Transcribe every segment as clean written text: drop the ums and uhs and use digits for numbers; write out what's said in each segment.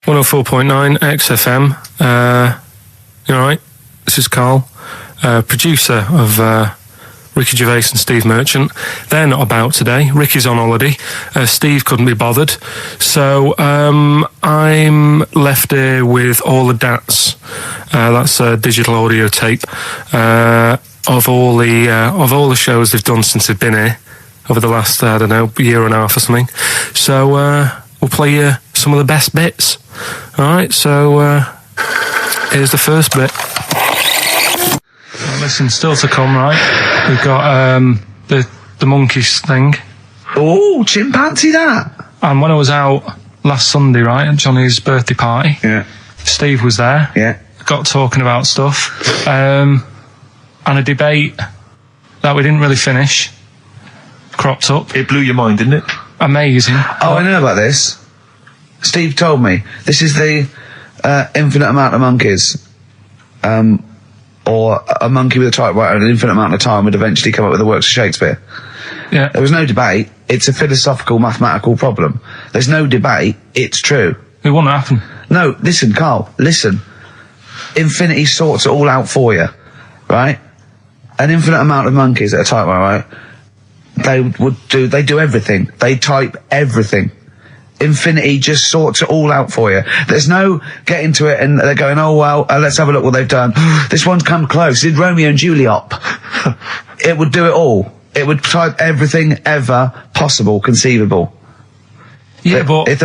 104.9 XFM. You alright? This is Karl, producer of Ricky Gervais and Steve Merchant. They're not about today. Ricky's on holiday. Steve couldn't be bothered. So I'm left here with all the DATs. That's a digital audio tape of all the shows they've done since they've been here over the last, I don't know, year and a half or something. So we'll play you some of the best bits. Alright, so here's the first bit. Well, listen, still to come, right? We've got the monkeys thing. Oh, chimpanzee that! And when I was out last Sunday, right, at Johnny's birthday party, yeah, Steve was there. Yeah. Got talking about stuff. And a debate that we didn't really finish cropped up. It blew your mind, didn't it? Amazing. Oh, I know about this. Steve told me. This is the infinite amount of monkeys. Or a monkey with a typewriter and an infinite amount of time would eventually come up with the works of Shakespeare. Yeah. There was no debate. It's a philosophical, mathematical problem. There's no debate. It's true. It wouldn't happen. No, listen, Karl, listen. Infinity sorts it all out for you, right? An infinite amount of monkeys at a typewriter, right? They do everything. They type everything. Infinity just sorts it all out for you. There's no getting to it and they're going, oh, well, let's have a look what they've done. This one's come close. Did Romeo and Juliet. It would do it all. It would type everything ever possible, conceivable. Yeah, but it's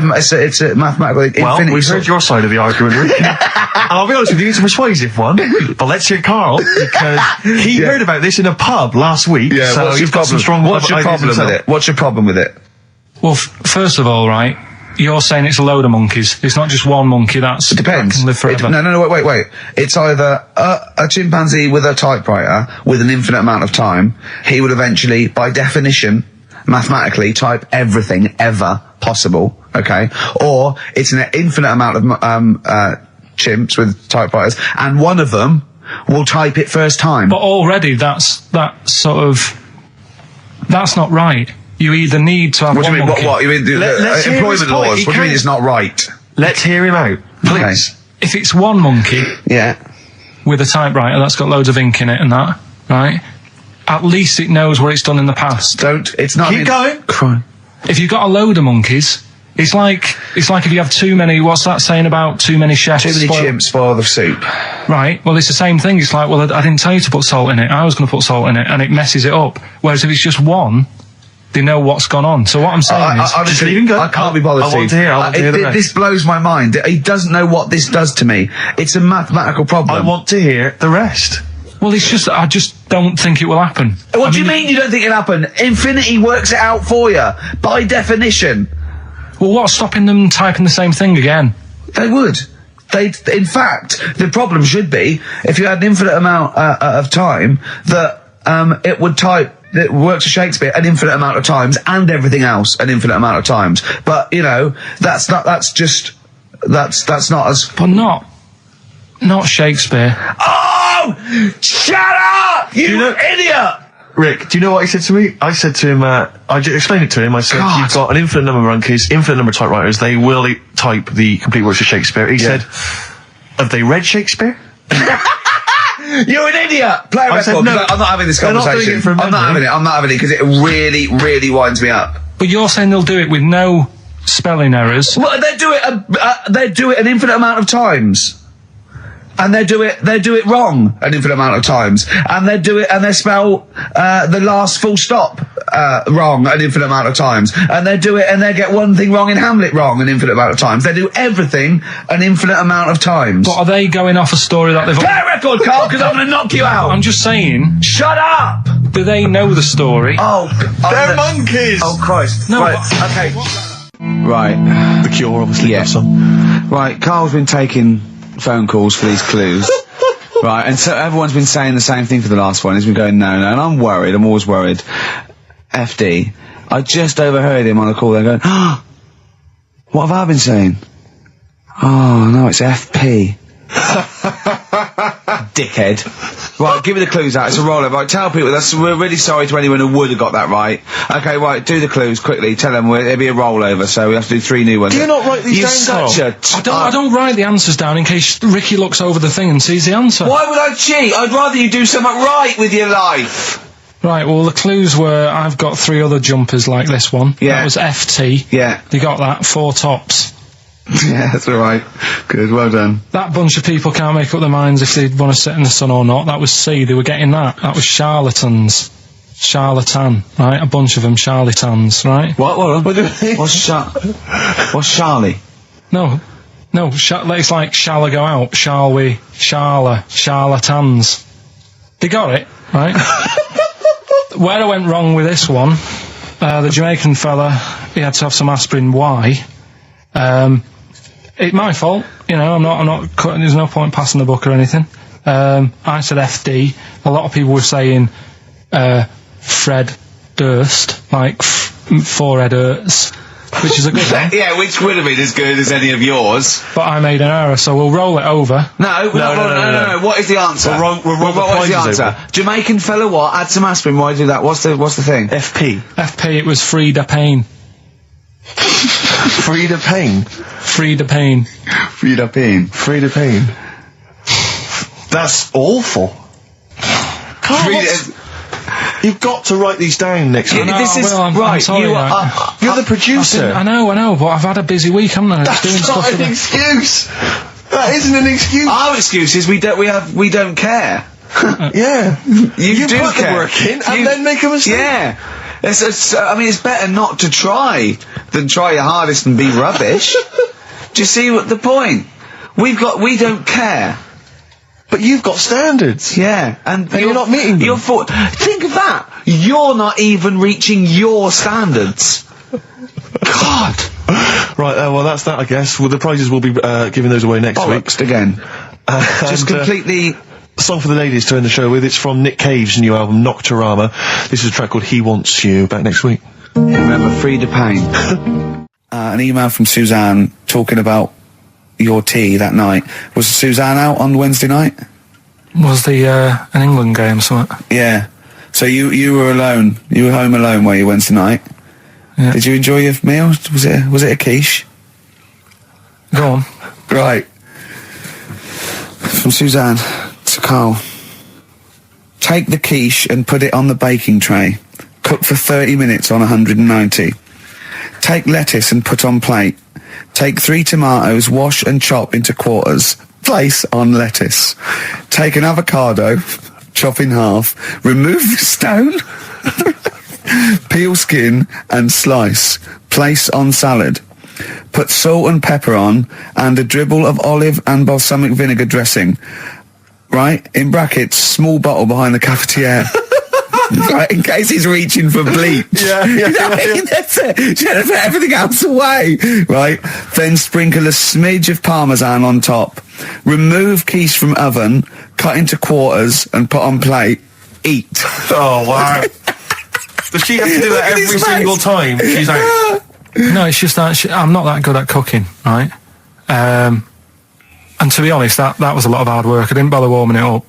a mathematical well, infinity. We've heard your side of the argument, Ricky. And I'll be honest with you, it's a persuasive one. But let's hear Karl, because he heard about this in a pub last week. Yeah, so what's you've got some strong What's your problem with it? What's your problem with it? well, first of all, right, you're saying it's a load of monkeys. It's not just one monkey. It depends. That can live forever. No, wait. It's either a chimpanzee with a typewriter with an infinite amount of time. He would eventually, by definition, mathematically, type everything ever possible. Okay, or it's an infinite amount of chimps with typewriters, and one of them will type it first time. But already, that's not right. You either need to have What do you mean? monkey. What? You mean employment laws? What do you mean it's not right? Let's hear him out, please. Okay. If it's one monkey Yeah. with a typewriter that's got loads of ink in it and that, right? At least it knows what it's done in the past. It's not. Keep going. Crime. If you've got a load of monkeys, it's like if you have too many. What's that saying about too many chefs? Too many chimps spoil the soup. Right. Well, it's the same thing. It's like, well, I didn't tell you to put salt in it. I was going to put salt in it, and it messes it up. Whereas if it's just one, they know what's gone on. So what I'm saying is, just leave him go. I can't be bothered. I want to hear. I want to hear the rest. This blows my mind. He doesn't know what this does to me. It's a mathematical problem. I want to hear the rest. well, it's just I just don't think it will happen. What do you mean you don't think it'll happen? Infinity works it out for you by definition. Well, what's stopping them typing the same thing again? They would. In fact, the problem should be if you had an infinite amount of time that it would type. It works for Shakespeare an infinite amount of times and everything else an infinite amount of times. But you know, that's not as. But not Shakespeare. Oh! Shut up! You idiot! Rick, do you know what he said to me? I said to him, I explained it to him. I said, God. You've got an infinite number of monkeys, infinite number of typewriters. They will type the complete works of Shakespeare. He said, have they read Shakespeare? You're an idiot! Play a record. said, no, I'm not having this they're not conversation. doing it from I'm not having it because it really, really winds me up. But you're saying they'll do it with no spelling errors. Well, they do it an infinite amount of times. And they do it wrong an infinite amount of times. And they spell the last full stop wrong an infinite amount of times. And they get one thing wrong in Hamlet wrong an infinite amount of times. They do everything an infinite amount of times. But are they going off a story that they've... Play a record, Karl, because I'm going to knock you out. I'm just saying... Shut up! Do they know the story? Oh, They're monkeys! Oh, Christ. No, right, but- okay. Right. The Cure, obviously, Yeah. that song. Right, Karl's been taking phone calls for these clues. Right, and so everyone's been saying the same thing for the last one. He's been going, no, and I'm worried, I'm always worried. FD, I just overheard him on the call there going, what have I been saying? Oh, no, it's FP. Dickhead. Right, give me the clues out. It's a rollover. Right, tell people we're really sorry to anyone who would have got that right. Okay, right, do the clues quickly. Tell them it'll be a rollover, so we have to do 3 new ones. Do you not write these down, You're Carl? such I don't write the answers down in case Ricky looks over the thing and sees the answer. Why would I cheat? I'd rather you do something right with your life. Right, well, the clues were I've got 3 other jumpers like this one. Yeah. That was FT. Yeah. They got that, 4 tops. Yeah, that's alright. Good, well done. That bunch of people can't make up their minds if they want to sit in the sun or not. That was C, they were getting that. That was charlatans. Charlatan, right? A bunch of them charlatans, right? What? What's Charlie? No, it's like, shall I go out? Shall we? Charlatans. They got it, right? Where I went wrong with this one, the Jamaican fella, he had to have some aspirin. Why? It's my fault, you know, I'm not cutting, there's no point passing the book or anything. I said FD. A lot of people were saying, Fred Durst, like, forehead hurts, which is a good one. Yeah, which would have been as good as any of yours. But I made an error, so we'll roll it over. No. What is the answer? What is the answer? Jamaican fella what? Add some aspirin, why do that? What's the thing? FP, it was Frida Payne. Frida Payne? Frida Payne. Frida Payne. That's awful. You've got to write these down next week. I'm sorry, you're the producer. I know, but I've had a busy week, haven't I? That's not an excuse. That isn't an excuse. Our excuse is we don't care. Yeah. You do put care. the work in and then make a mistake. Yeah. It's better not to try than try your hardest and be rubbish. Do you see what the point? We don't care. But you've got standards. Yeah, and you're not meeting them. Think of that. You're not even reaching your standards. God. Right, well, that's that, I guess. Well, the prizes will be giving those away next week. Again. Just completely... Song for the ladies to end the show with. It's from Nick Cave's new album, Nocturama. This is a track called He Wants You. Back next week. Remember, Frida Payne. An email from Suzanne talking about your tea that night. Was Suzanne out on Wednesday night? Was the an England game, something? Yeah. So you were alone. You were home alone, were you, Wednesday night? Yeah. Did you enjoy your meal? Was it a quiche? Go on. Right. From Suzanne to Carl. Take the quiche and put it on the baking tray. Cook for 30 minutes on 190. Take lettuce and put on plate. Take 3 tomatoes, wash and chop into quarters. Place on lettuce. Take an avocado, chop in half. Remove the stone. Peel skin and slice. Place on salad. Put salt and pepper on and a dribble of olive and balsamic vinegar dressing. Right? In brackets, small bottle behind the cafetiere. Right, in case he's reaching for bleach. Yeah. That's it. Should have put everything else away. Right? Then sprinkle a smidge of parmesan on top. Remove quiche from oven, cut into quarters and put on plate. Eat. Oh, wow. Does she have to do that every single time? She's like... No, it's just that I'm not that good at cooking, right? And to be honest, that was a lot of hard work. I didn't bother warming it up.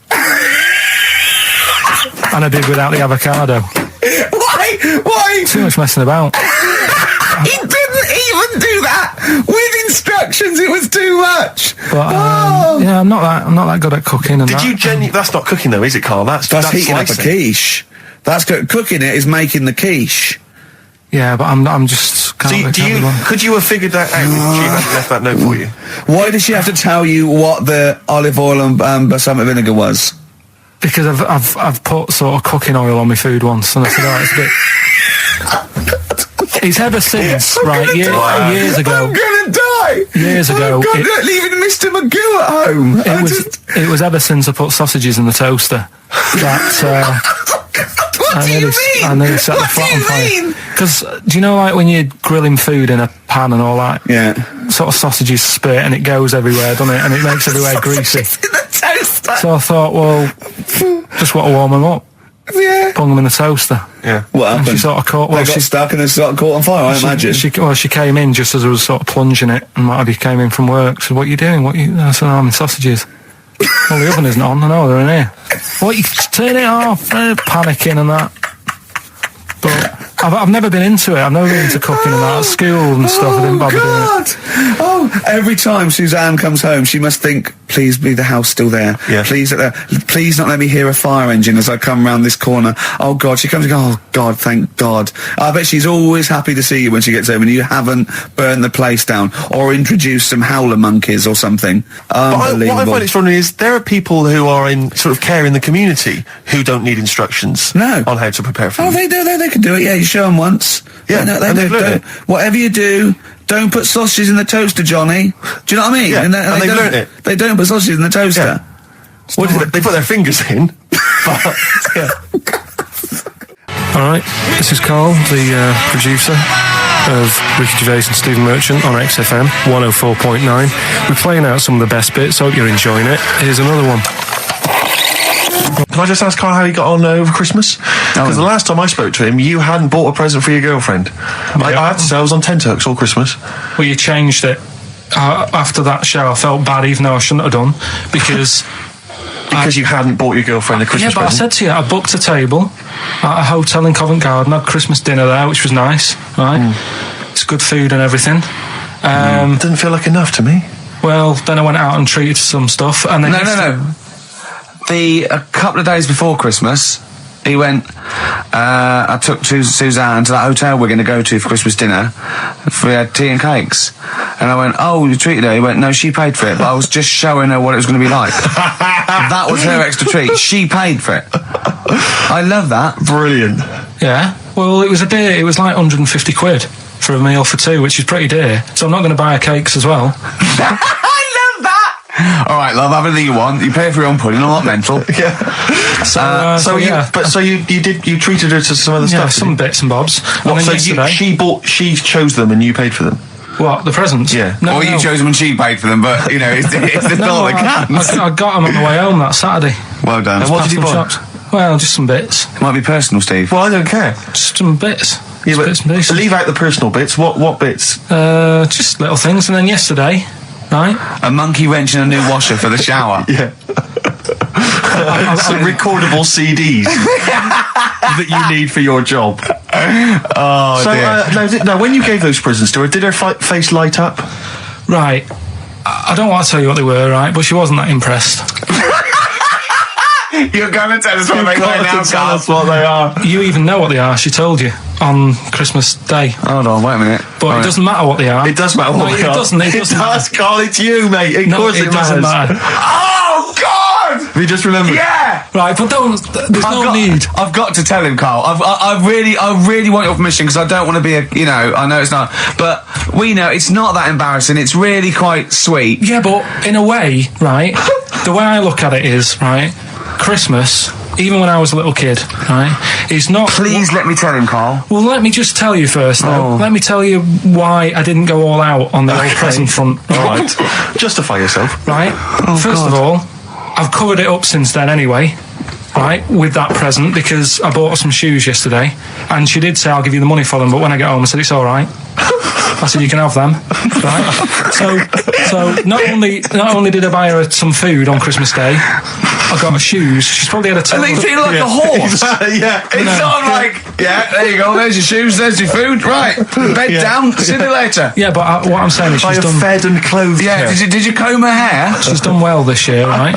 And I did without the avocado. Why? Too much messing about. He didn't even do that with instructions. It was too much. But yeah, I'm not that good at cooking. And Did you That's not cooking though, is it, Carl? That's heating up a slicing. quiche. That's cooking it is making the quiche. Yeah, but I'm just. Could you have figured that out if she hadn't left that note for you? Why did she have to tell you what the olive oil and balsamic vinegar was? Because I've put sort of cooking oil on my food once, and I said, oh, it's a bit. It's ever since, right? Years ago. I'm gonna die. Years ago. Leaving Mr. Magoo at home. It was ever since I put sausages in the toaster that. What do you mean? I nearly set the flat on fire. Because do you know, like when you're grilling food in a pan and all that? Yeah. Sort of sausages spit and it goes everywhere, doesn't it? And it makes everywhere greasy. In the toaster. So I thought, well, just want to warm them up. Yeah. Bung them in the toaster. Yeah. What happened? And she sort of caught. They got stuck and they sort of caught on fire. I imagine. She came in just as I was sort of plunging it, and Marty came in from work. Said, "What are you doing? I said, "I'm in sausages." Well, the oven isn't on. I know they're in here. Well, you turn it off. Panicking and that. But I've never been into it. I've never been into cooking and that. At school and stuff, I didn't bother doing it. Oh, every time Suzanne comes home, she must think, please be the house still there. Yeah. Please not let me hear a fire engine as I come round this corner. Oh, God. She comes and goes, oh, God, thank God. I bet she's always happy to see you when she gets home and you haven't burned the place down or introduced some howler monkeys or something. Unbelievable. What I find extraordinary is there are people who are in sort of care in the community who don't need instructions on how to prepare food. Oh, they do. They can do it. Yeah, you show them once. Yeah, they do. Whatever you do, don't put sausages in the toaster, Johnny. Do you know what I mean? Yeah, and they've learnt it. They don't put sausages in the toaster. Yeah. What do they put their fingers in? But, yeah. All right, this is Karl, the producer of Ricky Gervais and Stephen Merchant on XFM 104.9. We're playing out some of the best bits. Hope you're enjoying it. Here's another one. Can I just ask Karl how he got on over Christmas? Because the last time I spoke to him, you hadn't bought a present for your girlfriend. I had to say I was on tenterhooks all Christmas. Well, you changed it. After that show, I felt bad, even though I shouldn't have done, because... Because you hadn't bought your girlfriend a Christmas present. Yeah, but I said to you, I booked a table at a hotel in Covent Garden, had Christmas dinner there, which was nice, right? It's good food and everything. Didn't feel like enough to me. Well, then I went out and treated some stuff, and then... No. A couple of days before Christmas, he went, I took Suzanne to that hotel we're going to go to for Christmas dinner. We had tea and cakes. And I went, oh, you treated her? He went, no, she paid for it, but I was just showing her what it was going to be like. That was her extra treat. She paid for it. I love that. Brilliant. Yeah. Well, it was a day, it was like 150 quid for a meal for two, which is pretty dear. So I'm not going to buy her cakes as well. All right, love, have anything you want. You pay for your own pudding. I'm not mental. Yeah. So you treated her to some other stuff. Some bits and bobs. What, so she chose them and you paid for them. What, the presents? Yeah. No, you chose them and she paid for them, but you know it's the thought that counts. I got them on the way home that Saturday. Well done. And what did you buy? Well, just some bits. It might be personal, Steve. Well, I don't care. Just some bits. Yeah, but bits and pieces. Leave out the personal bits. What bits? Just little things. And then yesterday, right? A monkey wrench and a new washer for the shower. Yeah. Some recordable CDs that you need for your job. Oh, dear. Now, when you gave those presents to her, did her face light up? Right. I don't want to tell you what they were, right? But she wasn't that impressed. You're going to tell us what they are now, tell us what they are. You even know what they are. She told you on Christmas Day. Hold on, wait a minute. But it doesn't matter what they are. It does matter what they are. It doesn't. It does, Karl. It's you, mate. Of course it doesn't matters. matter. Oh, God! Have you just remembered? Yeah! Right, but there's no need. I've got to tell him, Karl. I really want your permission because I don't want to be I know it's not, but we know it's not that embarrassing. It's really quite sweet. Yeah, but in a way, right, the way I look at it is, right, Christmas, even when I was a little kid, right, is not... Please let me tell him, Karl. Well, let me just tell you first, though. Let me tell you why I didn't go all out on the old present front. All right. Justify yourself. Right? First of all, I've covered it up since then anyway, right, with that present, because I bought her some shoes yesterday, and she did say, I'll give you the money for them, but when I get home, I said, it's all right. I said, you can have them, right? So not only did I buy her some food on Christmas Day, I got her shoes. She's probably had a... And they feel like a horse. Yeah. It's not like, there you go, there's your shoes, there's your food, right. Bed down, see you later. Yeah, but what I'm saying is she's done... fed and clothed. Yeah, did you comb her hair? She's done well this year, right?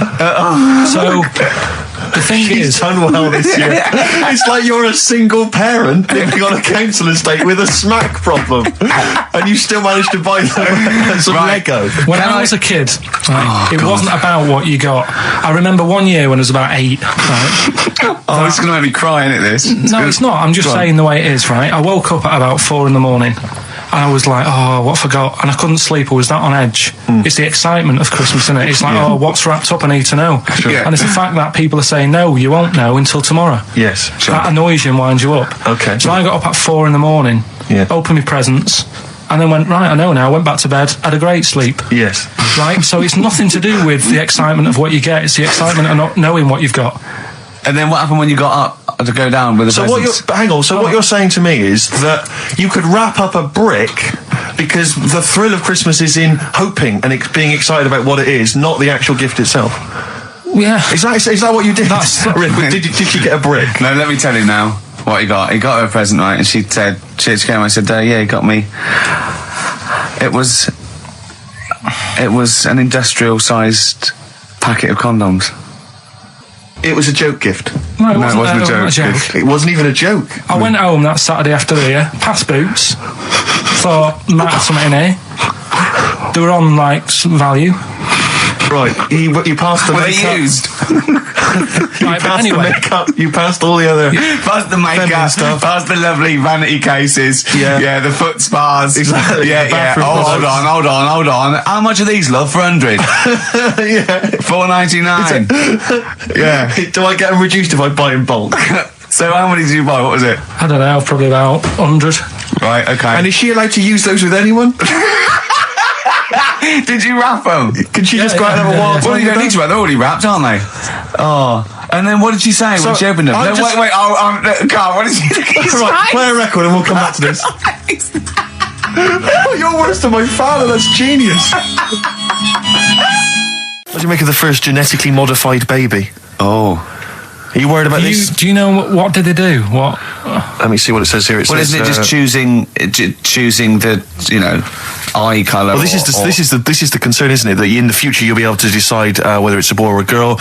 So... The thing She's done well this year. It's like you're a single parent living on a council estate with a smack problem, and you still managed to buy them some Lego. When I was a kid, it wasn't about what you got. I remember one year when I was about 8. Right? This is going to make me cry, isn't it, this? No, it's not. I'm just saying the way it is, right? I woke up at about 4 in the morning. And I was like, what I forgot? And I couldn't sleep. I was that on edge. It's the excitement of Christmas, isn't it? It's like, what's wrapped up? I need to know. Sure. And it's the fact that people are saying, no, you won't know until tomorrow. Yes. Sure. That annoys you and winds you up. Okay. So I got up at 4 in the morning, opened my presents, and then went, right, I know now, went back to bed, had a great sleep. Yes. Right? So it's nothing to do with the excitement of what you get. It's the excitement of not knowing what you've got. And then what happened when you got up to go down with the presents? What you're saying to me is that you could wrap up a brick because the thrill of Christmas is in hoping and being excited about what it is, not the actual gift itself. Yeah. Is that what you did? Did you get a brick? No, let me tell you now what he got. He got her a present, right? And she said, she came and I said, yeah, he got me. It was an industrial-sized packet of condoms. It was a joke gift. No, it wasn't wasn't a joke. gift. It wasn't even a joke. I went home that Saturday after the year, past Boots, thought, might have something in here. They were on, like, some value. Right, you passed the Were makeup. they used? You passed all the other... Past the feminine makeup, stuff. past the lovely vanity cases. Yeah. The foot spas. Exactly. Yeah, The yeah. bathroom Oh, products. hold on. How much are these, love, for 100? Yeah. $4.99. Yeah. Do I get them reduced if I buy in bulk? So how many did you buy? What was it? I don't know, probably about 100. Right, okay. And is she allowed to use those with anyone? Did you wrap them? Can she just go out and have a wild Well, time you don't with need to them? wrap. They're already wrapped, aren't they? Oh. And then what did she say when she opened them? I No, just- wait. Carl, what did she say? Right, play a record and we'll come back to this. You're worse than my father, that's genius. What do you make of the first genetically modified baby? Oh. Are you worried about this? Do you know what did they do? What? Let me see what it says here. Well, isn't it just choosing the eye colour? Well, this is the concern, isn't it? That in the future you'll be able to decide whether it's a boy or a girl,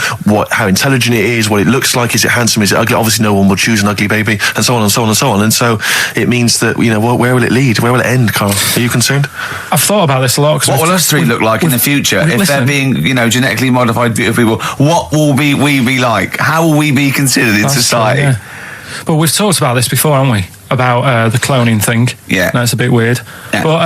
how intelligent it is, what it looks like, is it handsome, is it ugly? Obviously, no one will choose an ugly baby, and so on and so on and so on. And so it means that where will it lead? Where will it end, Carl? Are you concerned? I've thought about this a lot. What will us three look like in the future if they're being, genetically modified beautiful people? What will we be like? How will we be considered in society? Yeah. But we've talked about this before, haven't we? About the cloning thing. Yeah. That's a bit weird. Yeah. But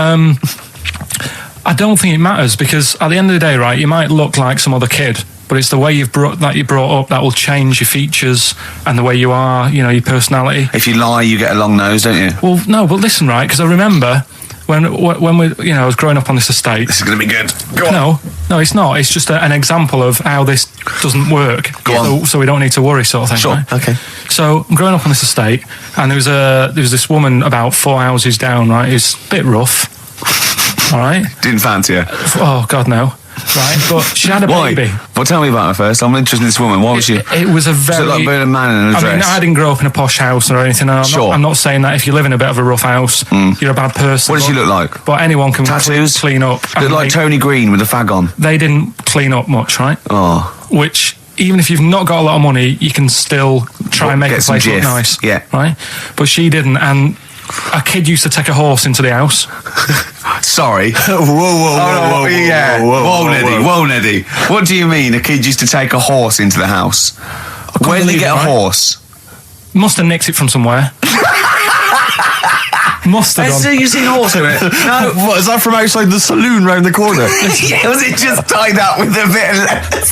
I don't think it matters, because at the end of the day, right, you might look like some other kid, but it's the way you're brought up that will change your features and the way you are, your personality. If you lie, you get a long nose, don't you? Well, no, but listen, right, because I remember when we, I was growing up on this estate. This is going to be good. Go on. No, it's not. It's just an example of how this doesn't work. Go on. So we don't need to worry, sort of thing. Sure. Right? Okay. So I'm growing up on this estate, and there was this woman about 4 houses down. Right, it's a bit rough. All right. Didn't fancy her. Oh God, no. Right, but she had a baby. Well, tell me about her first. I'm interested in this woman. What was she? It was a very. She looked like a man in a I mean, dress. I didn't grow up in a posh house or anything. And I'm not saying that if you live in a bit of a rough house, you're a bad person. What does she look like? But anyone can Tattoos? clean up. Looked like Tony Green with a fag on. They didn't clean up much, right? Oh. Which, even if you've not got a lot of money, you can still try and make Get the some place look jiff. nice. Yeah. Right? But she didn't, and a kid used to take a horse into the house. Sorry. Whoa, Neddy. What do you mean a kid used to take a horse into the house? Where did he get a horse? Must have nicked it from somewhere. Must have done. You've seen a horse in it? No. What, is that from outside the saloon round the corner? Yeah, was it just tied up with a bit of lettuce?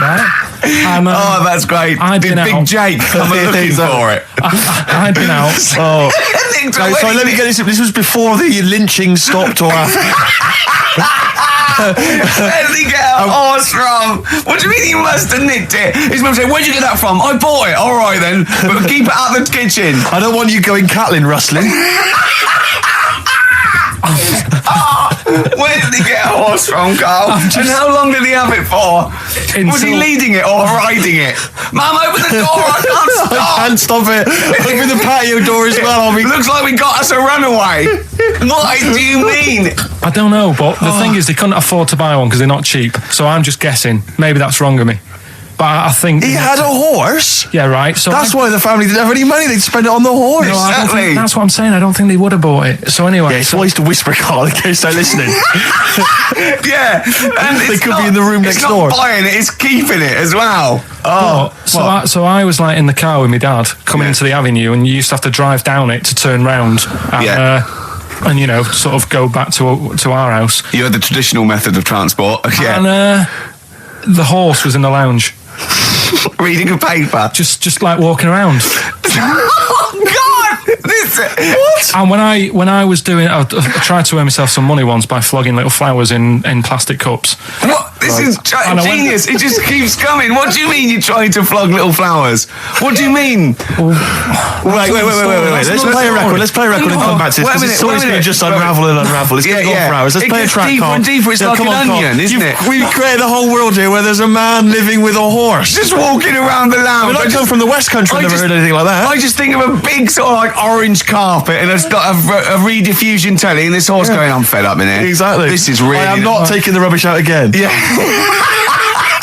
Right? Oh, that's great. I'd Did been Big out. Jake come and looking for it? I'd been out. Oh. No, sorry, let me get this. This was before the lynching stopped or after. Where did he get a horse from? What do you mean he must have nicked it? His mum said, where'd you get that from? I bought it. All right then, but keep it out of the kitchen. I don't want you going cattling rustling. Where did he get a horse from, Carl? And how long did he have it for? Was he leading it or riding it? Mum, open the door, I can't stop. I can't stop it. Open the patio door as well. Looks like we got us a runaway. What do you mean? I don't know, but the thing is, they couldn't afford to buy one because they're not cheap. So I'm just guessing. Maybe that's wrong of me. But I think... He had a horse? Yeah, right. So That's why the family didn't have any money. They'd spend it on the horse. No, I don't Exactly. think, that's what I'm saying. I don't think they would have bought it. So anyway... Yeah, it's wise to whisper, Carl, in case they're listening. Yeah. And They could be in the room next door. It's not buying it, it's keeping it as well. Oh, so I was like in the car with my dad coming into the avenue, and you used to have to drive down it to turn round and, and sort of go back to our house. You had the traditional method of transport. Yeah. And the horse was in the lounge, Reading a paper. just like walking around. Oh God! What? And when I was doing, I tried to earn myself some money once by flogging little flowers in plastic cups. What? This is genius. It just keeps coming. What do you mean you're trying to flog little flowers? What do you mean? Wait. Let's play a record. Let's play a record and come back to this. Because it's always going to just unravel and unravel. It's going to go on for hours. Let's play a track, deeper and deeper. It's like an onion, isn't it? We've created a whole world here where there's a man living with a horse. Just walking around the lounge. I come from the West Country. I've never heard anything like that. I just think of a big sort of like orange carpet and it's got a rediffusion telly and this horse going, I'm fed up in it. Exactly. This is really... I am not taking the rubbish out again. Yeah.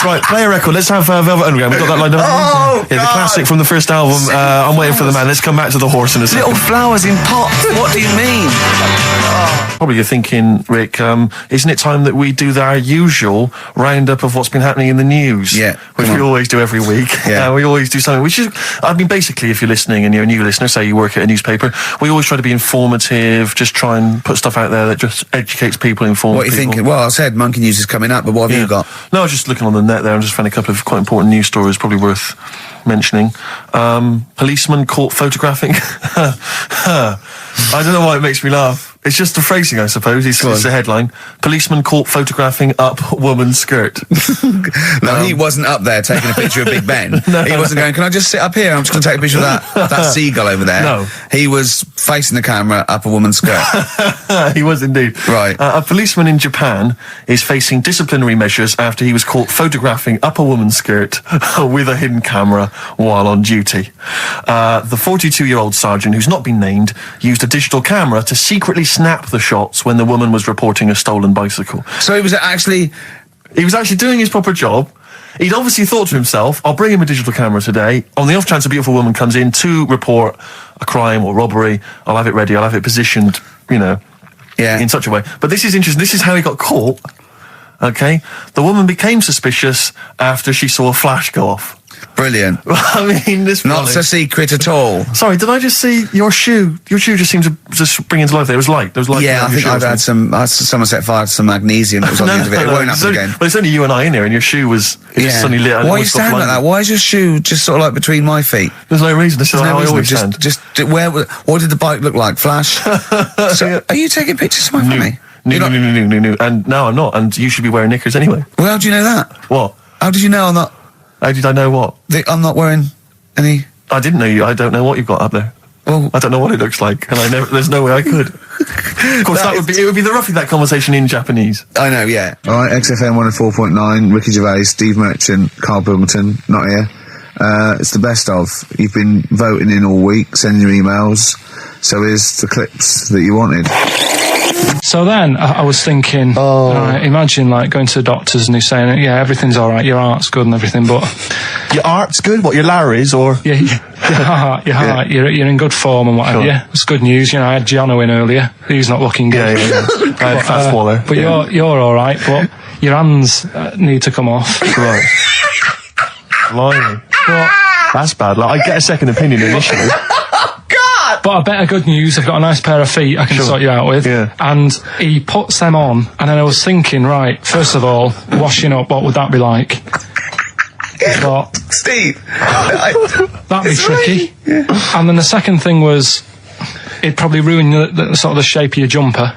Right, play a record. Let's have Velvet Underground. We've got that lined up. Oh, the classic from the first album. I'm Waiting for the Man. Let's come back to the horse in a second. Little flowers in pots. What do you mean? Probably you're thinking, Rick, isn't it time that we do our usual roundup of what's been happening in the news? Yeah. Which we always do every week. Yeah. We always do something, which is, I mean, basically, if you're listening and you're a new listener, say you work at a newspaper, we always try to be informative, just try and put stuff out there that just educates people, informs What are you people. thinking? Well, I said Monkey News is coming up, but what have you got? No, I was just looking on the net there and just found a couple of quite important news stories probably worth mentioning. Policeman caught photographing. I don't know why it makes me laugh. It's just the phrasing, I suppose. It's the headline. Policeman caught photographing up woman's skirt. No, he wasn't up there taking a picture of Big Ben. No. He wasn't going, can I just sit up here? I'm just going to take a picture of that seagull over there. No. He was facing the camera up a woman's skirt. He was indeed. Right. A policeman in Japan is facing disciplinary measures after he was caught photographing up a woman's skirt with a hidden camera while on duty. The 42-year-old sergeant, who's not been named, used a digital camera to secretly snap the shots when the woman was reporting a stolen bicycle. So he was actually doing his proper job. He'd obviously thought to himself, I'll bring him a digital camera today. On the off chance a beautiful woman comes in to report a crime or robbery, I'll have it ready, I'll have it positioned, in such a way. But this is interesting. This is how he got caught. Okay? The woman became suspicious after she saw a flash go off. brilliant. I mean, this Not so secret at all. Sorry, did I just see your shoe? Your shoe just seemed to just bring into life. There was light. There was light. Yeah, I think I've had someone set fire to some magnesium that was on the end of it. It won't happen again. Well, it's only you and I in here, and your shoe was just suddenly lit. Why are you standing like that? Why is your shoe just sort of like between my feet? There's no reason. This is how I always stand. What did the bike look like? Flash? So, are you taking pictures of my family? No. And no, I'm not. And you should be wearing knickers anyway. Well, how do you know that? What? How did you know I'm not? How did I know what? I'm not wearing any. I didn't know you. I don't know what you've got up there. Well, I don't know what it looks like, and there's no way I could. Of course, it would be roughly that conversation in Japanese. I know, yeah. All right, XFM 104.9, Ricky Gervais, Steve Merchant, Karl Pilkington, not here. It's the best of. You've been voting in all week, sending your emails. So here's the clips that you wanted. So then I was thinking, imagine like going to the doctors and he's saying, yeah, everything's all right, your heart's good and everything, but your art's good. What, your Larry's or your heart, you're in good form and whatever. Sure. Yeah, it's good news. I had Giano in earlier. He's not looking good. Yeah. But you're all right. But your hands need to come off. Right. Blimey. That's bad. Like, I get a second opinion initially. But I better good news, I've got a nice pair of feet I can sort you out with. Yeah. And he puts them on, and then I was thinking, right, first of all, washing up, what would that be like? But Steve, that'd be tricky. Yeah. And then the second thing was, it'd probably ruin the sort of the shape of your jumper.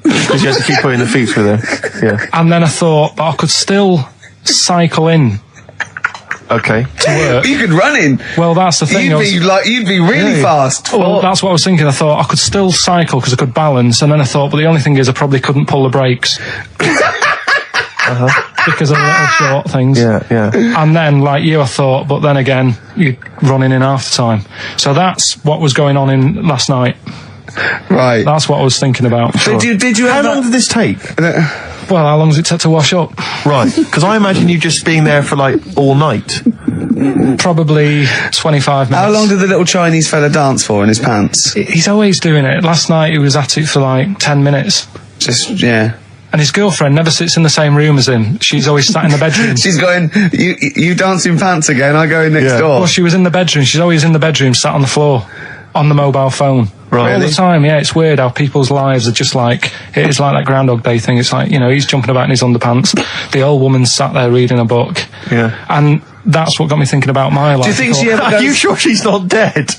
Because you have to keep putting the feet through there. Yeah. And then I thought, but I could still cycle in. Okay. To work. You could run in. Well, that's the thing. You'd be really fast. Well, that's what I was thinking. I thought I could still cycle because I could balance, and then I thought, but the only thing is I probably couldn't pull the brakes. Because of the little short things. Yeah. And then, like you, I thought, but then again, you're running in half the time. So that's what was going on in last night. Right. That's what I was thinking about. Sure. Did you? How long did this take? Well, how long does it take to wash up? Right, because I imagine you just being there for like all night. Probably 25 minutes. How long did the little Chinese fella dance for in his pants? He's always doing it. Last night he was at it for like 10 minutes. Yeah. And his girlfriend never sits in the same room as him. She's always sat in the bedroom. She's going, you dance in pants again, I go in next door. Well, she was in the bedroom. She's always in the bedroom, sat on the floor, on the mobile phone. Right. All the time, yeah. It's weird how people's lives are just like, it is like that Groundhog Day thing. It's like, he's jumping about in his underpants. The old woman's sat there reading a book. Yeah. And that's what got me thinking about my life. Do you think she ever goes... Are you sure she's not dead?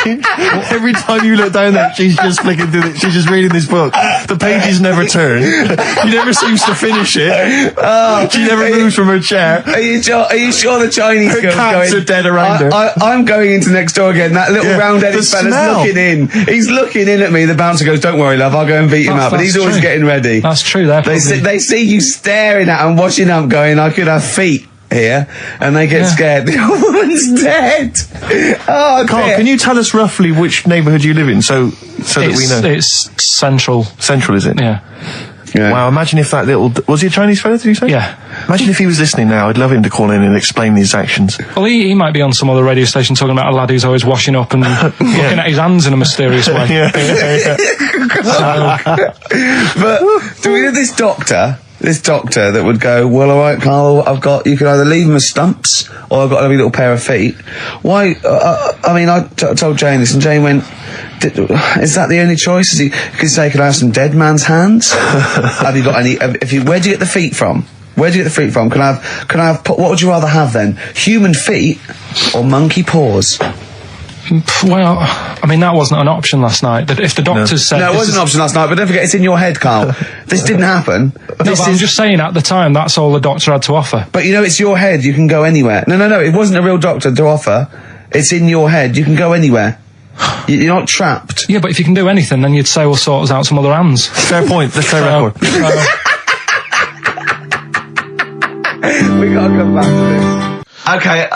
Every time you look down there, she's just flicking through it. She's just reading this book. The pages never turn. She never seems to finish it. She never moves from her chair. Are you sure the Chinese Her girl's cats going? are dead around her. I'm going into next door again. That little round-headed The fella's smell. looking in. He's looking in at me. The bouncer goes, "Don't worry, love. I'll go and beat him up." But he's always true. getting ready. That's true. They see you staring at him, watching up, going, "I could have feet here," and they get scared. The old woman's dead. Oh, Carl, dear. can you tell us roughly which neighbourhood you live in, so that we know? It's central. Central, is it? Yeah. Yeah. Wow, imagine if that was he a Chinese fella, did you say? Yeah. Imagine if he was listening now. I'd love him to call in and explain his actions. Well, he might be on some other radio station talking about a lad who's always washing up and looking at his hands in a mysterious way. Yeah. But do we have this doctor that would go, "Well, all right, Carl, you can either leave them as stumps or I've got a little pair of feet." Why? I told Jane this, and Jane went, "Is that the only choice?" He could say, "Could I have some dead man's hands?" Have you got any? Where do you get the feet from? Where do you get the feet from? Can I have? What would you rather have then? Human feet or monkey paws? Well, I mean, that wasn't an option last night. That if the doctors said... No, it wasn't an option last night, but don't forget, it's in your head, Carl. This didn't happen. No, but I'm just saying, at the time, that's all the doctor had to offer. But it's your head. You can go anywhere. No. It wasn't a real doctor to offer. It's in your head. You can go anywhere. You're not trapped. Yeah, but if you can do anything, then you'd say, "We'll sort us out some other hands." Fair point. Let's play record. We gotta come back to this. Okay.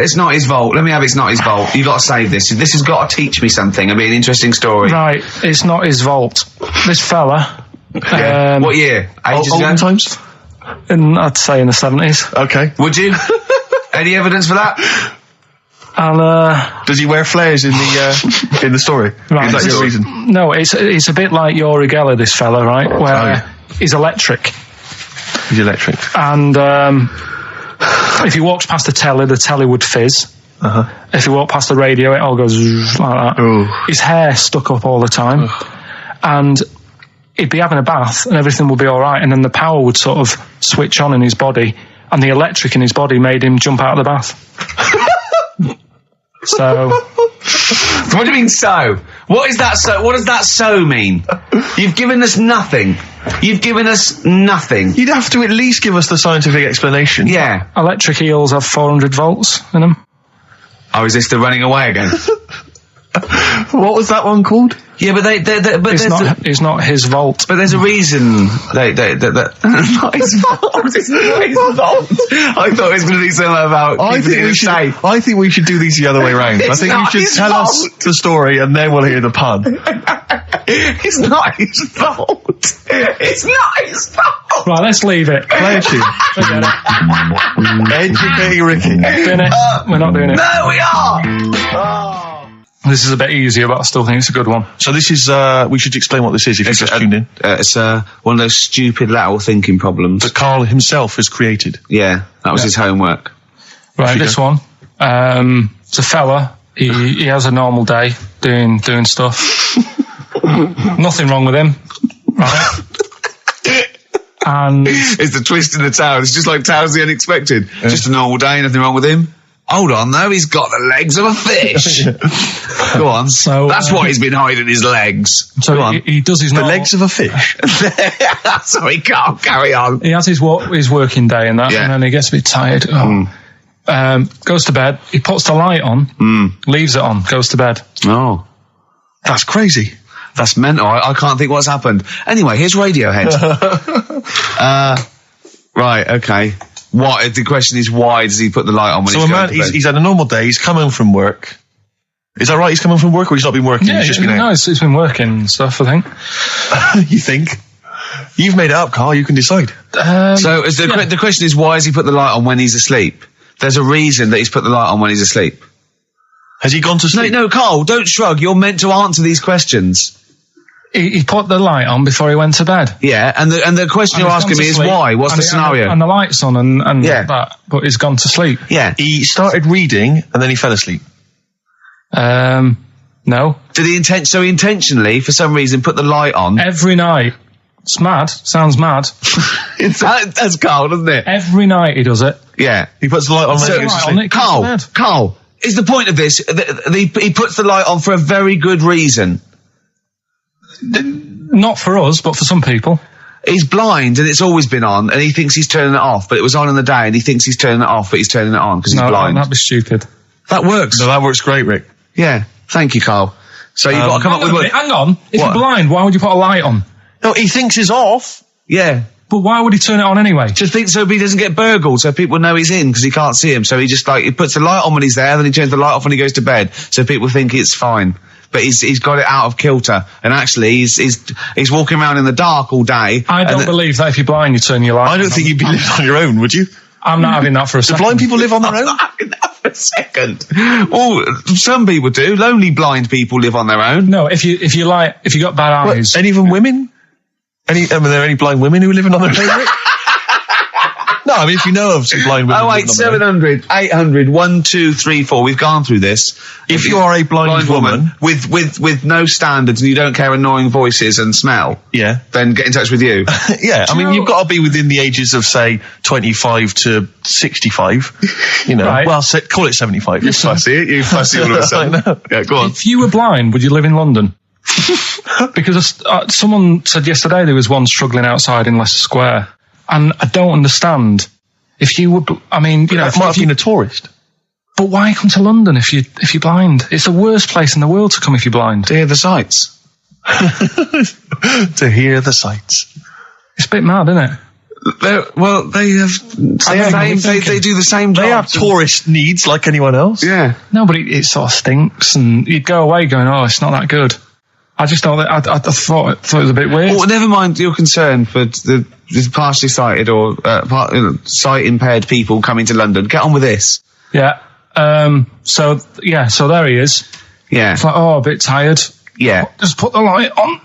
It's not his fault. Let me have It's Not His Fault. You gotta save this. This has got to teach me something. It'll be an interesting story. Right, it's not his vault. This fella... Yeah. What year? Ages ago? Olden times? I'd say in the 70s. Okay. Would you? Any evidence for that? And, Does he wear flares in the story? right, Is that your it's- reason? No, it's a bit like Yuri Geller, this fella, right? Where he's electric. He's electric. And if he walks past the telly would fizz. If he walked past the radio, it all goes like that. Ooh. His hair stuck up all the time. And he'd be having a bath and everything would be all right, and then the power would sort of switch on in his body, and the electric in his body made him jump out of the bath. So... What do you mean so? What is that so? What does that so mean? You've given us nothing. You've given us nothing. You'd have to at least give us the scientific explanation. Yeah. Electric eels have 400 volts in them. Oh, is this the running away again? What was that one called? Yeah, but It's not his vault. But there's a reason that not his fault. It's not his fault. I thought it was going to be something about keeping it safe. I think we should do these the other way round. I think you should tell us the story and then we'll hear the pun. It's not his fault. It's not his fault. Right, let's leave it. Play a tune. Forget it. Educating Ricky. Doing it. We're not doing it. No, we are. This is a bit easier, but I still think it's a good one. So this is, we should explain what this is if you've just tuned in. It's one of those stupid lateral thinking problems. That Carl himself has created. Yeah, that was his homework. Right, this one. It's a fella. He has a normal day doing stuff. Nothing wrong with him. Right. And It's the twist in the tale. It's just like Tales of the Unexpected. Just a normal day, nothing wrong with him. Hold on, though, he's got the legs of a fish. Go on. So, that's why he's been hiding his legs. so Go on. he does his The normal, legs of a fish. Sorry, can't carry on. He has his working day and that, Yeah. and then he gets a bit tired. Goes to bed. He puts the light on, leaves it on, goes to bed. Oh, That's crazy. that's mental. I can't think what's happened. Anyway, here's Radiohead. Right, okay. What? The question is, why does he put the light on when So he's a going man, to bed? he's had a normal day, he's come home from work. Is that right? He's come home from work or he's not been working? Yeah, he's just been no, out? it's been working and stuff, I think. You think? You've made it up, Carl. You can decide. So is the question is, why has he put the light on when he's asleep? There's a reason that he's put the light on when he's asleep. Has he gone to sleep? No, Carl, don't shrug. You're meant to answer these questions. He put the light on before he went to bed. Yeah, and the question you're asking me is why? What's the scenario? And the light's on and Yeah. that, but he's gone to sleep. Yeah. He started reading and then he fell asleep. No. Did he so he intentionally, for some reason, put the light on? Every night. It's mad. Sounds mad. That's Carl, doesn't it? Every night he does it. Yeah. He puts the light on when So- he goes to Right, sleep. on it. Goes to bed. Carl, is the point of this. He puts the light on for a very good reason. Not for us, but for some people. He's blind and it's always been on, and he thinks he's turning it off, but it was on in the day, and he thinks he's turning it off, but he's turning it on because he's blind. That'd be stupid. That works. No, that works great, Rick. Yeah. Thank you, Carl. So you've got to come up with... Hang on. If What? you're blind, why would you put a light on? No, he thinks it's off. Yeah. But why would he turn it on anyway? Just think so he doesn't get burgled, so people know he's in because he can't see him. So he just he puts the light on when he's there, then he turns the light off when he goes to bed, so people think it's fine. But he's got it out of kilter, and actually he's walking around in the dark all day. I don't believe that if you're blind, you turn your light on. I don't think you'd be living on your own, would you? I'm not having that for a Do second. blind people live on their own? For a second. Well, some people do. Lonely blind people live on their own. No, if you got bad eyes. And even women? Are there any blind women who are living on their own, Rick? No, I mean, if you know of some blind women. 08700 800 1234. We've gone through this. If you are a blind woman with no standards and you don't care annoying voices and smell, yeah, then get in touch with you. yeah, I mean, you've got to be within the ages of, say, 25 to 65. You know, Right. well, call it 75. You fussy all of a sudden. I know. Yeah, go on. If you were blind, would you live in London? Because someone said yesterday there was one struggling outside in Leicester Square, and I don't understand. If you were, might have been a tourist. But why come to London if you're blind? It's the worst place in the world to come if you're blind. To hear the sights. To hear the sights. It's a bit mad, isn't it? They do the same job. They have tourist needs like anyone else. Yeah. No, but it sort of stinks, and you'd go away going, "Oh, it's not that good." I just thought I thought it was a bit weird. Well, never mind your concern for the partially sighted or sight impaired people coming to London. Get on with this. Yeah. So there he is. Yeah. It's like, oh, a bit tired. Yeah. Just put the light on.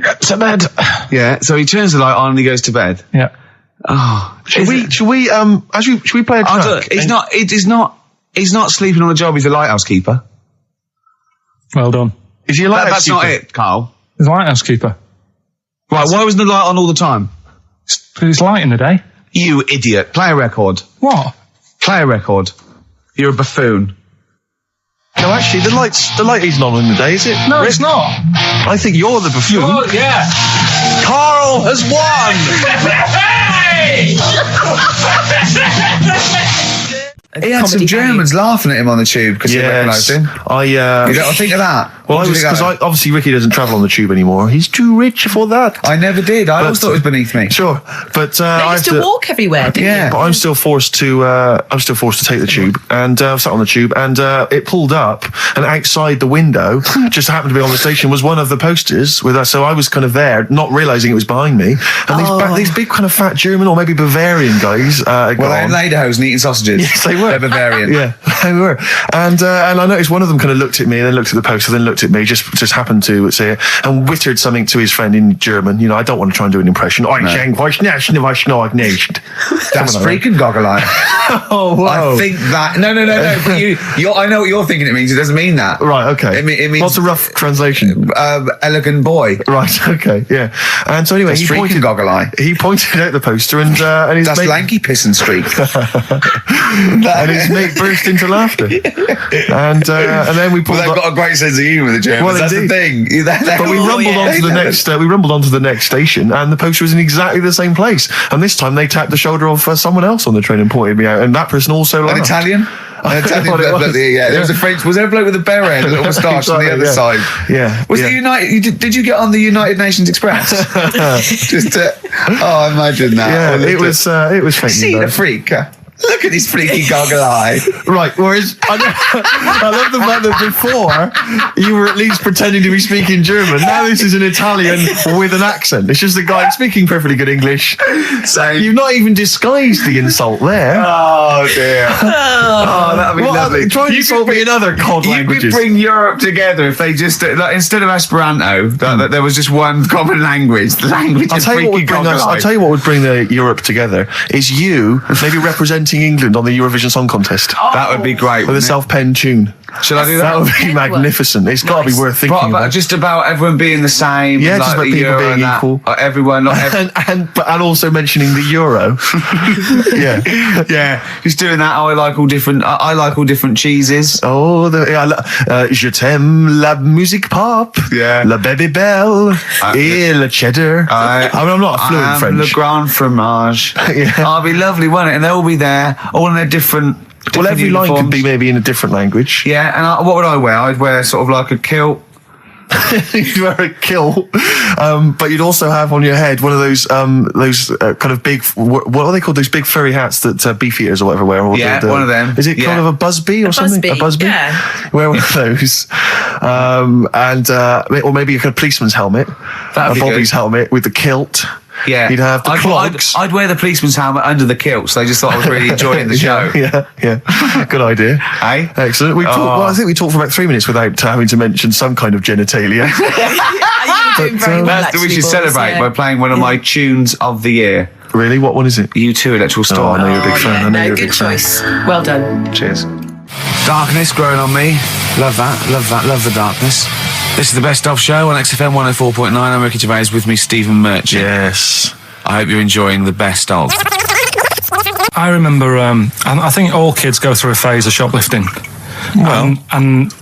Get to bed. Yeah. So he turns the light on and he goes to bed. Yeah. Oh. Should we play a track? He's not sleeping on the job. He's a lighthouse keeper. Well done. Is he a lighthouse That's keeper? not it, Carl. He's a lighthouse keeper. Right. Why wasn't the light on all the time? Because it's light in the day. You idiot. Play a record. What? Play a record. You're a buffoon. No, actually, the light isn't on in the day, is it? No, it's not. I think you're the buffoon. Oh, yeah. Karl has won! He had some Germans laughing at him on the tube because he recognised him. You don't think of that? Well, because obviously Ricky doesn't travel on the tube anymore. He's too rich for that. I never did. I always thought it was beneath me. Sure, but I used to walk everywhere, didn't you? But I'm still forced to take the tube, and I sat on the tube, and it pulled up, and outside the window, just happened to be on the station, was one of the posters with us. So I was kind of there, not realising it was behind me, and these big kind of fat German or maybe Bavarian guys. Well, they're in lederhosen eating sausages. Yes, they were. They're Bavarian. Yeah, they were. And I noticed one of them kind of looked at me, and then looked at the poster, then looked at me, just happened to say it, and wittered something to his friend in German. You know, I don't want to try and do an impression. That's freaking goggle eye. Oh, wow. I think that... No. But I know what you're thinking it means. It doesn't mean that. Right, okay. It means... What's a rough translation? Elegant boy. Right, okay, yeah. And so anyway, That's freaking goggle eye. He pointed out the poster, and his That's mate... lanky piss and streak. And his mate burst into laughter. And then we pulled Well, they've got a great sense of humour, the Germans. Well, That's indeed. the thing. But we rumbled onto the next station, and the poster was in exactly the same place. And this time they tapped the shoulder of someone else on the train and pointed me out, and that person also laughed. An Italian? Yeah, there was a French. Was there a bloke with a beret and a little moustache on the other side? Yeah. Was it Did you get on the United Nations Express? Imagine that. Yeah, it was fake. See the freak. Look at his freaky goggle eye. Right, whereas I love the fact that before you were at least pretending to be speaking German. Now this is an Italian with an accent. It's just a guy speaking perfectly good English. So you've not even disguised the insult there. Oh dear. That'd be lovely. Try and insult me in other cod languages. You could bring Europe together if they just instead of Esperanto, that there was just one common language. The language of freaky goggle eye. I'll tell you what would bring the Europe together is you maybe representing England on the Eurovision Song Contest. That would be great. With a self-penned tune. Shall I do that? That would be magnificent. It's got to be worth thinking about. Just about everyone being the same. Yeah, like just about the people euro being and that. equal. Everyone, not and also mentioning the euro. Yeah. yeah, just doing that. I like all different. I like all different cheeses. Oh, je t'aime la musique pop. Yeah. La baby belle. Et le cheddar. I mean, I'm not fluent in French. Le grand fromage. Yeah. Oh, it'd be lovely, wouldn't it? And they'll all be there, all in their different. Well, every line could uniforms. be maybe in a different language. Yeah, and what would I wear? I'd wear sort of like a kilt. You'd wear a kilt, but you'd also have on your head one of those kind of big, what are they called? Those big furry hats that beefeaters or whatever wear. Or Yeah, one of them. Is it kind of a busby or something? busby, A busby? yeah. Wear one of those, or maybe a kind of policeman's helmet, That'd be Bobby's good. helmet with the kilt. Yeah, You'd have the clogs. I'd wear the policeman's helmet under the kilt, so they just thought I was really enjoying the show. Yeah. Good idea. Hey? Excellent. I think we talked for about 3 minutes without having to mention some kind of genitalia. We should celebrate by playing one of my tunes of the year. Really? What one is it? U2 Electoral Oh, Storm. I know you're a big fan. I know you're a good big fan. choice. Well done. Cheers. Darkness growing on me. Love that, love the darkness. This is the Best Of Show on XFM 104.9. I'm Ricky Gervais, with me Stephen Merchant. Yes. I hope you're enjoying the Best Of. I remember, I think all kids go through a phase of shoplifting. Well. And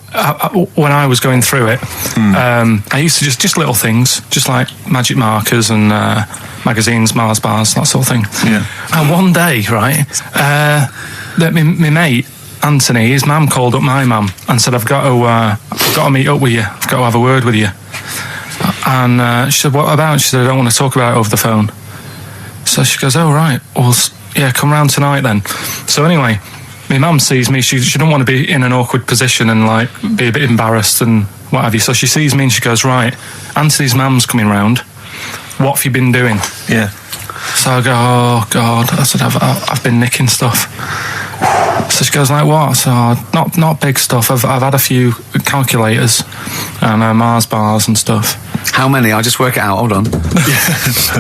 when I was going through it, I used to just little things, just like magic markers and magazines, Mars bars, that sort of thing. Yeah. And one day, right, that my mate, Anthony, his mum called up my mum and said, I've got to meet up with you. I've got to have a word with you. And she said, what about? She said, I don't want to talk about it over the phone. So she goes, oh, right. Well, yeah, come round tonight then. So anyway, my mum sees me. She don't want to be in an awkward position and like be a bit embarrassed and what have you. So she sees me and she goes, right, Anthony's mum's coming round. What have you been doing? Yeah. So I go, oh God. I said, I've been nicking stuff. So she goes, like what? So not big stuff. I've had a few calculators and Mars bars and stuff. How many? I'll just work it out. Hold on.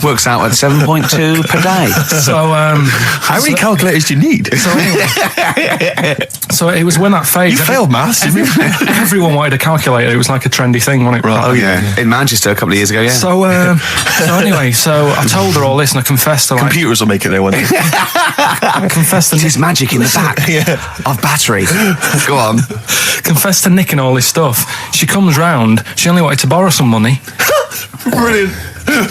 Works out at 7.2 per day. So how many calculators do you need? So it was when that phase. You failed maths. Everyone wanted a calculator. It was like a trendy thing, wasn't it? Right. Oh yeah, in Manchester a couple of years ago. Yeah. So anyway, so I told her all this and I confessed to Computers will make it there one day. I confessed to There's magic in the back of battery. Go on. confessed to nicking all this stuff. She comes round. She only wanted to borrow some money. Brilliant.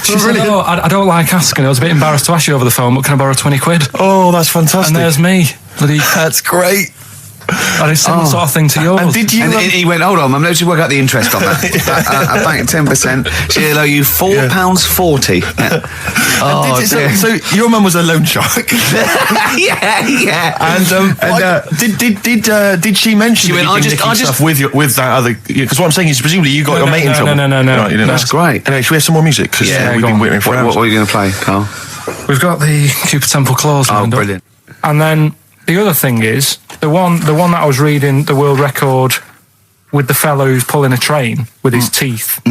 She said, oh, I don't like asking. I was a bit embarrassed to ask you over the phone, but can I borrow 20 quid? Oh, that's fantastic. And there's me. Bloody, That's great. and it's similar sort of thing to yours. And did you? And he went, hold on, I'm going to work out the interest on that. I banked 10%. She'll owe you £4.40. Oh, dear. So your mum was a loan shark. yeah. And did she mention She that went, you've been nicking stuff with that other? Because what I'm saying is, presumably you got your mate in trouble. No. Right, you know, That's great. Anyway, should we have some more music? Because Yeah, we've go been on. waiting for hours. What are you going to play, Carl? We've got the Cooper Temple Clause Oh, lined up. brilliant. And then the other thing is the one that I was reading, the world record with the fellow who's pulling a train with his teeth.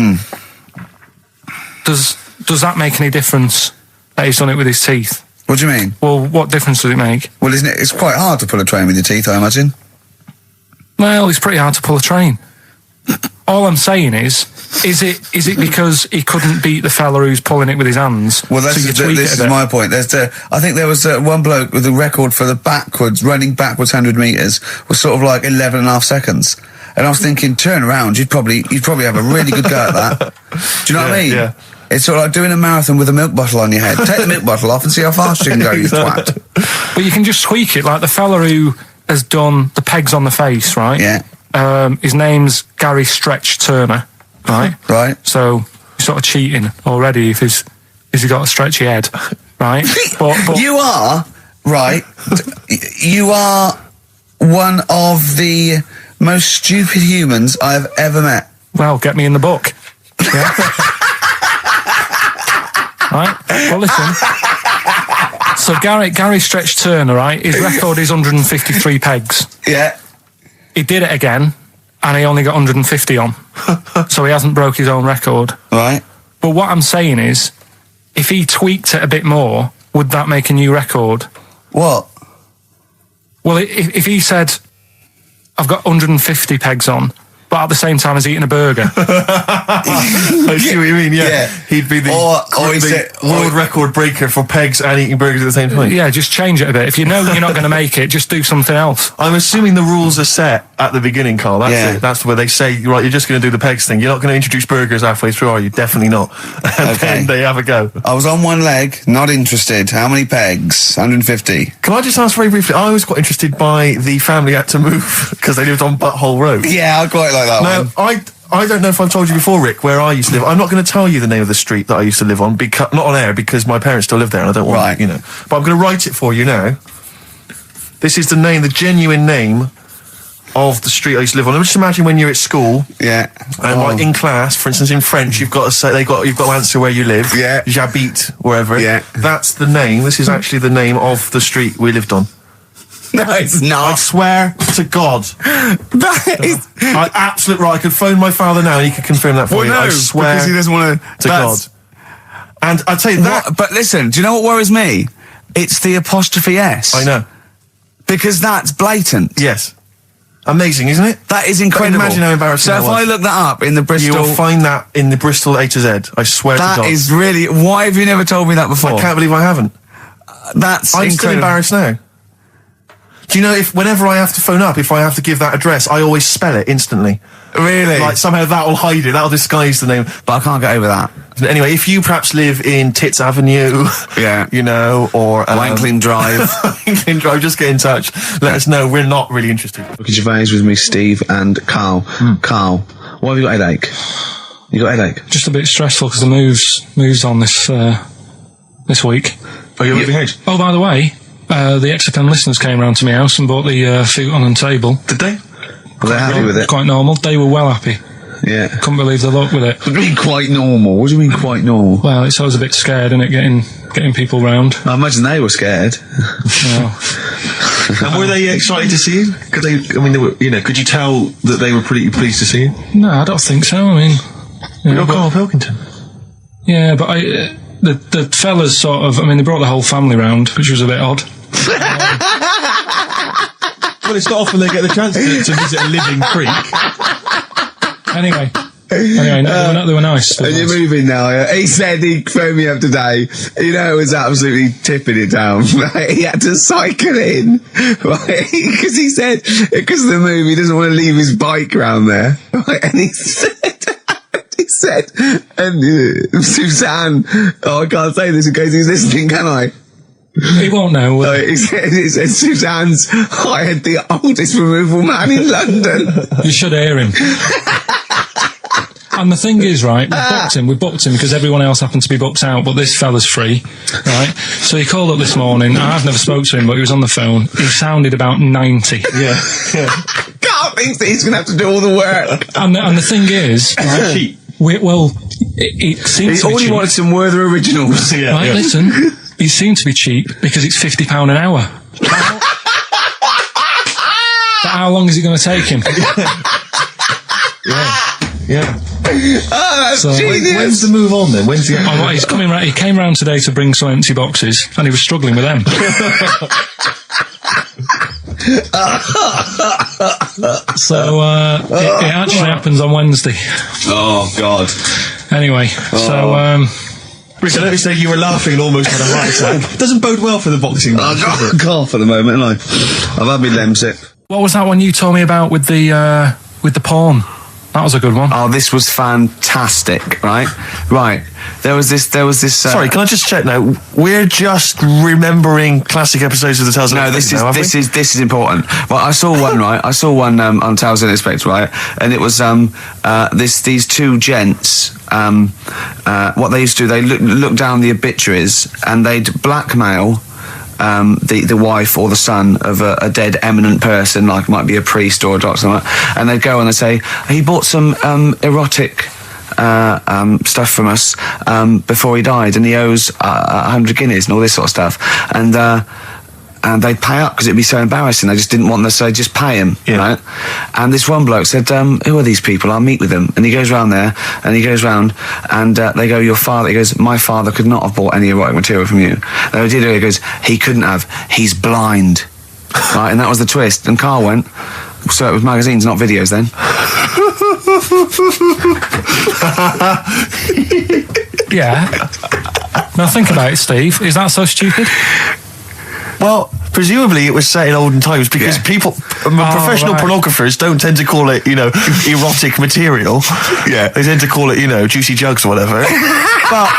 Does that make any difference that he's done it with his teeth? What do you mean? Well, what difference does it make? Well, isn't it? It's quite hard to pull a train with your teeth, I imagine. Well, it's pretty hard to pull a train. All I'm saying is it because he couldn't beat the fella who's pulling it with his hands? Well, so you tweak this it is a bit? my point. I think there was one bloke with a record for the running backwards 100 metres was sort of like 11 and a half seconds. And I was thinking, turn around, you'd probably have a really good go at that. Do you know what I mean? Yeah. It's sort of like doing a marathon with a milk bottle on your head. Take the milk bottle off and see how fast you can go, you twat. But you can just tweak it, like the fella who has done the pegs on the face, right? Yeah. His name's Gary Stretch Turner, right? Right. So you're sort of cheating already if he's got a stretchy head, right? But You are, right, you are one of the most stupid humans I've ever met. well, get me in the book. Yeah? Right? Well, listen. So Gary Stretch Turner, right? His record is 153 pegs. Yeah. He did it again, and he only got 150 on. So he hasn't broke his own record. Right. But what I'm saying is, if he tweaked it a bit more, would that make a new record? What? Well, if he said, I've got 150 pegs on, but at the same time as eating a burger. I see what you mean, yeah. He'd be the world record breaker for pegs and eating burgers at the same time. Yeah, just change it a bit. If you know you're not going to make it, just do something else. I'm assuming the rules are set at the beginning, Carl. That's it. That's where they say, right, you're just going to do the pegs thing. You're not going to introduce burgers halfway through, are you? Definitely not. And then they have a go. I was on one leg, not interested. How many pegs? 150. Can I just ask very briefly, I was quite interested by the family had to move because they lived on Butthole Road. Yeah, I quite like that one. Now, I don't know if I've told you before, Rick, where I used to live. I'm not going to tell you the name of the street that I used to live on, because not on air, because my parents still live there, and I don't want, you know. But I'm going to write it for you now. This is the genuine name of the street I used to live on. Just imagine when you're at school. Yeah. And like in class, for instance, in French, you've got to say you've got to answer where you live. Yeah. J'habite, wherever. Yeah. That's the name. This is actually the name of the street we lived on. No, it's not. I swear to God. That is... Absolute right. I could phone my father now and he could confirm that for you. I swear because he doesn't want to God. And I'll tell you that... But listen, do you know what worries me? It's the apostrophe S. I know. Because that's blatant. Yes. Amazing, isn't it? That is incredible. But imagine how embarrassing So that if was. I look that up in the Bristol... You will find that in the Bristol A to Z. I swear to God. That is really... Why have you never told me that before? I can't believe I haven't. That's I'm incredible. still embarrassed now. Do you know, whenever I have to phone up, if I have to give that address, I always spell it instantly. Really? Like, somehow that'll hide it, that'll disguise the name. But I can't get over that. Anyway, if you perhaps live in Tits Avenue, you know, or... Wankling Drive. Wankling Drive, just get in touch. Let us know. We're not really interested. Ricky Gervais with me, Steve and Carl. Carl, why have you got a headache? You got a headache? Just a bit stressful because the moves on this week. Oh, you're moving house? Oh, by the way, the XFM listeners came round to my house and bought the futon and table. Did they? Were they happy with it? Quite normal. They were well happy. Yeah. Couldn't believe the luck with it. What do you mean quite normal? What do you mean quite normal? Well, it's always a bit scared, isn't it, getting people round. I imagine they were scared. And were they excited to see you? Could they? I mean, they were, you know, could you tell that they were pretty pleased to see you? No, I don't think so. I mean, You're Karl Pilkington. Yeah, but the fellas sort of, I mean, they brought the whole family round, which was a bit odd. Well, it's not often they get the chance to visit a living creek. Anyway, no, they were nice. And you're moving now, yeah? He said he phoned me up today. You know, it was absolutely tipping it down. Right? He had to cycle in, right? Because he said, because of the move, he doesn't want to leave his bike round there. Right? And he said, and Suzanne, I can't say this in case he's listening, can I? He won't know. He said Suzanne's hired the oldest removal man in London. You should hear him. And the thing is, right, we booked him because everyone else happened to be booked out, but this fella's free, right? So he called up this morning. I've never spoke to him, but he was on the phone. He sounded about 90. Yeah. Carl thinks that he's going to have to do all the work. And the thing is, right, it seems to be only cheap. wanted some Werther originals. Right, listen, it seemed to be cheap because it's £50 an hour. But how long is it going to take him? Yeah. Oh, that's genius. When's the move on then? When's the... He's coming round. He came round today to bring some empty boxes, and he was struggling with them. So it actually happens on Wednesday. Oh God. Anyway, so Rich, I noticed that you were laughing and almost had a heart attack. Doesn't bode well for the boxing match, does it? Cough at the moment, and I've had my Lemsip. what was that one you told me about with the porn? That was a good one. Oh, this was fantastic, right? Right. There was this. Sorry, can I just check now? We're just remembering classic episodes of the Tales Unexpected. No, this is important. Well, I saw one, right? I saw one on Tales Unexpected, right? And it was these two gents. What they used to do, they look down the obituaries and they'd blackmail the wife or the son of a dead eminent person, like it might be a priest or a doctor, and they'd go and they'd say, he bought some erotic stuff from us before he died, and he owes 100 guineas and all this sort of stuff, and they'd pay up because it'd be so embarrassing. They just didn't want to say, just pay him, right? And this one bloke said, who are these people? I'll meet with them. And he goes round there, and he goes round, and they go, your father, he goes, my father could not have bought any erotic material from you. They did, he goes, he couldn't have, he's blind. Right, and that was the twist. And Carl went, So it was magazines, not videos then? Yeah. Now think about it, Steve. Is that so stupid? Well, presumably it was set in olden times because people, professional pornographers don't tend to call it, erotic material. Yeah. They tend to call it, juicy jugs or whatever. But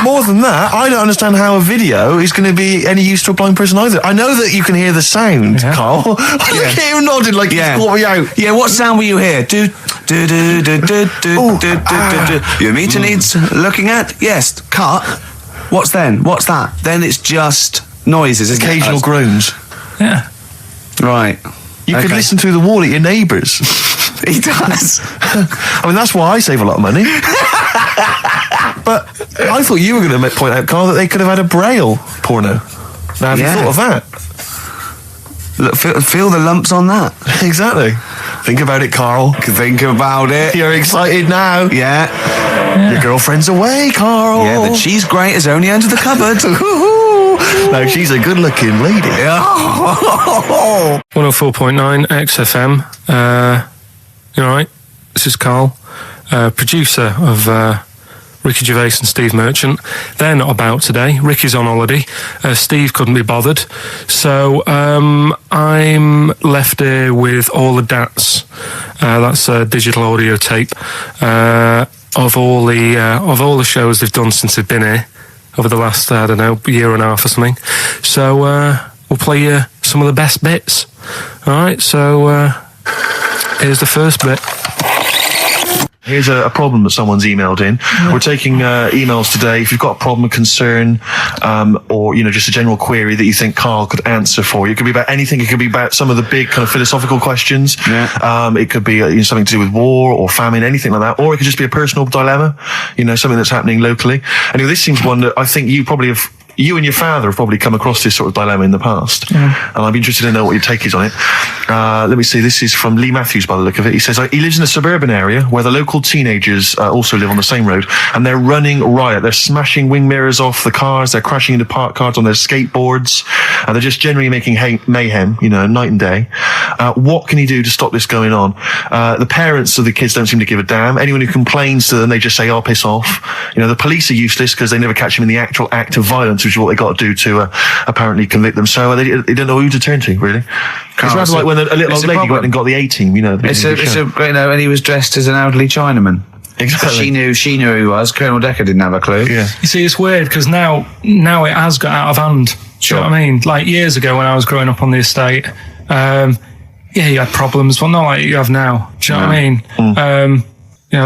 more than that, I don't understand how a video is going to be any use to a blind person either. I know that you can hear the sound, Carl. Look at him nodding like he's caught me out. Yeah, what sound were you hear? Your meter needs looking at? Yes. Cut. What's then? What's that? Then it's just noises, isn't Occasional it? groans. Yeah. Right. You could listen through the wall at your neighbours. He does. I mean, that's why I save a lot of money. But I thought you were going to point out, Carl, that they could have had a Braille porno. Now, have you thought of that? Look, feel the lumps on that. Exactly. Think about it, Carl. Think about it. You're excited now. Yeah. Your girlfriend's away, Carl. Yeah, the cheese grate is only under the cupboard. No, she's a good-looking lady. 104.9 XFM. You all right? This is Carl, producer of Ricky Gervais and Steve Merchant. They're not about today. Ricky's on holiday. Steve couldn't be bothered. So I'm left here with all the DATs. That's a digital audio tape of all the shows they've done since they've been here over the last, I don't know, year and a half or something. So we'll play you some of the best bits. All right, so here's the first bit. Here's a problem that someone's emailed in. We're taking emails today. If you've got a problem, a concern, or just a general query that you think Carl could answer for you, it could be about anything. It could be about some of the big kind of philosophical questions. Yeah. It could be something to do with war or famine, anything like that, or it could just be a personal dilemma. Something that's happening locally. And this seems one that I think you and your father have probably come across this sort of dilemma in the past. And I'd be interested to know what your take is on it. Let me see. This is from Lee Matthews by the look of it. He says, he lives in a suburban area where the local teenagers also live on the same road, and they're running riot. They're smashing wing mirrors off the cars. They're crashing into parked cars on their skateboards. And they're just generally making mayhem, night and day. What can he do to stop this going on? The parents of the kids don't seem to give a damn. Anyone who complains to them, they just say, piss off. The police are useless because they never catch them in the actual act of violence, which is what they got to do to apparently convict them. So they don't know who to turn to, really. It's rather like when a little old lady went and got the A-team, and he was dressed as an elderly Chinaman. Exactly. She knew who he was. Colonel Decker didn't have a clue. Yeah. You see, it's weird because now it has got out of hand. Sure. Do you know what I mean? Like years ago when I was growing up on the estate, you had problems, but not like you have now. Do you know what I mean?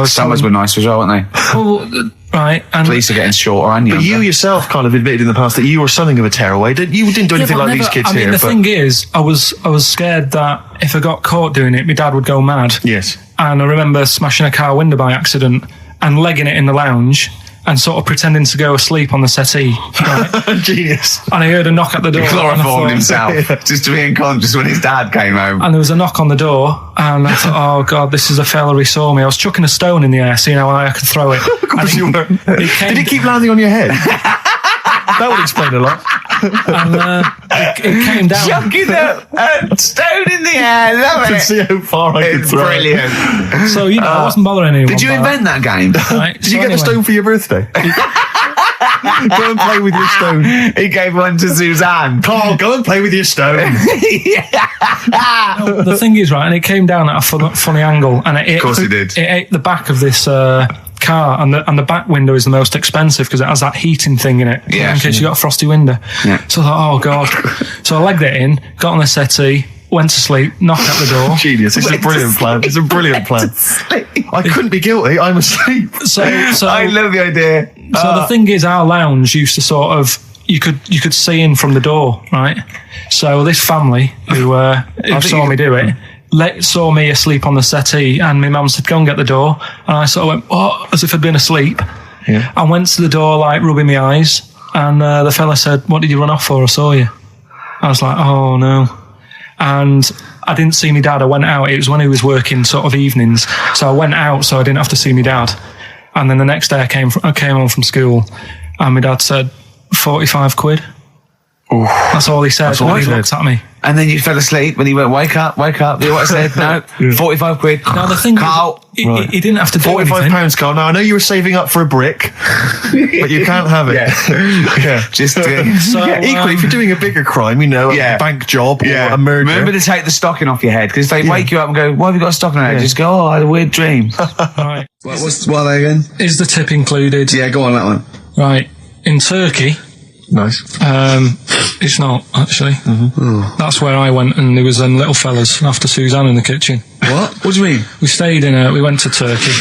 Summers were nice as well, weren't they? Well, right. And police are getting shorter and younger. But you yourself kind of admitted in the past that you were something of a tearaway. You didn't do anything like these kids here. The thing is, I was scared that if I got caught doing it, my dad would go mad. Yes. And I remember smashing a car window by accident and legging it in the lounge and sort of pretending to go asleep on the settee. Right? Genius. And I heard a knock at the door. He chloroformed himself just to be unconscious when his dad came home. And there was a knock on the door, and I thought, oh God, this is a fella who saw me. I was chucking a stone in the air, seeing how high I could throw it. Of course you were. Did it keep landing on your head? That would explain a lot. And it came down. Chucking a stone in the air. Love it. See how far I could throw brilliant. it. So, I wasn't bothering anyone. Did you invent that game? Right? Did you get the stone for your birthday? Go and play with your stone. He gave one to Suzanne. Carl, go and play with your stone. The thing is, right, and it came down at a funny angle. And of course it did. It ate the back of this car, and the back window is the most expensive because it has that heating thing in it. Yeah. In case you got a frosty window. Yeah. So I thought, oh God. So I legged it in, got on the settee, went to sleep, knocked at the door. Genius. It's a brilliant plan. It's a brilliant plan. I couldn't be guilty. I'm asleep. So I love the idea. So the thing is, our lounge used to sort of, you could see in from the door, right? So this family who saw me do it, saw me asleep on the settee, and my mum said, go and get the door. And I sort of went, what? As if I'd been asleep. Yeah. I went to the door, like, rubbing my eyes, and the fella said, what did you run off for? I saw you. I was like, oh no. And I didn't see my dad. I went out. It was when he was working sort of evenings. So I went out so I didn't have to see my dad. And then the next day I came home from school, and my dad said, 45 quid. Ooh. That's all he said when he looked at me. And then you fell asleep and he went, wake up. You know what I said? No, 45 quid. Now the thing Carl. is, he didn't have to do £45, anything. Carl. Now, I know you were saving up for a brick, but you can't have it. Yeah. Just Equally, if you're doing a bigger crime, a bank job or a murder. Remember to take the stocking off your head, because if they wake you up and go, why have you got a stocking on your head? Just go, oh, I had a weird dream. Right. What are they again? Is the tip included? Yeah, go on, that one. Right. In Turkey, Nice. it's not, actually. That's where I went, and there was them little fellas after Suzanne in the kitchen. What? What do you mean? We went to Turkey.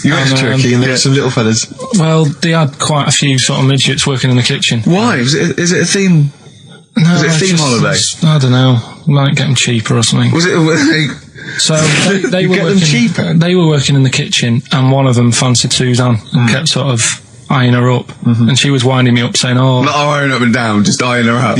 You went to Turkey and there were some little fellas. Well, they had quite a few sort of midgets working in the kitchen. Why? Is it a theme? No, Was it a theme holiday? I don't know. Might get them cheaper or something. Was it? So they were get them working, cheaper? They were working in the kitchen, and one of them fancied Suzanne and kept sort of eyeing her up, and she was winding me up saying, "Oh, Not eyeing up and down, just eyeing her up.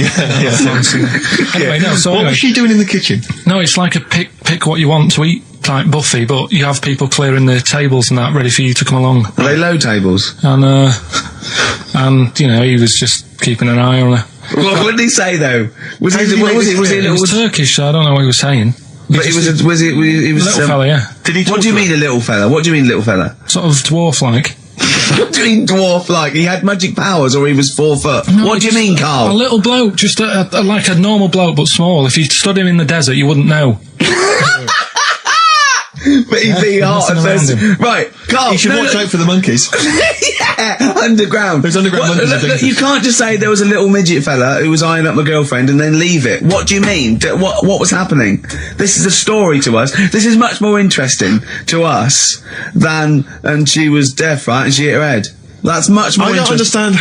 anyway, no." So What anyway, was she doing in the kitchen? no, it's like a pick what you want to eat type buffet, but you have people clearing the tables and that ready for you to come along, Are they low tables? and he was just keeping an eye on her. What did he say though? Was he a It little? was Turkish, so I don't know what he was saying. But he was a Little fella, yeah, Did he? What do you mean a little fella? What do you mean little fella? sort of dwarf-like. What do you mean dwarf like? He had magic powers or he was 4 foot? No, What do you mean, A Carl? little bloke, just like a normal bloke, but small. If you stood him in the desert, you wouldn't know. But he'd be hot and nothing around thirsty. Right, Carl. You should watch out for the monkeys. Yeah, underground. There's underground monkeys in Look, Guildford. you can't just say there was a little midget fella who was eyeing up my girlfriend and then leave it. What do you mean? What was happening? This is a story to us. This is much more interesting to us than, and she was deaf, right, and she hit her head. That's much more I don't interesting. understand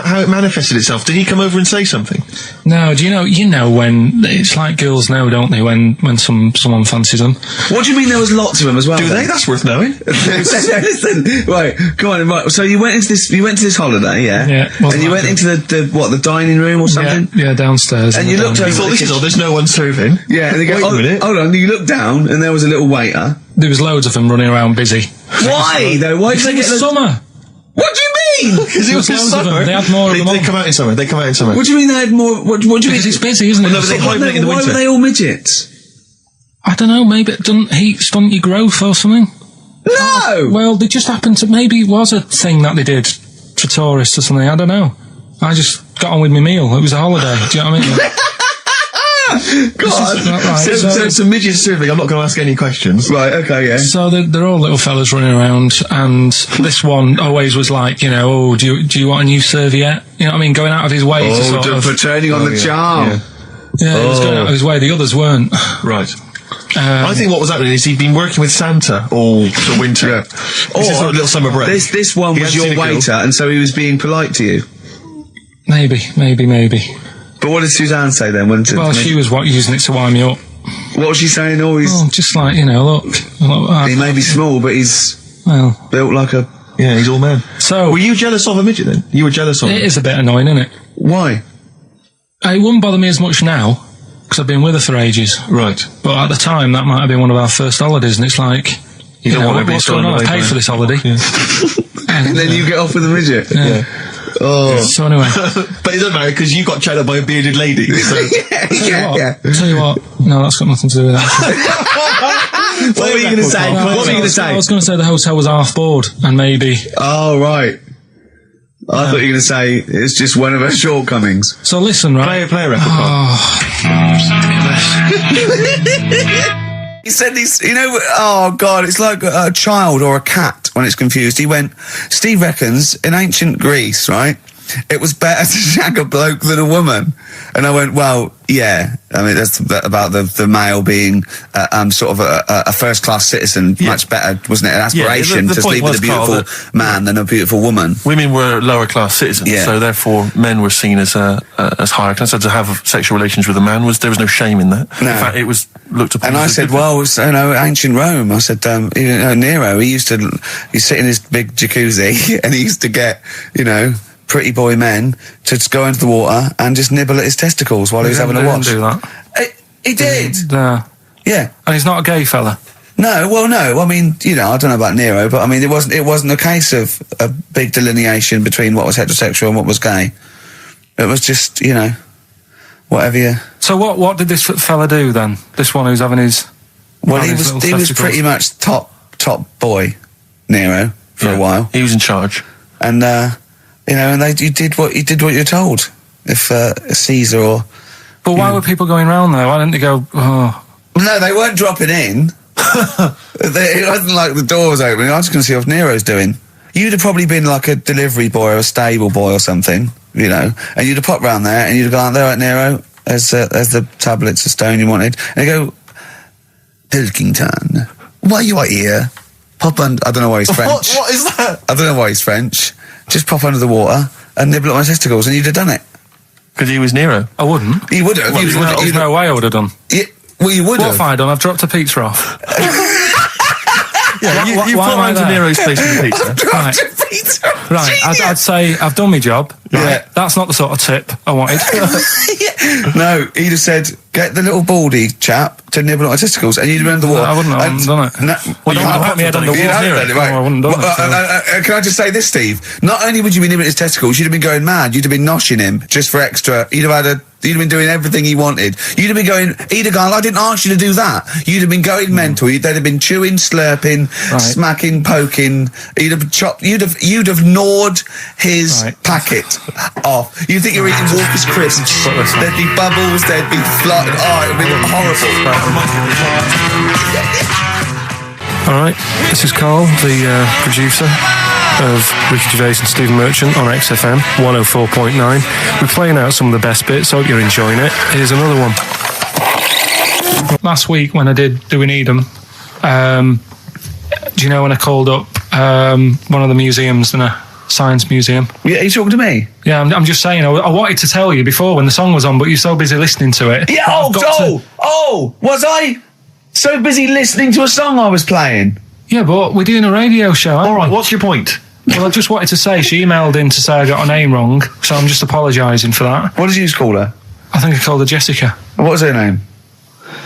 how it manifested itself. Did he come over and say something? No, do you know when it's like girls know, don't they? When someone fancies them. What do you mean there was lots of them as well? Do then? they? That's worth knowing. Listen, right, go on, right. So you went to this holiday, yeah? Yeah, And you went into the dining room or something? Yeah, downstairs. And in you the looked dining over room. Thought this is all. There's no one serving. Yeah, and they go, Wait a minute. hold on, you looked down and there was a little waiter. There was loads of them running around busy. Why, though? Why did they It get was the... summer. What do you mean? Because it was There was loads of them. summer. They had more of them They on. come out in summer. What do you mean they had more... What do you mean? Because it's busy, isn't it? Well, no, but they hibernate in the Why winter. were they all midgets? I don't know, maybe it doesn't heat stunt your growth or something. No! Well, they just happened to, maybe it was a thing that they did for tourists or something, I don't know. I just got on with my meal. It was a holiday, do you know what I mean? God. So it's a midget serving. I'm not going to ask any questions. Right, okay, yeah. So they're all little fellas running around, and this one always was like, do you want a new serviette? You know what I mean? Going out of his way to sort of... for turning on the charm. Yeah. Yeah, he was going out of his way. The others weren't. Right. I think what was happening is he'd been working with Santa all the winter. Yeah. This is sort of little summer break. This one He was hadn't your seen a girl. waiter, and so he was being polite to you. Maybe. But what did Suzanne say then? Well, she was using it to wind me up. What was she saying? Oh, he's... Oh, just like, look. He may be small, but he's Well, built like a... Yeah, he's all man. so... Were you jealous of a midget then? You were jealous of him? It is a bit annoying, isn't it? Why? It wouldn't bother me as much now, because I've been with her for ages. Right. But at the time, that might have been one of our first holidays, and it's like, You don't want to be what's going on? I paid for this holiday. And then you get off with a midget. Yeah. Oh. So anyway, But it doesn't matter because you got chatted up by a bearded lady. So. yeah. tell you what, no, that's got nothing to do with that. What were you going to say? What were you going to say? I was going to say the hotel was half board, and maybe. Oh, right. I thought you were going to say it's just one of her shortcomings. So listen, right? Play a record. He said these, oh God, it's like a child or a cat when it's confused. He went, Steve reckons in ancient Greece, right, it was better to shag a bloke than a woman. And I went, well, yeah. I mean, that's about the male being sort of a first-class citizen. Yeah. Much better, wasn't it? An aspiration the to point sleep with a was, Carl, beautiful man than a beautiful woman. Women were lower class citizens, Yeah. so therefore men were seen as higher class. So to have sexual relations with a man there was no shame in that. No. In fact, it was looked upon. And I as a said, good well, ancient Rome. I said, Nero, he sit in his big jacuzzi and he used to get, pretty boy men to just go into the water and just nibble at his testicles while he was having a watch. Do that. He did. Yeah. Yeah. And he's not a gay fella. No, well, no. I mean, I don't know about Nero, but I mean, it wasn't a case of a big delineation between what was heterosexual and what was gay. It was just, whatever you... So what did this fella do then? This one who's having his... Well, having he his was little he was testicles? pretty much top boy, Nero, for a while. He was in charge. And, you know, and you did what you're told. If Caesar or... But why were people going round there? Why didn't they go, oh... No, they weren't dropping in. It wasn't like the door was opening. I was just going to see what Nero's doing. You'd have probably been like a delivery boy or a stable boy or something, you know, and you'd have popped round there and you'd have gone, there, right, Nero, there's the tablets of stone you wanted. And you go, Pilkington, why you are here? Pop under... I don't know why he's French. What is that? I don't know why he's French. Just pop under the water and nibble at my testicles and you'd have done it. Because he was Nero. I wouldn't. You would have. There's no way I would have done. Yeah, well, you would What have. have I done? I've dropped a pizza off. Yeah, you why put am I around to there? Nero's place with the pizza. Right. Right, I'd say I've done my job. Right? Yeah. That's not the sort of tip I wanted. No, he'd have said, get the little baldy chap to nibble at my testicles, and you'd have been under the water. I wouldn't have done it. No, Well, you would have put me head on the you'd wall, have Nero. done it, right. No, I wouldn't have done it, Can I just say this, Steve? Not only would you be nibbling his testicles, you'd have been going mad. You'd have been noshing him just for extra. You'd have been doing everything he wanted. You'd have been going, he'd have gone, I didn't ask you to do that. You'd have been going mental. They'd have been chewing, slurping, smacking, poking. You'd have chopped. You'd have gnawed his packet off. You think you're eating Walker's crisps? There'd be bubbles. There'd be flood. Oh, it'd be horrible. All right, this is Carl, the producer of Ricky Gervais and Stephen Merchant on XFM 104.9. We're playing out some of the best bits. Hope you're enjoying it. Here's another one. Last week when I did Do We Need 'Em, do you know when I called up one of the museums, in a science museum? Yeah, are you talking to me? Yeah, I'm just saying, I wanted to tell you before when the song was on, but you're so busy listening to it. Yeah. Was I so busy listening to a song I was playing? Yeah, but we're doing a radio show, aren't All right, we? what's your point? Well, I just wanted to say, she emailed in to say I got her name wrong, so I'm just apologising for that. What did you call her? I think I called her Jessica. What was her name?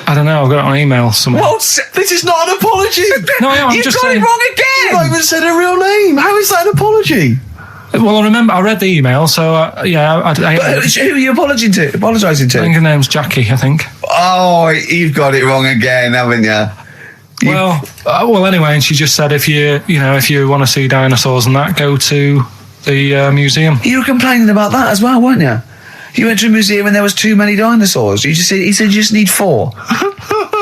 I don't know, I've got it on email somewhere. This is not an apology. No, I'm just saying. You've got it wrong again! You've not even said her real name. How is that an apology? Well, I read the email, so I But who are you apologising to? I think her name's Jackie, I think. Oh, you've got it wrong again, haven't you? Well, anyway, and she just said if you want to see dinosaurs and that, go to the museum. You were complaining about that as well, weren't you? You went to a museum and there was too many dinosaurs. He said you just need 4.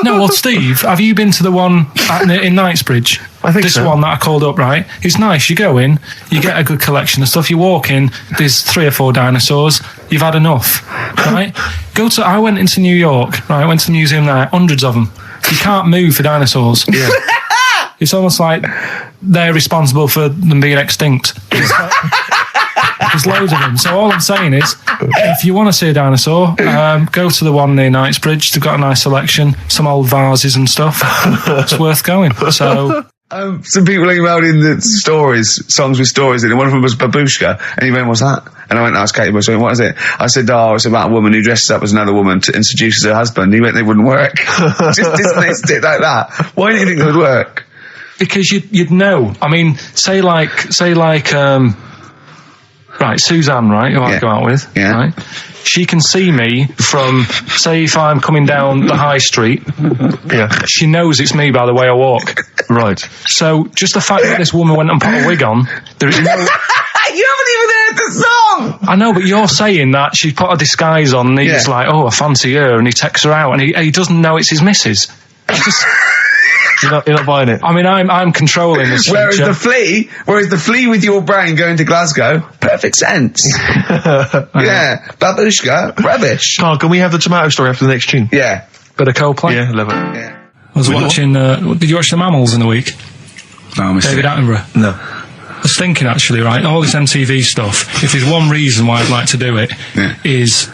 No, well, Steve, have you been to the one in Knightsbridge? I think this so. one that I called up, right? It's nice. You go in, you get a good collection of stuff. You walk in, there's 3 or 4 dinosaurs. You've had enough, right? I went into New York, right? I went to the museum there, hundreds of them. You can't move for dinosaurs. Yeah. It's almost like they're responsible for them being extinct. There's loads of them. So all I'm saying is, if you want to see a dinosaur, go to the one near Knightsbridge. They've got a nice selection, some old vases and stuff. It's worth going. So Some people emailed in the songs with stories in it. One of them was Babushka, and he went, what's that? And I went, that's Katie Bush. What is it? I said, it's about a woman who dresses up as another woman and seduces her husband. He went, they wouldn't work. Just dismissed it like that. Why do you think it would work? because you'd know. I mean, say like right, Suzanne, right, who I go out with, right? She can see me from, say, if I'm coming down the high street, she knows it's me by the way I walk. Right. So just the fact that this woman went and put a wig on, there is no... You haven't even heard the song! I know, but you're saying that she put a disguise on and he's like, oh, I fancy her, and he takes her out, and he doesn't know it's his missus. You're not buying it. I mean, I'm controlling this. Whereas the flea with your brain going to Glasgow, perfect sense. Yeah, babushka, rubbish. Carl, can we have the tomato story after the next tune? Yeah. Bit of Coldplay. Yeah, love it. Yeah. I was watching, did you watch The Mammals in the week? No, I missed David it. Attenborough. No. I was thinking, actually, right, all this MTV stuff, if there's one reason why I'd like to do it, is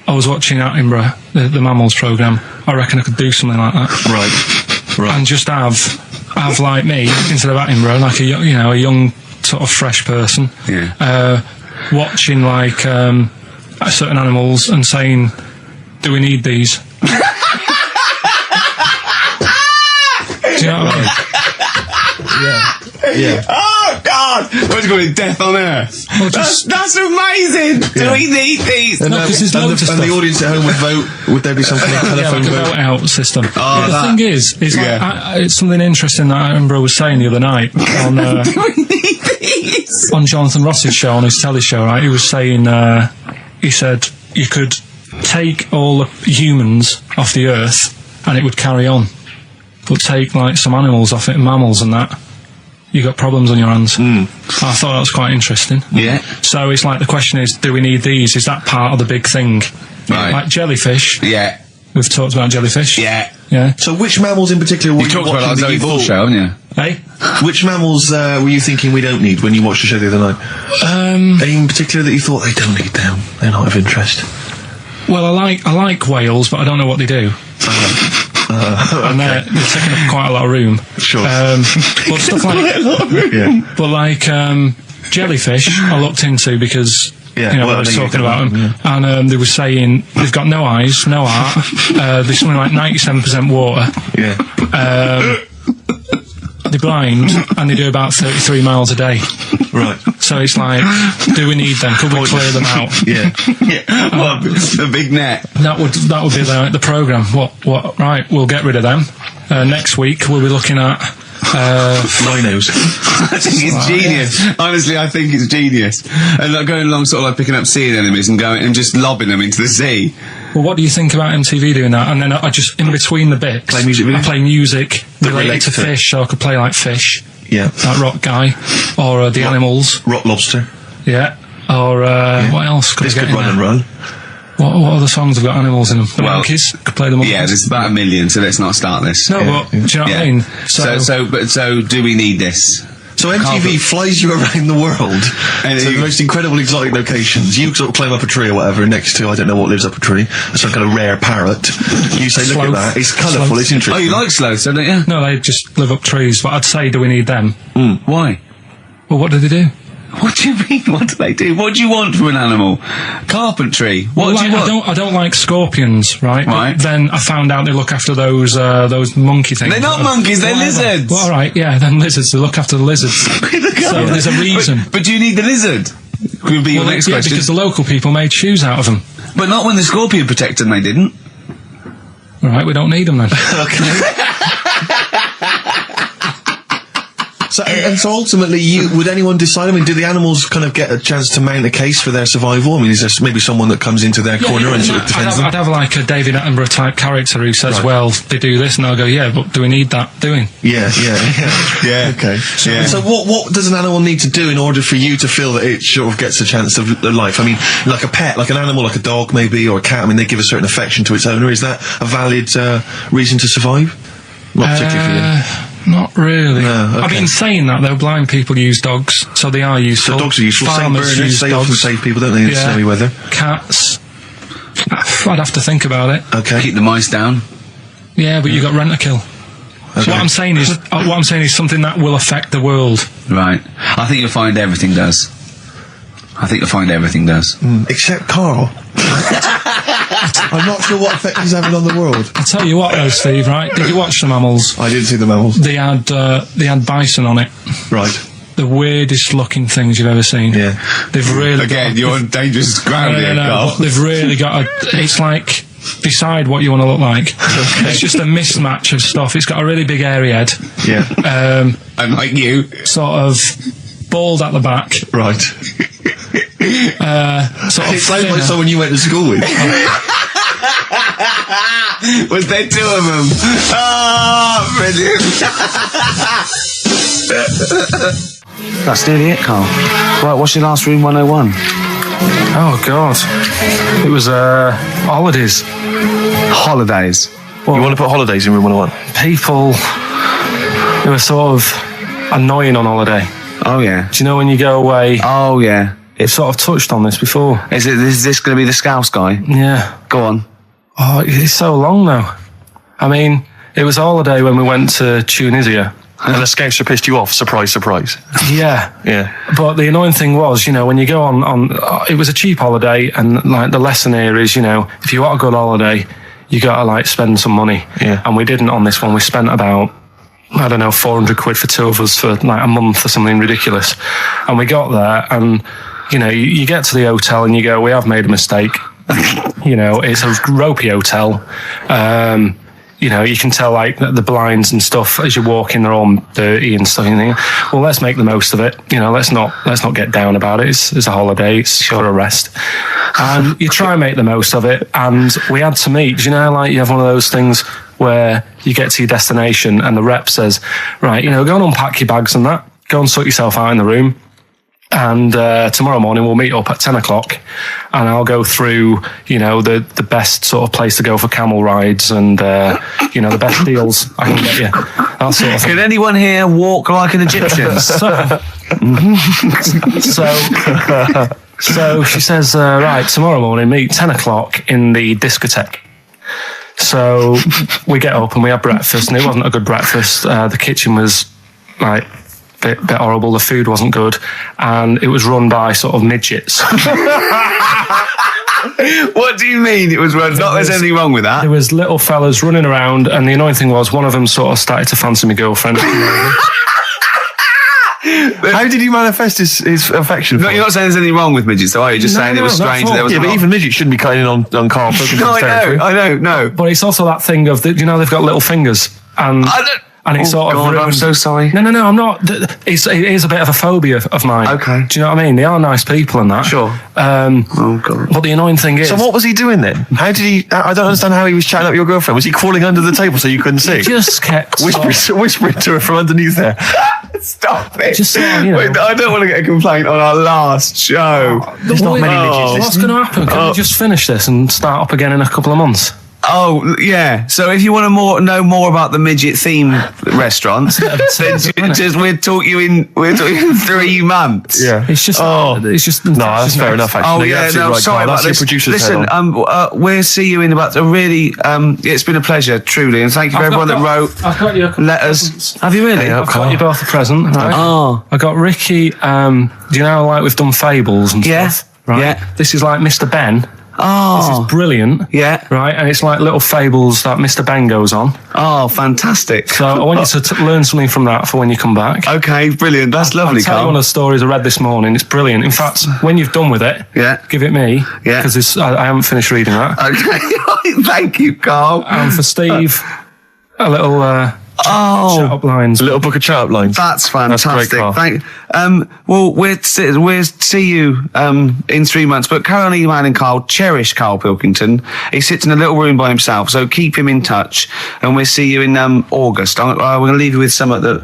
I was watching Attenborough, the Mammals programme. I reckon I could do something like that. Right. And just have like me, instead of Attenborough, like a young sort of fresh person, watching like certain animals and saying, do we need these? Do you know what I mean? Yeah. Oh, God! God! What's going to Death on Earth? Well, That's amazing! Do we need these? And, No, 'cause there's loads of and the stuff. audience at home would vote. Would there be some kind of telephone like a vote? vote out system. Oh, the that- thing is like, it's something interesting that I remember I was saying the other night on Do we need these? on Jonathan Ross's show, on his telly show, right? He was saying, he said you could take all the humans off the earth and it would carry on, but take like some animals off it, mammals and that, you got problems on your hands. I thought that was quite interesting. Yeah. So it's like the question is, do we need these? Is that part of the big thing? Right. Like jellyfish. Yeah. We've talked about jellyfish. Yeah. Yeah. So which mammals in particular were You you talked about watching that that you Zoe Ball thought? show, haven't you? Hey? Which mammals were you thinking we don't need when you watched the show the other night? Any in particular that you thought they don't need them? They're not of interest. Well, I like whales, but I don't know what they do. And they're taking up quite a lot of room. Sure. But stuff like, Yeah. but like jellyfish, I looked into because Yeah, you know well, I was there you talking go. about them, and they were saying they've got no eyes, no heart. There's something like 97% water. Yeah. They're blind, and they do about 33 miles a day. Right. So it's like, do we need them? Could we clear them out? Yeah. Well, the big net. That would be the program. What? Right, we'll get rid of them. Next week we'll be looking at Rhinos. I think it's genius. Honestly, I think it's genius. And like going along, sort of like picking up sea anemones and going and just lobbing them into the sea. well, what do you think about MTV doing that? And then I just, in between the bits, Play music videos? I play music related relates to to it. fish, so I could play like fish, Yeah. like Rock Guy, or the animals, Rock lobster. yeah, or what else could This I get could in run there? and run. What other songs have got animals in them? The Well, monkeys, could play the monkeys. Yeah, there's about 1 million, so let's not start this. No, but do you know what I mean? So do we need this? So MTV flies you around the world And to the most incredible exotic locations. You sort of climb up a tree or whatever next to, I don't know what lives up a tree, some kind of rare parrot. You say, look at Sloth. that, it's colourful, Sloth. it's interesting. Oh, you like sloths, don't you? No, they just live up trees, but I'd say, do we need them? Why? Well, what do they do? What do you mean? What do they do? What do you want from an animal? Carpentry. What do you want? I don't like scorpions, right? Right. But then I found out they look after those monkey things. They're not monkeys, they're Whatever. lizards. Well, all right, yeah, then lizards. They look after the lizards. So there's a reason. But do you need the lizard? Could be your Well, next yeah, question. because the local people made shoes out of them. But not when the scorpion protected them, they didn't. All right, we don't need them then. So, and so ultimately, would anyone decide? I mean, do the animals kind of get a chance to mount a case for their survival? I mean, is there maybe someone that comes into their corner and sort of defends them? I'd have like a David Attenborough type character who says, Right. well, they do this, and I'll go, yeah, but do we need that doing? Yeah. Yeah. Okay. So what does an animal need to do in order for you to feel that it sort of gets a chance of life? I mean, like a pet, like an animal, like a dog maybe, or a cat, I mean, they give a certain affection to its owner. Is that a valid reason to survive? Not particularly for you. Not really. No, okay. I mean, saying that, though, blind people use dogs, so they are useful. So dogs are useful. Same Farmers burners, use they dogs. often save people, don't they, in snowy weather? Cats. I'd have to think about it. Okay. Keep the mice down. Yeah, but you got rent a kill. So Okay. what I'm saying is something that will affect the world. Right. I think you'll find everything does. Except Carl. I'm not sure what effect he's having on the world. I'll tell you what, though, Steve. Right? Did you watch the mammals? I didn't see the mammals. They had bison on it. Right. The weirdest looking things you've ever seen. Yeah. They've really Again, got you're on dangerous ground here, Carl. but they've really got it's like, decide what you want to look like. It's just a mismatch of stuff. It's got a really big hairy head. Yeah. And like you. Sort of bald at the back. Right. Sort of It sounds like thinner. someone you went to school with. Was there two of them? Oh, brilliant. That's nearly it, Carl. Right, what's your last room 101? Oh God! It was holidays. Holidays. You want to put holidays in room 101? People who are sort of annoying on holiday. Oh, yeah. Do you know when you go away? Oh, yeah. It's sort of touched on this before. Is this going to be the Scouse guy? Yeah. Go on. Oh, it's so long now. I mean, it was a holiday when we went to Tunisia. And the scouts pissed you off. Surprise, surprise. Yeah. Yeah. But the annoying thing was, you know, when you go on it was a cheap holiday, and like the lesson here is, you know, if you want a good holiday, you got to like spend some money. Yeah. And we didn't on this one. We spent about I don't know, 400 quid for two of us for like a month or something ridiculous. And we got there, and you know, you get to the hotel and you go, we have made a mistake. You know, it's a ropey hotel. You know, you can tell like the blinds and stuff as you walk in, they're all dirty and stuff. And you think, well, let's make the most of it. You know, let's not get down about it. It's a holiday. It's short a rest, and you try and make the most of it. And we had to meet. You know, like you have one of those things where you get to your destination and the rep says, right, you know, go and unpack your bags and that. Go and sort yourself out in the room. And tomorrow morning we'll meet up at 10 o'clock and I'll go through, you know, the best sort of place to go for camel rides and, you know, the best deals I can get you. That sort of thing. Can anyone here walk like an Egyptian? So she says, right, tomorrow morning meet 10 o'clock in the discotheque. So we get up and we have breakfast, and it wasn't a good breakfast. The kitchen was like bit horrible. The food wasn't good, and it was run by sort of midgets. What do you mean it was run? Not there's anything wrong with that. There was little fellas running around, and the annoying thing was one of them sort of started to fancy my girlfriend. How did he manifest his affection for No, you're not saying there's anything wrong with midgets, though, are you? Just saying it was strange that there was. Yeah, but even midgets shouldn't be cutting in on Karl Pilkington's territory. I know. But it's also that thing of, you know, they've got little fingers, and it's sort of. God, I'm so sorry. No, I'm not. It is a bit of a phobia of mine. Okay. Do you know what I mean? They are nice people and that. Sure. Oh God. But the annoying thing is. So what was he doing then? How did he? I don't understand how he was chatting up your girlfriend. Was he crawling under the table so you couldn't see? He just kept whispering to her from underneath there. Stop it. Just you know. Wait, I don't want to get a complaint on our last show. There's not many midgets What's listening. going to happen? Can we just finish this and start up again in a couple of months? Oh, yeah. So if you want to know more about the midget theme restaurant, then we'll talk you in 3 months. Yeah. It's just. It's just. No, that's fair enough. Actually, Oh no, you're yeah, absolutely no, right, sorry Karl. about That's your this. producer's head Listen, on. we'll see you in about a really. It's been a pleasure, truly, and thank you for everyone that wrote I've got you a couple letters. presents. Have you really? I've got you both a present. Right? Oh. I got Ricky. Do you know, like we've done fables and Yeah. stuff. Right. Yeah. This is like Mr. Ben. This Oh. is brilliant. Yeah. Right, and it's like little fables that Mr. Ben goes on. Oh, fantastic. So I want you to learn something from that for when you come back. Okay, brilliant. That's lovely, I'll tell you Karl. one of the stories I read this morning. It's brilliant. In fact, when you've done with it, Yeah. give it me. Yeah. Because I haven't finished reading that. Okay, thank you, Karl. And for Steve, a little shut up lines. A little book of chat-up lines. That's fantastic. Karl. Well, we'll see you in 3 months. But carry on emailing Karl. Cherish Karl Pilkington. He sits in a little room by himself, so keep him in touch. And we'll see you in August. We're going to leave you with something that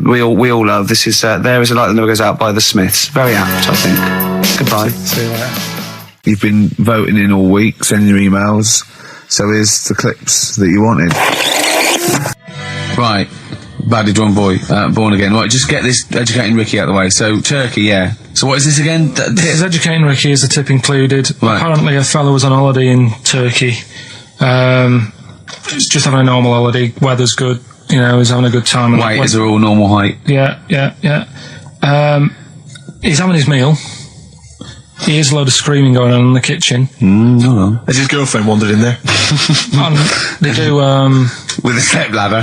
we all love. This is There Is a Light That Never Goes Out by the Smiths. Very apt, I think. Goodbye. See you later. You've been voting in all week, sending your emails. So here's the clips that you wanted. Right. Badly Drawn Boy, Born Again. Right, just get this Educating Ricky out of the way. So, Turkey, yeah. So what is this again? This is Educating Ricky. Is the tip included? Right. Apparently a fellow was on holiday in Turkey. He's just having a normal holiday. Weather's good. You know, he's having a good time. Weight is all normal height. Yeah. He's having his meal. He hears a load of screaming going on in the kitchen. No. Has his girlfriend wandered in there? And they do, With a step ladder.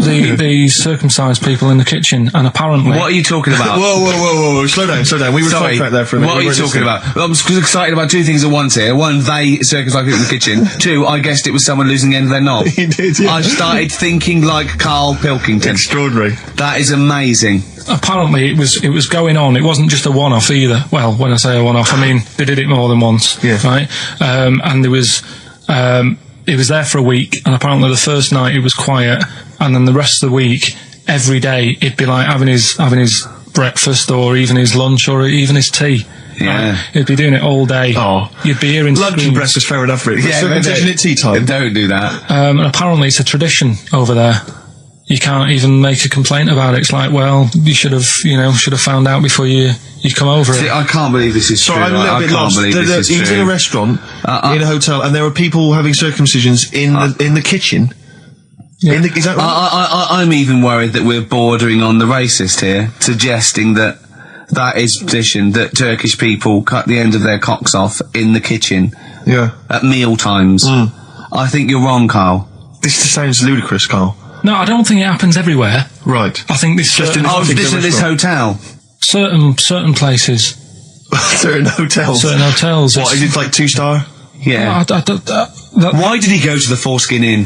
the circumcised people in the kitchen, and apparently... What are you talking about? Whoa. Slow down. We were Sorry, sidetracked there for a minute. what are you talking about? I'm excited about two things at once here. One, they circumcised people in the kitchen. Two, I guessed it was someone losing the end of their knob. He did, yeah. I started thinking like Karl Pilkington. Extraordinary. That is amazing. Apparently it was going on. It wasn't just a one-off either. Well, when I say a one-off, I mean they did it more than once. Yeah. Right. And there was it was there for a week, and apparently the first night it was quiet, and then the rest of the week, every day it'd be like having his breakfast, or even his lunch, or even his tea. Yeah. He'd be doing it all day. Oh. You'd be hearing Lunch and screams. breakfast, fair enough, really. Yeah, Circumcision at tea time. Don't do that. And apparently it's a tradition over there. You can't even make a complaint about it. It's like, well, you should have found out before you come over See, it. I can't believe this is So true. I'm a little I bit can't lost. believe this is He was in true. a restaurant, in a hotel, and there were people having circumcisions in the kitchen. Yeah. Is that right? I'm even worried that we're bordering on the racist here, suggesting that is tradition, that Turkish people cut the end of their cocks off in the kitchen Yeah. at meal times. I think you're wrong, Karl. This sounds ludicrous, Karl. No, I don't think it happens everywhere. Right. I think this Just in this hotel. certain places, Certain hotels. certain hotels. What, is it like 2-star? Yeah. Why did he go to the Foreskin Inn?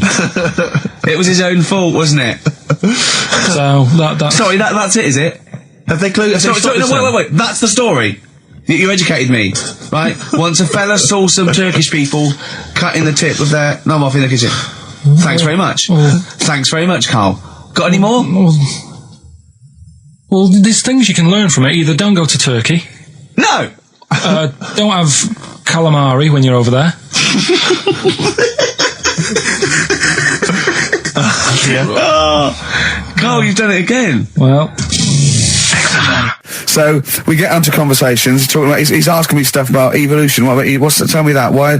It was his own fault, wasn't it? So that's Sorry, that's it, is it? Have they closed? Sorry, no, wait. That's the story. You educated me, right? Once a fella saw some Turkish people cutting the tip of their knob off in the kitchen. Thanks very much. Thanks very much, Carl. Got any more? Well, there's things you can learn from it. Either don't go to Turkey. No! Don't have calamari when you're over there. Carl, you've done it again. Well, So we get onto conversations. Talking about, he's asking me stuff about evolution. Tell me that. Why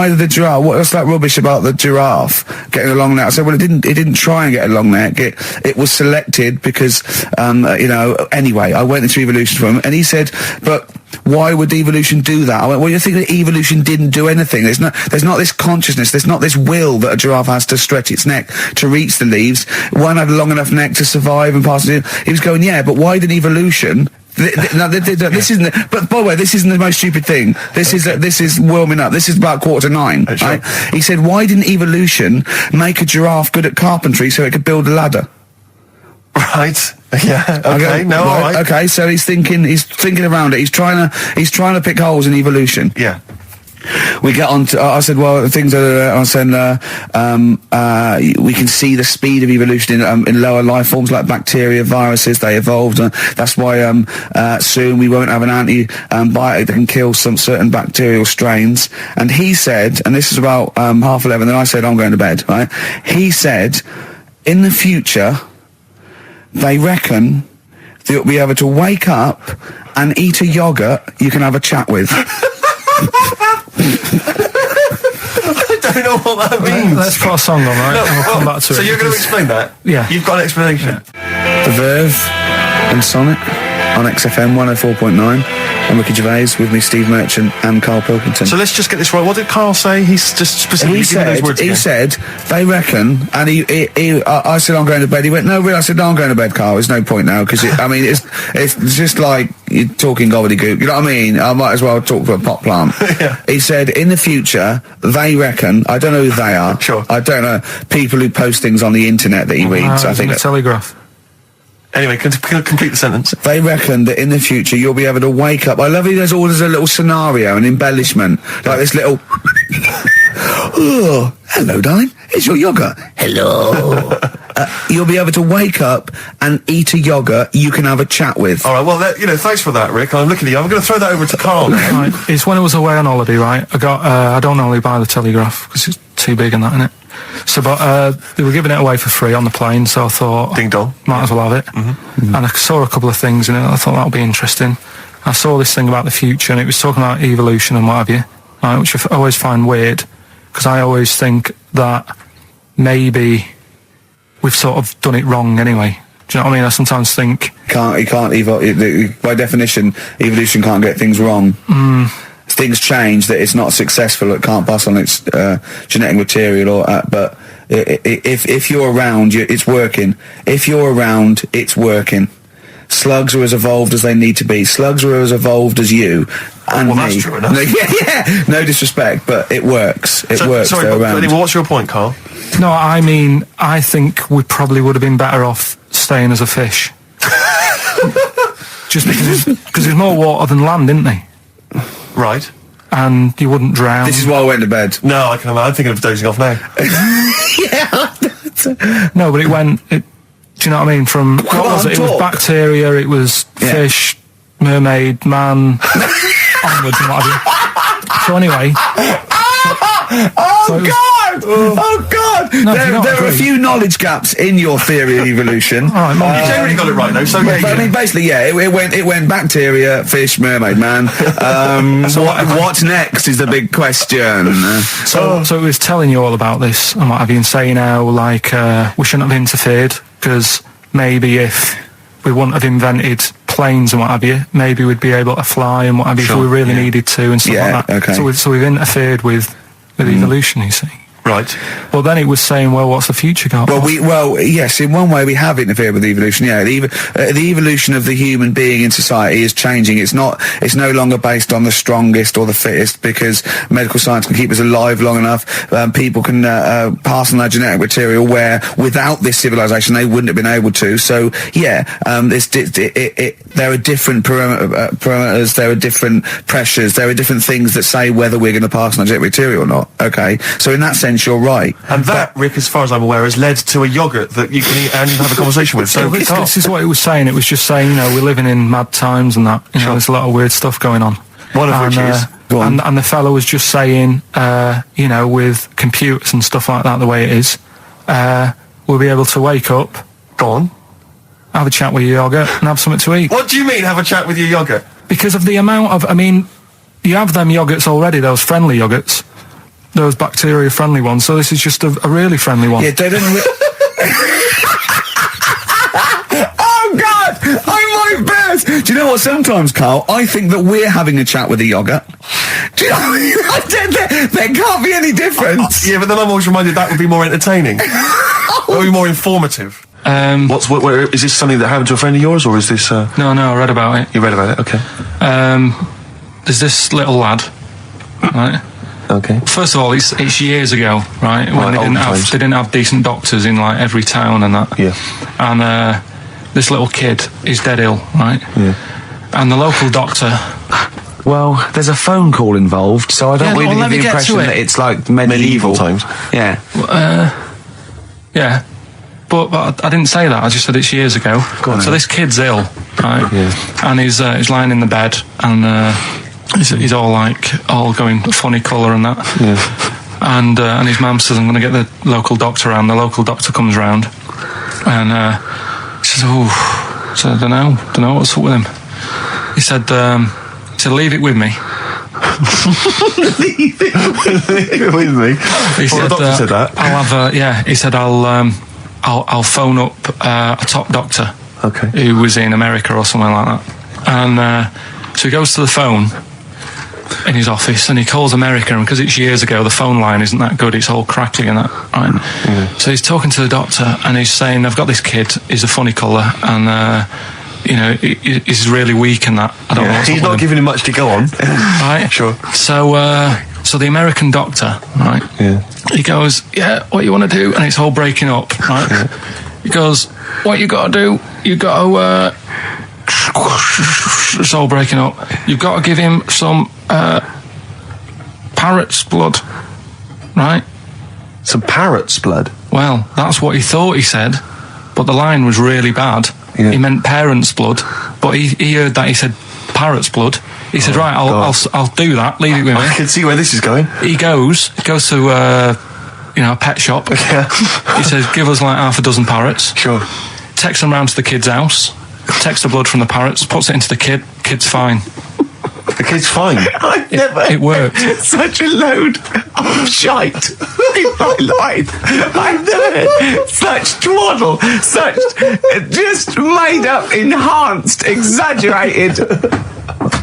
did the giraffe? What's that rubbish about the giraffe getting a long neck? I said, well, it didn't try and get a long neck. It was selected because, Anyway, I went into evolution for him, and he said, but why would evolution do that? I went, well, you think that evolution didn't do anything? There's not this consciousness. There's not this will that a giraffe has to stretch its neck to reach the leaves. One had a long enough neck to survive and pass it. He was going, yeah, but why did evolution? This isn't. But by the way, this isn't the most stupid thing. This is warming up. This is about 8:45. Sure. Right? He said, why didn't evolution make a giraffe good at carpentry so it could build a ladder? Right. Yeah. Okay. No. All right. Okay. So he's thinking around it. He's trying to pick holes in evolution. Yeah. We get on to, I said, well, things are, I said, we can see the speed of evolution in lower life forms like bacteria, viruses, they evolved. That's why, soon we won't have an antibiotic that can kill some certain bacterial strains. And he said, and this is about, 11:30, then I said, I'm going to bed, right? He said, in the future, they reckon that you'll be able to wake up and eat a yogurt you can have a chat with. I don't know what that means. let's put a song on, right? And we'll come back to it. So you're going to explain that? Yeah. You've got an explanation? The Verve and Sonic on XFM 104.9. I'm Ricky Gervais, with me Steve Merchant and Karl Pilkington. So let's just get this right. What did Carl say? He's just specifically giving those words again. He said, they reckon, and I said, I'm going to bed. He went, no, really? I said, no, I'm going to bed, Carl. There's no point now, because it's just like you're talking gobbledygook. You know what I mean? I might as well talk to a pot plant. Yeah. He said, in the future, they reckon, I don't know who they are. Sure. I don't know, people who post things on the internet that he reads. I think the Telegraph. Anyway, complete the sentence. They reckon that in the future you'll be able to wake up. I love it. There's always a little scenario, an embellishment, like this little. Oh, hello, darling. It's your yogurt. Hello. You'll be able to wake up and eat a yogurt you can have a chat with. All right. Well, thanks for that, Rick. I'm looking at you. I'm going to throw that over to Carl now. Right. It's when I was away on holiday, right? I don't normally buy the Telegraph because it's too big and that, innit? So, but they were giving it away for free on the plane, so I thought, Ding dong. might as well have it. Mm-hmm. And I saw a couple of things in it. I thought that would be interesting. I saw this thing about the future, and it was talking about evolution and what have you, right, which I always find weird, because I always think that maybe we've sort of done it wrong anyway. Do you know what I mean? I sometimes think By definition, evolution can't get things wrong. Things change, that it's not successful, it can't pass on its genetic material, but if you're around, it's working. If you're around, it's working. Slugs are as evolved as they need to be. Slugs are as evolved as you and me. That's true enough. Yeah. No disrespect, but it works. It works. Sorry, they're around. anyway, what's your point, Carl? no, I mean, I think we probably would have been better off staying as a fish. Just because there's more water than land, isn't there? Right. And you wouldn't drown. This is why I went to bed. No, I can imagine. I'm thinking of dozing off now. No, but do you know what I mean? From what was it? It was bacteria, it was fish, mermaid, man, onwards and what have you. So anyway. Oh God! No, there are a few knowledge gaps in your theory of evolution. All right, You generally got it right, though. So I mean, basically, it went bacteria, fish, mermaid, man. What's next is the big question. So it was telling you all about this and what have you, and saying how, like, we shouldn't have interfered, because maybe if we wouldn't have invented planes and what have you, maybe we'd be able to fly and what have you if we really needed to and stuff like that. Okay. So we've interfered with evolution, you see. Right. But then it was saying, well, what's the future got? Well, yes, in one way we have interfered with evolution. Yeah, the evolution of the human being in society is changing. It's no longer based on the strongest or the fittest, because medical science can keep us alive long enough. People can pass on their genetic material where without this civilization they wouldn't have been able to. So yeah, there are different parameters, there are different pressures, there are different things that say whether we're going to pass on our genetic material or not. Okay, so in that sense you're right. And that, Rick, as far as I'm aware, has led to a yogurt that you can eat and have a conversation with. So this is what it was saying. It was just saying, we're living in mad times and that. There's a lot of weird stuff going on. One of which is... And the fellow was just saying, with computers and stuff like that, the way it is, we'll be able to wake up, Go on. have a chat with your yogurt and have something to eat. What do you mean, have a chat with your yogurt? Because of the amount of, you have them yogurts already, those friendly yogurts, those bacteria-friendly ones, so this is just a really friendly one. Yeah, they don't... Oh, God! I'm like Bears! Do you know what, sometimes, Carl, I think that we're having a chat with a yogurt. Do you know, there can't be any difference. Yeah, but then I'm always reminded that would be more entertaining. That would be more informative. Is this something that happened to a friend of yours, or is this... No, I read about it. You read about it, okay. There's this little lad, right? Okay. First of all, it's years ago, right? When they didn't have decent doctors in like every town and that. Yeah. And this little kid is dead ill, right? Yeah. And the local doctor. Well, there's a phone call involved, so I don't really let get me the get impression to it. that it's like medieval times. Yeah. Yeah. But I didn't say that. I just said it's years ago. So this kid's ill, right? Yeah. And he's lying in the bed, and he's all going funny colour and that. Yeah. And his mum says, I'm going to get the local doctor around. The local doctor comes round, and he says, so I don't know what's up with him. He said, leave it with me. Leave it with me. He said, the doctor said that. I'll have he said I'll phone up a top doctor, okay, who was in America or something like that. And so he goes to the phone in his office and he calls America, and because it's years ago, the phone line isn't that good, it's all crackly and that, right? Yeah. So he's talking to the doctor and he's saying, I've got this kid, he's a funny colour, and he's really weak and that. I don't know what's he's up not with him. giving him much to go on. Right? Sure. So the American doctor, right? Yeah. He goes, what you want to do? And it's all breaking up, right? Yeah. He goes, what you got to do? You got to, it's all breaking up. You've got to give him some parrot's blood, right? Some parrot's blood? Well, that's what he thought he said, but the line was really bad. Yeah. He meant parent's blood, but he heard that he said parrot's blood. He said, right, I'll do that, leave it with me. I can see where this is going. He goes to a pet shop. Yeah. He says, give us like half a dozen parrots. Sure. Takes them round to the kid's house, takes the blood from the parrots, puts it into the kid's fine. The kid's fine. I've never It worked. such a load of shite in my life. I've never heard such twaddle, such just made up, enhanced, exaggerated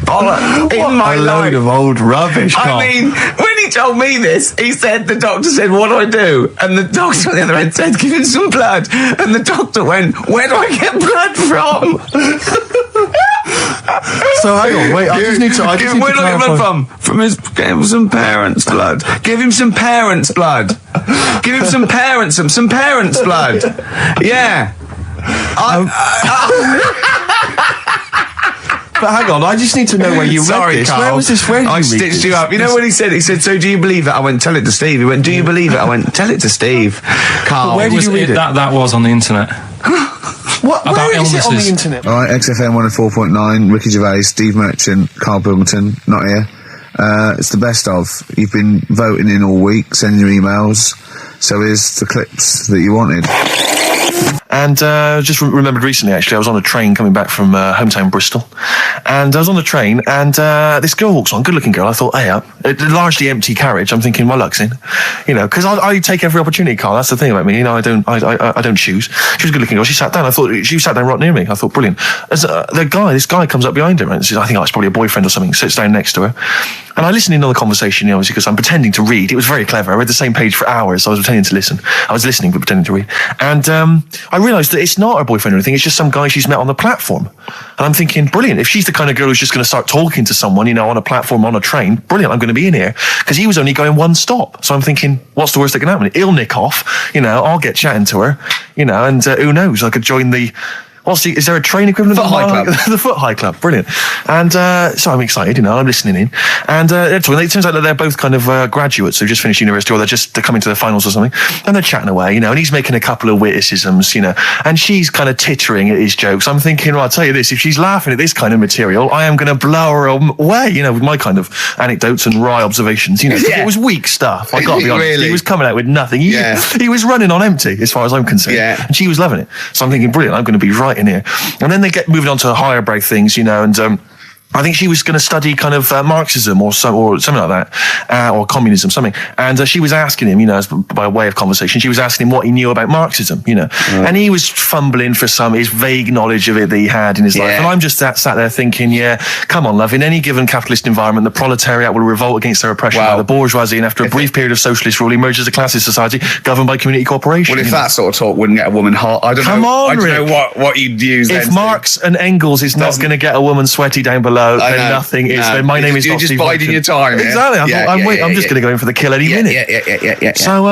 bollock in my a life. load of old rubbish, Carl. I mean, when he told me this, he said, the doctor said, what do I do? And the doctor on the other end said, give him some blood. And the doctor went, where do I get blood from? So hang on, wait, I just need to where do I get blood from? Give him some parents' blood. Give him some parents' blood. Give him some parents' blood. Yeah. But hang on, I just need to know where you read this. Carl. Where was this? Where did I you read stitched this? you up. You know what he said? He said, so do you believe it? I went, tell it to Steve. He went, do you believe it? I went, tell it to Steve. Carl. Where did you read it? That was on the internet. Where is it on the internet? Alright, XFM 104.9, Ricky Gervais, Steve Merchant, Karl Pilkington, not here. It's the best of. You've been voting in all week, sending your emails, so here's the clips that you wanted. And just remembered recently, actually, I was on a train coming back from hometown Bristol, and I was on the train, and this girl walks on, good-looking girl. I thought, hey, a largely empty carriage. I'm thinking, my luck's in, because I take every opportunity, Carl. That's the thing about me, I don't choose. She was a good-looking girl. She sat down. I thought she sat down right near me. I thought, brilliant. As this guy comes up behind her, and says, I think it's probably a boyfriend or something. Sits down next to her, and I listened in on the conversation, obviously, because I'm pretending to read. It was very clever. I read the same page for hours. So I was pretending to listen. I was listening but pretending to read, and I realised that it's not her boyfriend or anything. It's just some guy she's met on the platform. And I'm thinking, brilliant. If she's the kind of girl who's just going to start talking to someone, on a platform, on a train, brilliant. I'm going to be in here, because he was only going one stop. So I'm thinking, what's the worst that can happen? He'll nick off. I'll get chatting to her. And who knows? I could join the. Is there a train equivalent? Foot High Club. The Foot High Club, brilliant. And so I'm excited, I'm listening in. And it turns out that they're both kind of graduates who just finished university, or they're coming to their finals or something. And they're chatting away, and he's making a couple of witticisms, and she's kind of tittering at his jokes. I'm thinking, well, I'll tell you this, if she's laughing at this kind of material, I am going to blow her away, with my kind of anecdotes and wry observations, It was weak stuff, I got to be honest. Really? He was coming out with nothing. He was running on empty, as far as I'm concerned. Yeah. And she was loving it. So I'm thinking, brilliant, I'm going to be right in here. And then they get moving on to higher brow things, and I think she was going to study kind of Marxism or something like that, or communism, something. And she was asking him, by way of conversation, she was asking him what he knew about Marxism, and he was fumbling for his vague knowledge of it that he had in his life. And I'm just sat there thinking, come on, love, in any given capitalist environment, the proletariat will revolt against their oppression by the bourgeoisie, and after a brief period of socialist rule, emerges as a classist society governed by community cooperation. Well, if that sort of talk wouldn't get a woman hot, I don't know what you'd use then. If Marx and Engels is not going to get a woman sweaty down below, then nothing is. Then my name is You're not just Steve biding Wilson. your time. Exactly. I'm just going to go in for the kill any minute. Yeah. So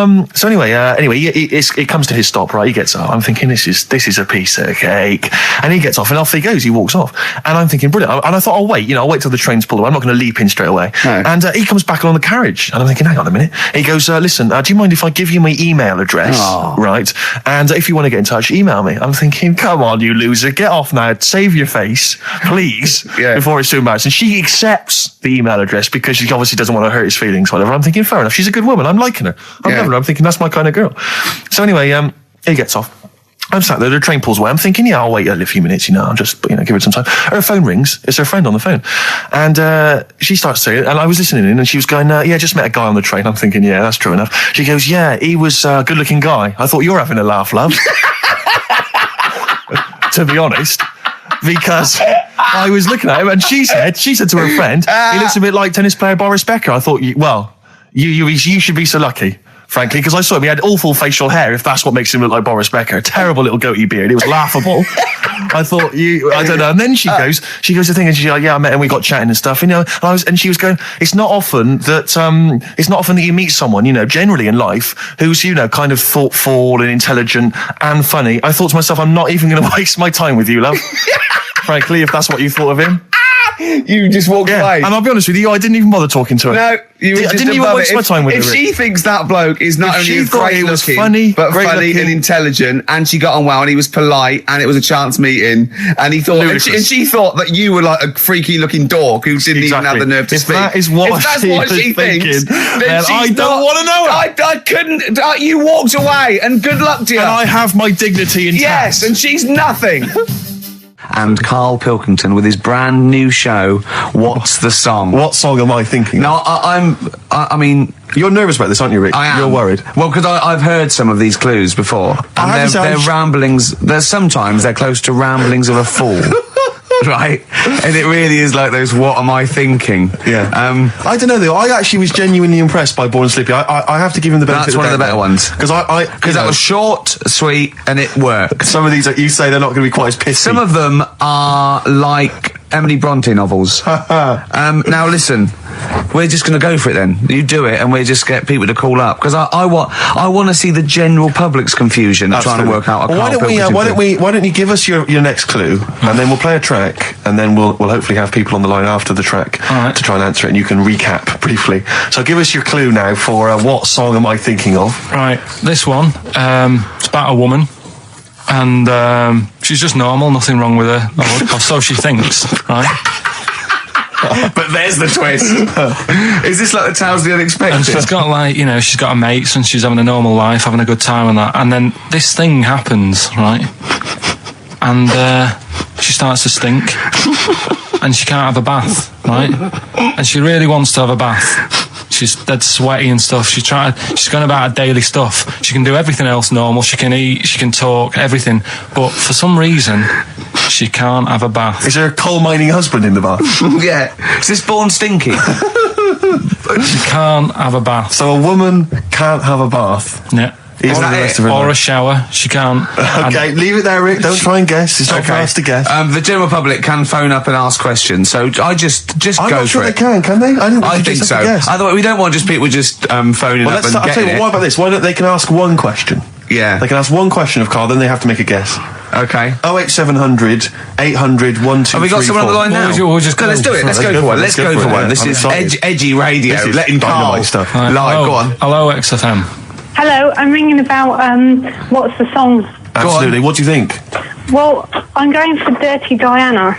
anyway, it comes to his stop. Right, he gets up. I'm thinking this is a piece of cake, and he gets off, and off he goes. He walks off, and I'm thinking brilliant. And I thought, I'll wait till the train's pulled away. I'm not going to leap in straight away. No. And he comes back along the carriage, and I'm thinking, hang on a minute. He goes, listen, do you mind if I give you my email address? Oh. Right, and if you want to get in touch, email me. I'm thinking, come on, you loser, get off now. Save your face, please, before it's too embarrassing. And she accepts the email address because she obviously doesn't want to hurt his feelings, whatever. I'm thinking, fair enough. She's a good woman. I'm liking her. I'm loving her. I'm thinking, that's my kind of girl. So anyway, he gets off. I'm sat there, the train pulls away. I'm thinking, I'll wait a few minutes, I'll just, give it some time. Her phone rings. It's her friend on the phone. And she starts saying it, and I was listening in, and she was going, just met a guy on the train. I'm thinking, that's true enough. She goes, he was a good-looking guy. I thought, you're having a laugh, love. To be honest. Because I was looking at him, and she said to her friend, he looks a bit like tennis player Boris Becker. I thought, you should be so lucky, frankly, because I saw him. He had awful facial hair, if that's what makes him look like Boris Becker. Terrible little goatee beard. It was laughable. I thought, I don't know. And then she goes to thing, and she's like, I met him, we got chatting and stuff, and she was going, it's not often that you meet someone, generally in life, who's, kind of thoughtful and intelligent and funny. I thought to myself, I'm not even going to waste my time with you, love. Frankly, if that's what you thought of him. You just walked away. And I'll be honest with you, I didn't even bother talking to her. No, I didn't even waste my time with her. If she thinks that bloke is not only great looking, funny and intelligent, and she got on well, and he was polite, and it was a chance meeting, and he thought, and she thought that you were like a freaky looking dork who didn't even have the nerve to speak. That is what she thinks, then I don't want to know her. I couldn't. You walked away, and good luck to you. And I have my dignity intact. Yes, and she's nothing. And Karl Pilkington with his brand new show, What's the Song? What song am I thinking? No, I mean... You're nervous about this, aren't you, Rick? I am. You're worried. Well, because I've heard some of these clues before. And they're ramblings... Sometimes they're close to ramblings of a fool. Right? And it really is like those, what am I thinking? Yeah. I don't know, though. I actually was genuinely impressed by Born Sleepy. I have to give him the benefit of the doubt. That's one of the better ones. Because that was short, sweet, and it worked. Some of these, you say they're not going to be quite as pissy. Some of them are like Emily Bronte novels. Now, listen. We're just going to go for it then. You do it, and we just get people to call up because I want to see the general public's confusion trying to work out. Well, why don't you give us your next clue, and then we'll play a track, and then we'll hopefully have people on the line after the track to try and answer it, and you can recap briefly. So give us your clue now for what song am I thinking of? Right, this one. It's about a woman. And she's just normal, nothing wrong with her, or so she thinks, right? But there's the twist. Is this like the Tales of the Unexpected? And she's got like, she's got her mates and she's having a normal life, having a good time and that. And then this thing happens, right? And she starts to stink. And she can't have a bath, right? And she really wants to have a bath. She's dead sweaty and stuff. She's going about her daily stuff. She can do everything else normal. She can eat, she can talk, everything. But for some reason, she can't have a bath. Is there a coal mining husband in the bath? Yeah. Is this born stinky? She can't have a bath. So a woman can't have a bath. Yeah. Is that the rest of her Or a life? shower. She can't. Okay, leave it there, Rick. Don't try and guess. It's not for us to guess. The general public can phone up and ask questions, so I just I'm go not sure for they it. can they? I think so. Otherwise, we don't want just people just phoning Well, up and I'll tell getting you it. what about this? Why don't they can ask one question? Yeah. They can ask one question of Carl, then they have to make a guess. Okay. 08700 800 1234. Have we got someone on the line now? We'll just let's do it. Let's go for one. Let's go for one. This I'm is excited. edgy radio. This is Letting Carl dynamite stuff. Right, live. Go on. Hello, XFM. Hello, I'm ringing about what's the song? Absolutely. What do you think? Well, I'm going for Dirty Diana.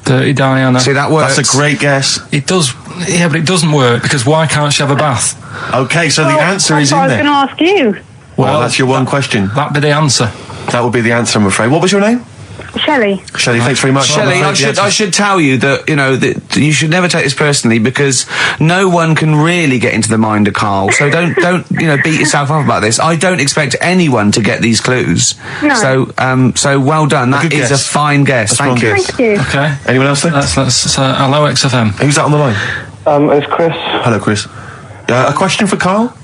Dirty Diana. See, that works. That's a great guess. It does, yeah, but it doesn't work because why can't she have a bath? Okay, so the answer is That's what in I was there. going to ask you. Well, that's your one question. That'd be the answer. That would be the answer, I'm afraid. What was your name? Shelley. Shelley, thanks very much. Shelley, I'm afraid the I answer's- should tell you that, that you should never take this personally because no one can really get into the mind of Carl. So don't beat yourself up about this. I don't expect anyone to get these clues. No. So well done. That good is guess. a fine guess. That's Thank one you. guess. Thank you. Okay. Anyone else there? Let's hello, XFM. Who's that on the line? It's Chris. Hello, Chris. A question for Carl?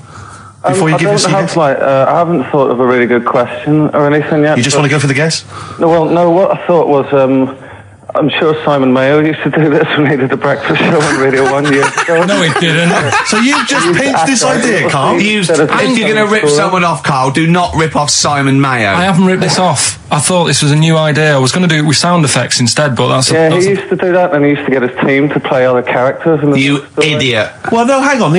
Before you I give don't us your have guess? I haven't thought of a really good question or anything yet. You just want to go for the guess? No, what I thought was, I'm sure Simon Mayo used to do this when he did the breakfast show on Radio 1 years ago. No, it didn't. So you've just pinched this idea, Carl? If you're going to rip someone off, Carl, do not rip off Simon Mayo. I haven't ripped this off. I thought this was a new idea. I was going to do it with sound effects instead, but that's Yeah, he used to do that, and he used to get his team to play other characters. And You idiot. Well, no, hang on.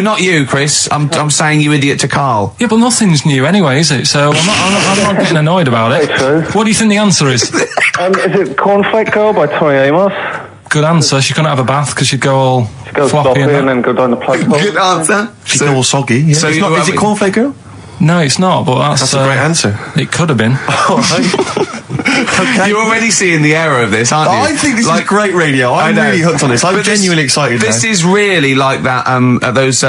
Not you, Chris. I'm saying you idiot to Carl. Yeah, but nothing's new anyway, is it? So I'm not getting annoyed about it. Very true. What do you think the answer is? Is it Cornflake Girl by Tori Amos? Good answer. She couldn't have a bath because she'd go all She goes floppy sloppy and and that. then go down the plug hole. Good answer. She's all soggy. Yeah. So It's you- not, is it Cornflake Girl? No, it's not, but that's That's a great answer. It could have been. All right. Okay. You're already seeing the error of this, aren't you? I think this is great radio. I'm know. really hooked on this. I'm But genuinely excited This now. is really like that. Those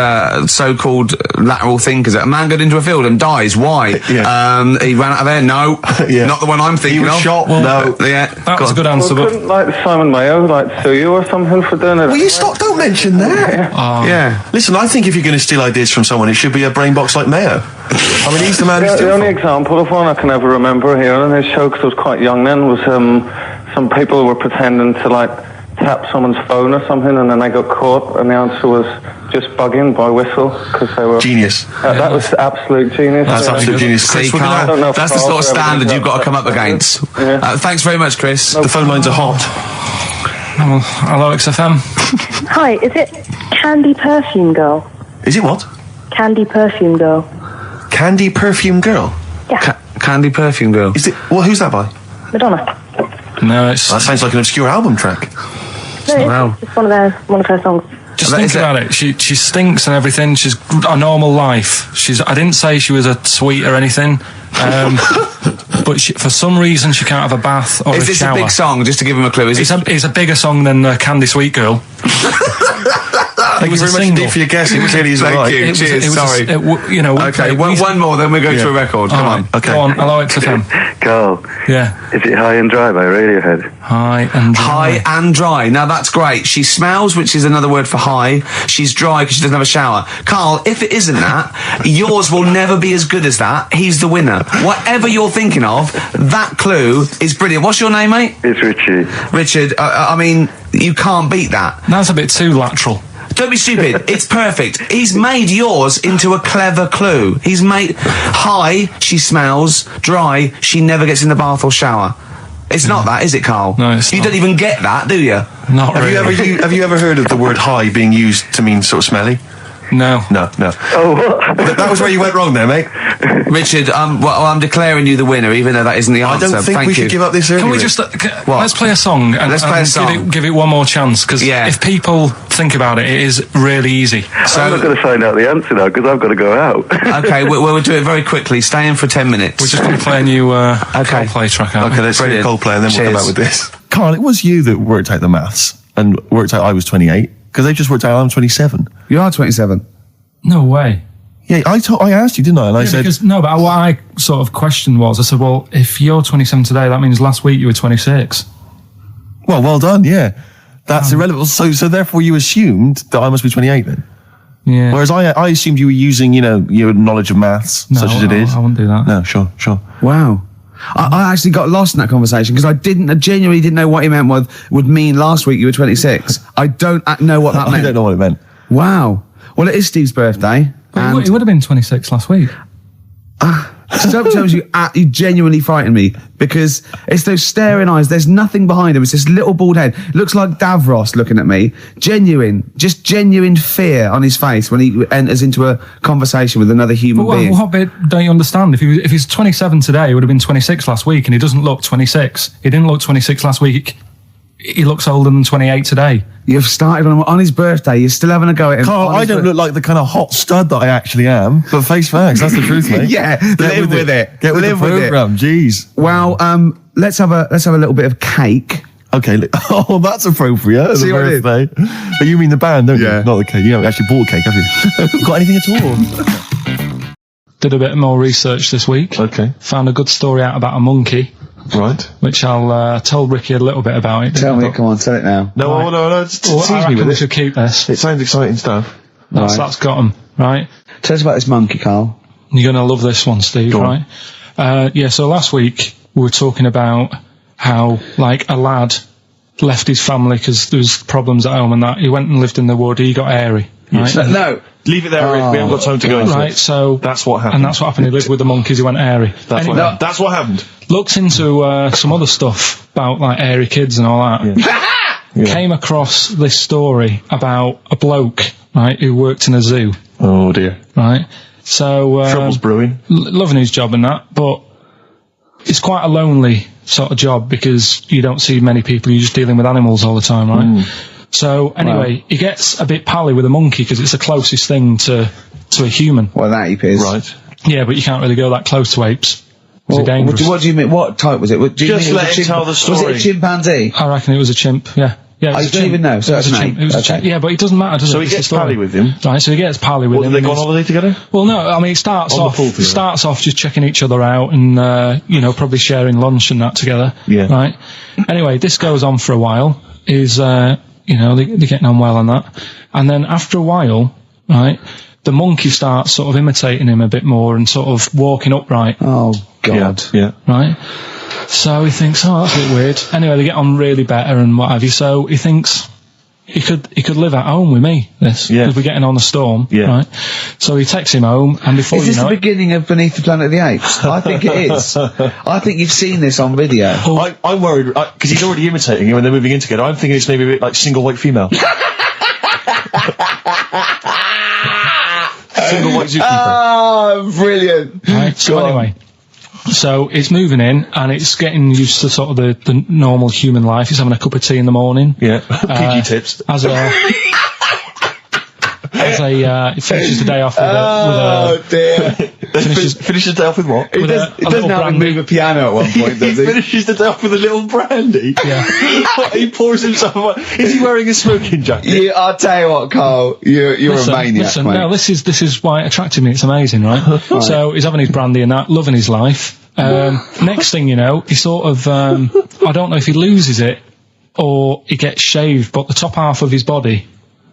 so-called lateral thinkers. A man got into a field and dies. Why? Yeah. He ran out of air. No, Yeah. not the one I'm thinking He was of. shot. No, yeah, That was a good answer, Well, but couldn't Simon Mayo sue you or something for doing it? Will you stop? Don't mention that. yeah. Listen, I think if you're going to steal ideas from someone, it should be a brain box like Mayo. I mean, he's the man who's The stealing only from. example of one I can ever remember here on his show, because I was quite young then, was some people were pretending to tap someone's phone or something, and then they got caught, and the answer was just bugging by whistle, because they were Genius. That was absolute genius. That's Yeah. absolute genius. See, Chris, we're Carl, I don't know if that's the Carl's sort of ever standard done you've got to that. come up against. Yeah. Thanks very much, Chris. the phone lines are hot. hello, XFM. Hi, is it Candy Perfume Girl? Is it what? Candy Perfume Girl. Candy Perfume Girl? Yeah, Candy Perfume Girl. Is it? Well, who's that by? Madonna. No, it's That sounds like an obscure album track. No, Wow. it's just one of her songs. just Is think it- about it. She stinks and everything. She's a normal life. I didn't say she was a sweet or anything. But for some reason she can't have a bath or Is a this shower. a big song? Just to give him a clue. Is It's a bigger song than Candy Sweet Girl. Thank you very much indeed for your guess. It really is Thank right. you. Cheers, sorry. Okay, one more, then we go to a record. Come on. Okay. Go on, hello XFM. Carl, Yeah. is it High and Dry by Radiohead? High and dry. High and dry. Now that's great. She smells, which is another word for high. She's dry because she doesn't have a shower. Carl, if it isn't that, yours will never be as good as that. He's the winner. Whatever you're thinking of, that clue is brilliant. What's your name, mate? It's Richie. Richard. I mean, you can't beat that. That's a bit too lateral. Don't be stupid. It's perfect. He's made yours into a clever clue. He's made high, she smells, dry, she never gets in the bath or shower. It's not that, is it, Carl? No, it's You not. don't even get that, do you? Not really. Have you ever heard of the word high being used to mean sort of smelly? No. Oh, what? That was where you went wrong there, mate. Richard, I'm declaring you the winner, even though that isn't the I answer. don't think Thank we you. should give up this early. Can we just let's play a song and, Let's play a song. Give it one more chance, because if people think about it, it is really easy. So, I'm not going to find out the answer now because I've got to go out. Okay, we'll do it very quickly. Stay in for 10 minutes. We're just going to play a new Coldplay track out. Okay, let's play Coldplay and then we'll come back with this. Carl, it was you that worked out the maths and worked out I was 28, because they just worked out I'm 27. You are 27. No way. Yeah, I asked you, didn't I? And I said... Because, no, but what I sort of questioned was, I said, well, if you're 27 today, that means last week you were 26. Well done, yeah. That's irrelevant. So therefore you assumed that I must be 28 then? Yeah. Whereas I assumed you were using, your knowledge of maths, such as it is. I wouldn't do that. No, sure. Wow. I actually got lost in that conversation because I genuinely didn't know what he meant would mean last week you were 26. I don't know what that meant. I don't know what it meant. Wow. Well, it is Steve's birthday. But he would have been 26 last week. Sometimes you genuinely frighten me because it's those staring eyes. There's nothing behind him. It's this little bald head. It looks like Davros looking at me. Genuine fear on his face when he enters into a conversation with another human being. What bit don't you understand? If he's 27 today, he would have been 26 last week, and he doesn't look 26. He didn't look 26 last week. He looks older than 28 today. You've started on his birthday. You're still having a go at him. Carl, I don't look like the kind of hot stud that I actually am, but face facts, that's the truth, mate. Yeah, live with it. Get with the program, jeez. Well, let's have a little bit of cake. Okay, oh, that's appropriate. See the what I did? birthday. But you mean the band, don't Yeah. you? Not the cake. You haven't actually bought a cake, have you? Got anything at all? Did a bit more research this week. Okay. Found a good story out about a monkey. Right. Which I'll tell Ricky a little bit about it. Tell me, come on, tell it now. No, I reckon we should keep this. It sounds exciting stuff. That's got him, right? Tell us about this monkey, Carl. You're going to love this one, Steve, Go right? So last week we were talking about how, a lad left his family because there was problems at home and that. He went and lived in the wood. He got airy. Right? No. Leave it there, Rick. We haven't got time to go into Right, it. so... That's what happened. And that's what happened. He lived with the monkeys. He went airy. That's what happened. Looked into some other stuff about, airy kids and all that. Yeah. Came across this story about a bloke, right, who worked in a zoo. Oh, dear. Right? So... Trouble's brewing. Loving his job and that, but it's quite a lonely sort of job because you don't see many people. You're just dealing with animals all the time, right? So, anyway, he gets a bit pally with a monkey because it's the closest thing to a human. Well, that ape is. Right. Yeah, but you can't really go that close to apes. It's dangerous. What do you mean? What type was it? Do you Just mean let him tell the story. Was it a chimpanzee? I reckon it was a chimp, yeah. Yeah, I don't even know. So that's an ape. It was a chimp. Yeah, but it doesn't matter, does it? So he gets pally with him. Right, so he gets pally with him. What, do they go on holiday together? Well, no, I mean, it starts On the pool together. off just checking each other out and, probably sharing lunch and that together. Yeah. Right? Anyway, this goes on for a while. They're getting on well on that. And then after a while, right, the monkey starts sort of imitating him a bit more and sort of walking upright. Oh, God. Yeah. Right? So he thinks, that's a bit weird. Anyway, they get on really better and what have you. So he thinks he could live at home with me, because we're getting on a storm. Yeah. Right? So he takes him home and before Is this the beginning of Beneath the Planet of the Apes? I think it is. I think you've seen this on video. I'm worried, because he's already imitating him and they're moving in together. I'm thinking it's maybe a bit like Single White Female. Single White Zookeeper. Oh, brilliant. Right, so anyway, so it's moving in and it's getting used to sort of the normal human life. It's having a cup of tea in the morning. Yeah, PG tips. It finishes the day off with dear. Finishes the day off with what? It doesn't have him move a piano at one point, does He he? finishes the day off with a little brandy. Yeah. He pours himself. Is he wearing a smoking jacket? I'll tell you what, Carl. You're a maniac, mate. No, this is why it attracted me. It's amazing, right? So he's having his brandy and that, loving his life. Next thing you know, he sort of, I don't know if he loses it or he gets shaved, but the top half of his body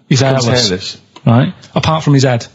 is hairless. Right? Apart from his head.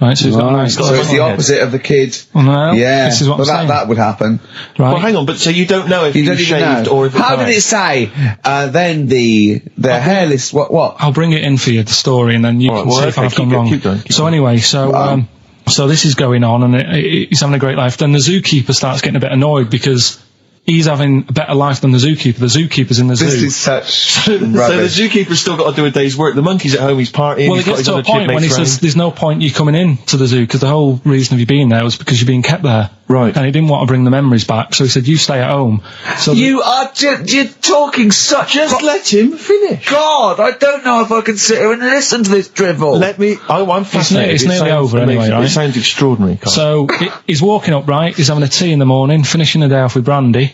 Right, so he's got a nice... So it's the opposite of the kid. No, yeah, this is what I'm saying. that would happen. Right. Well, hang on, but so you don't know if You he don't was even shaved know. or if it's How did it say? Then the hairless... What? I'll bring it in for you, the story, and then you can see if I've gone wrong. Keep going. So anyway, so this is going on, and he's having a great life. Then the zookeeper starts getting a bit annoyed because he's having a better life than the zookeeper. The zookeeper's in the zoo. This is such So the rubbish. zookeeper's still got to do a day's work. The monkey's at home, he's partying. Well, he's it got gets his to a other point when he chipmates says round. there's no point you coming in to the zoo because the whole reason of you being there was because you're being kept there. Right. And he didn't want to bring the memories back, so he said, you stay at home. So You are you're talking such. Just let him finish. God, I don't know if I can sit here and listen to this drivel. Let me. I'm fascinated. It's It nearly sounds over anyway, amazing. right? It sounds extraordinary, Carl. So he's walking up, right? He's having a tea in the morning, finishing the day off with brandy.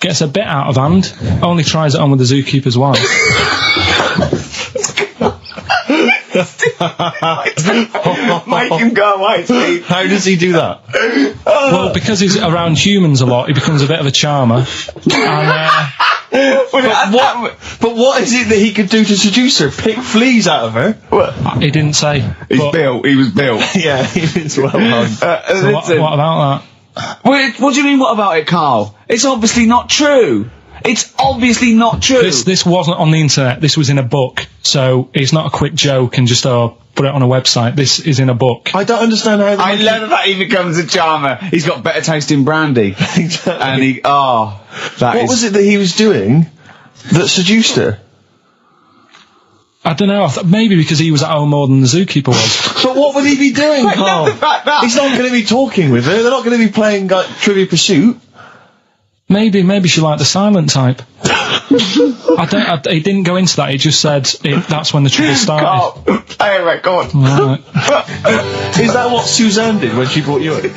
Gets a bit out of hand. Only tries it on with the zookeeper's wife. Make him go away, Steve. How does he do that? Well, because he's around humans a lot, he becomes a bit of a charmer. And, But what is it that he could do to seduce her? Pick fleas out of her? he didn't say. He's But- built. He was built. Yeah, it's well hung. so what about that? What do you mean, what about it, Carl? It's obviously not true. It's obviously not true. This wasn't on the internet. This was in a book. So it's not a quick joke and just put it on a website. This is in a book. I don't understand how. I love that he becomes a charmer. He's got better taste in brandy. Exactly. And What was it that he was doing that seduced her? I don't know. Maybe because he was at home more than the zookeeper was. But what would he be doing, Carl? the fact that- He's not going to be talking with her. They're not going to be playing like Trivia Pursuit. Maybe she liked the silent type. He didn't go into that. He just said that's when the trouble started. Carl, play a record. Right. Is that what Suzanne did when she brought you in?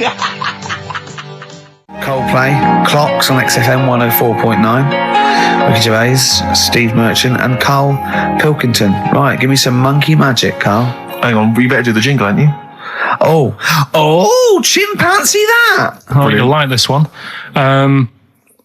Coldplay, Clocks on XFM 104.9. Ricky Gervais, Steve Merchant, and Karl Pilkington. Right, give me some monkey magic, Carl. Hang on, you better do the jingle, ain't you? Oh, chimpanzee that! Oh, you'll like this one.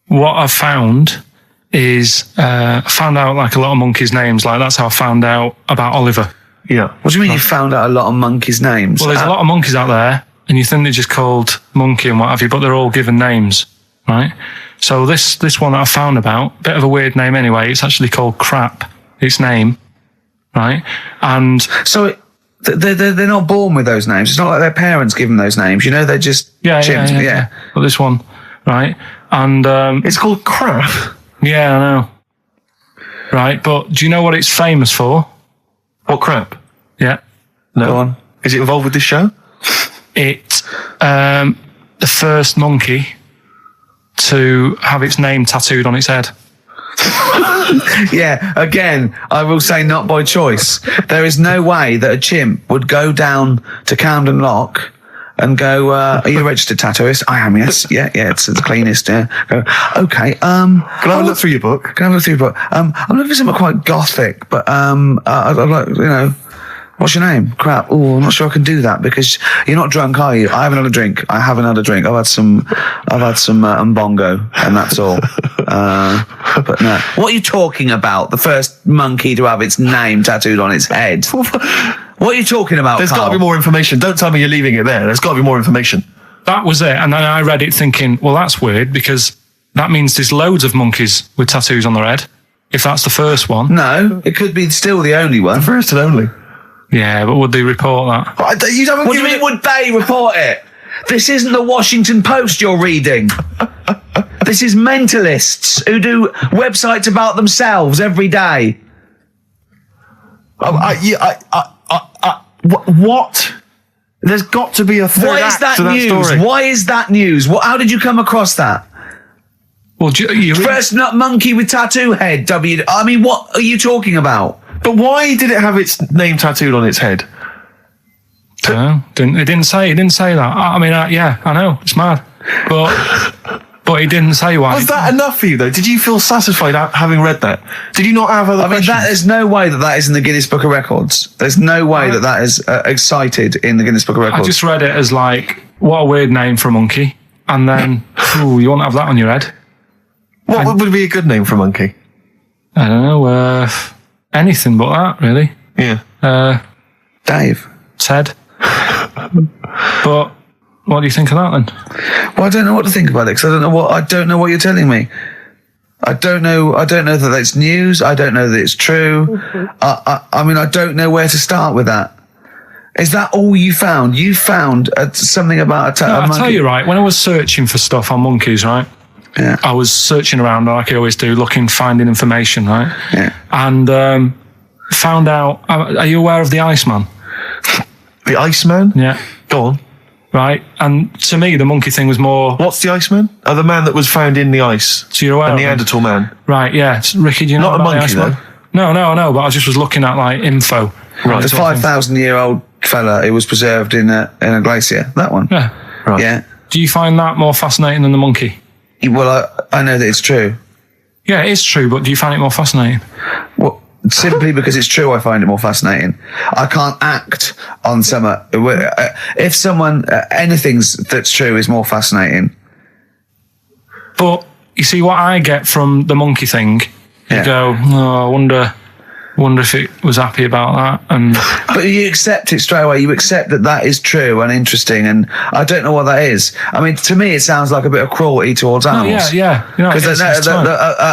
What I've found is I found out like a lot of monkeys' names. Like that's how I found out about Oliver. Yeah. What do you mean you found out a lot of monkeys' names? Well, there's a lot of monkeys out there, and you think they're just called monkey and what have you, but they're all given names, right? So this one that I found about, bit of a weird name anyway. It's actually called Crap. Its name, right? And So they're not born with those names. It's not like their parents give them those names. You know, they're just chimps. Yeah. But this one, right? And It's called Crap. yeah, I know. Right, but do you know what it's famous for? What crap? Yeah. No. Go on. Is it involved with this show? It's the first monkey to have its name tattooed on its head. Yeah, again, I will say not by choice. There is no way that a chimp would go down to Camden Lock and go, are you a registered tattooist? I am, yes. Yeah, it's the cleanest, yeah. Go, okay, Can I have a look through your book? Can I have a look through your book? I'm looking for something quite gothic, but, I'd like, you know, what's your name? Crap. Oh, I'm not sure I can do that because you're not drunk, are you? I haven't had a drink. I haven't had a drink. I've had some Mbongo, and that's all. But no. What are you talking about? The first monkey to have its name tattooed on its head. What are you talking about, There's got Carl? to be more information. Don't tell me you're leaving it there. There's got to be more information. That was it. And then I read it thinking, well, that's weird because that means there's loads of monkeys with tattoos on their head. If that's the first one. No, it could be still the only one. First and only. Yeah, but would they report that? What do you mean, would they report it? This isn't the Washington Post you're reading. This is mentalists who do websites about themselves every day. What? There's got to be a third Why is act that to that news? story. Why is that news? How did you come across that? Well, First nut monkey with tattoo head. I mean, what are you talking about? But why did it have its name tattooed on its head? No, it didn't say that. I mean, yeah, I know, it's mad. But he didn't say why. Was that enough for you, though? Did you feel satisfied having read that? Did you not have other questions? There's no way that is in the Guinness Book of Records. There's no way that is cited in the Guinness Book of Records. I just read it as like, what a weird name for a monkey. And then, you won't have that on your head. What would be a good name for a monkey? I don't know, anything but that, really. Yeah. Dave. Ted. But what do you think of that then? Well, I don't know what to think about it because I don't know what you're telling me. I don't know that that's news. I don't know that it's true. I mean, I don't know where to start with that. Is that all you found? You found something about a I'll monkey? tell you, right, when I was searching for stuff on monkeys, right, Yeah. I was searching around like I always do, finding information, right? Yeah. And found out, are you aware of the Iceman? The Iceman? Yeah. Go on. Right? And to me, the monkey thing was more... What's the Iceman? Oh, the man that was found in the ice. So you're aware The of him? Neanderthal man. Right, yeah. Ricky, do you know Not a about the monkey, Iceman? though. No, but I just was looking at, like, info. Right. The Sort of thing. 5,000-year-old fella who was preserved in a glacier. That one. Yeah. Right. Yeah. Do you find that more fascinating than the monkey? Well, I know that it's true. Yeah, it is true, but do you find it more fascinating? Well, simply because it's true, I find it more fascinating. I can't act on some. If someone anything that's true is more fascinating. But you see, what I get from the monkey thing, you Yeah. go, oh, I wonder if it was happy about that. And But you accept it straight away. You accept that is true and interesting, and I don't know what that is. I mean, to me, it sounds like a bit of cruelty towards animals. yeah. You know, Because it's time.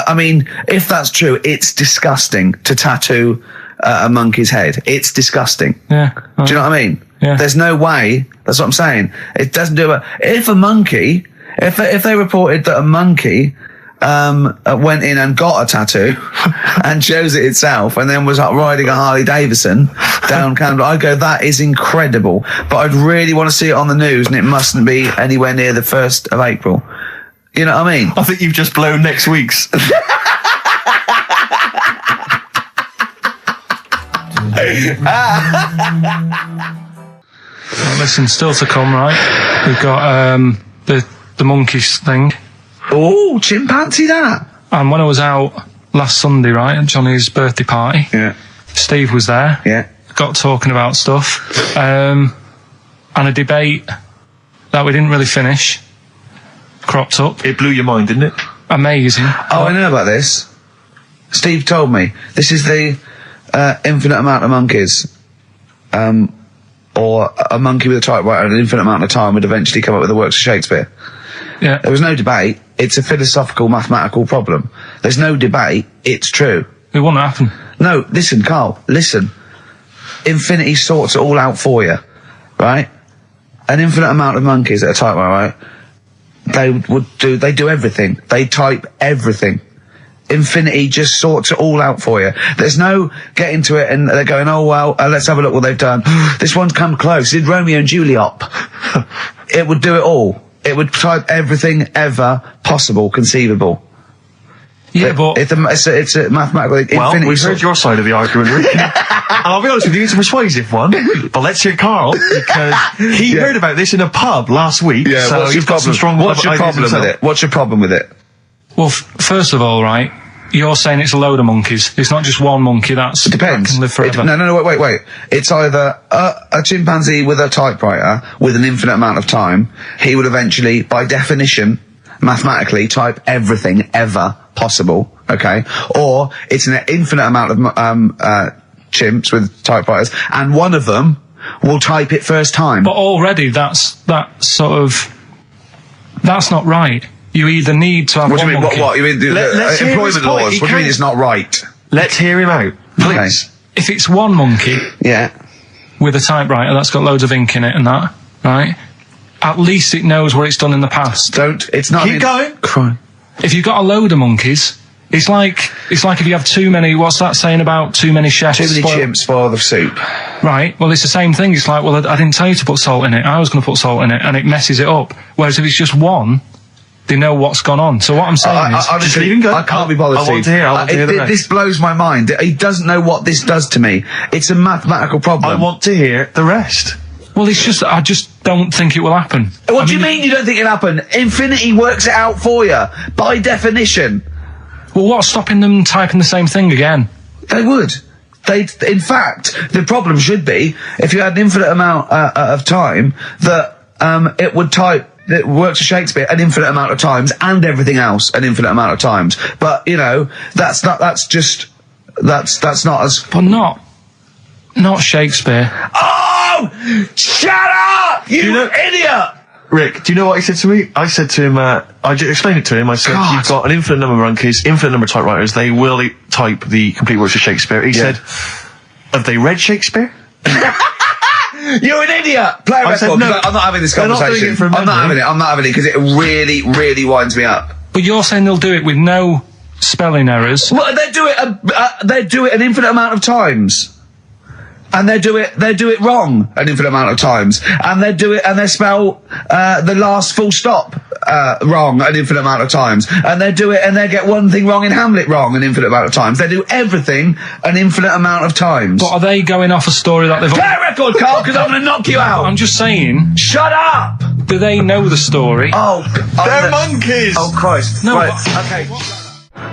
I mean, if that's true, it's disgusting to tattoo a monkey's head. It's disgusting. Yeah. Do you know what I mean? Yeah. There's no way. That's what I'm saying. It doesn't do it. If a monkey, if they reported that a monkey went in and got a tattoo and chose it itself and then was riding a Harley Davidson down Canada, I'd go, that is incredible. But I'd really want to see it on the news, and it mustn't be anywhere near the 1st of April. You know what I mean? I think you've just blown next week's. Well, listen, still to come, right? We've got the monkeys thing. Oh, chimpanzee that. And when I was out last Sunday, right, at Johnny's birthday party, Yeah. Steve was there. Yeah. Got talking about stuff. And a debate that we didn't really finish cropped up. It blew your mind, didn't it? Amazing. Oh, I know about this. Steve told me. This is the infinite amount of monkeys. Or a monkey with a typewriter and an infinite amount of time would eventually come up with the works of Shakespeare. Yeah. There was no debate. It's a philosophical, mathematical problem. There's no debate. It's true. It wouldn't happen. No, listen, Carl, listen. Infinity sorts it all out for you, right? An infinite amount of monkeys at a typewriter, right? They do everything. They type everything. Infinity just sorts it all out for you. There's no getting to it and they're going, oh, well, let's have a look what they've done. This one's come close. Did Romeo and Juliet. It would do it all. It would type everything ever possible, conceivable. Yeah, but it's a mathematical Well, infinity. we've heard your side of the argument, Rick. And I'll be honest with you, it's a persuasive one. But let's hear Carl, because he heard about this in a pub last week. Yeah, so what's he's your got some problem? strong What's your ideas problem with himself. it? What's your problem with it? well, first of all, right, you're saying it's a load of monkeys. It's not just one monkey that Depends. can live forever. No, wait. It's either a chimpanzee with a typewriter with an infinite amount of time. He would eventually, by definition, mathematically, type everything ever possible. Okay, or it's an infinite amount of chimps with typewriters, and one of them will type it first time. But already that's not right. You either need to have What do one you mean? monkey. What? You mean Let's hear his employment point. laws? He What do you mean can't- it's not right? Let's hear him out, please. If it's one monkey Yeah. with a typewriter that's got loads of ink in it and that, right? At least it knows what it's done in the past. It's not. Keep going. Crime. If you've got a load of monkeys, it's like if you have too many. What's that saying about too many chefs? Too many spoil- chimps spoil the soup. Right. Well, it's the same thing. It's like, well, I didn't tell you to put salt in it. I was going to put salt in it, and it messes it up. Whereas if it's just one, they know what's gone on. So what I'm saying is, honestly, just leave him go. I can't be bothered. I want Steve. to hear. I want to hear the rest. This blows my mind. He doesn't know what this does to me. It's a mathematical problem. I want to hear the rest. well, it's just I just don't think it will happen. What do you mean you don't think it'll happen? Infinity works it out for you by definition. Well, what's stopping them typing the same thing again? They would. In fact, the problem should be if you had an infinite amount of time that it would type. It works of Shakespeare an infinite amount of times and everything else an infinite amount of times. But you know, that's not as. But not Shakespeare. Oh! Shut up! You idiot! Rick, do you know what he said to me? I said to him, I explained it to him. I said, God. you've got an infinite number of monkeys, infinite number of typewriters. They will type the complete works of Shakespeare. He said, have they read Shakespeare? You're an idiot! Play a I said record. no. I'm not having this They're not doing conversation. it from I'm not having memory. it. I'm not having it because it really, really winds me up. But you're saying they'll do it with no spelling errors. Well, they do it an infinite amount of times. And they do it wrong an infinite amount of times. And they spell, the last full stop, wrong an infinite amount of times. And they get one thing wrong in Hamlet wrong an infinite amount of times. They do everything an infinite amount of times. But are they going off a story that they've... Play a record, Carl, because I'm gonna knock you out! I'm just saying, Shut up! do they know the story? Oh, They're monkeys! Oh, Christ. No, Right, okay.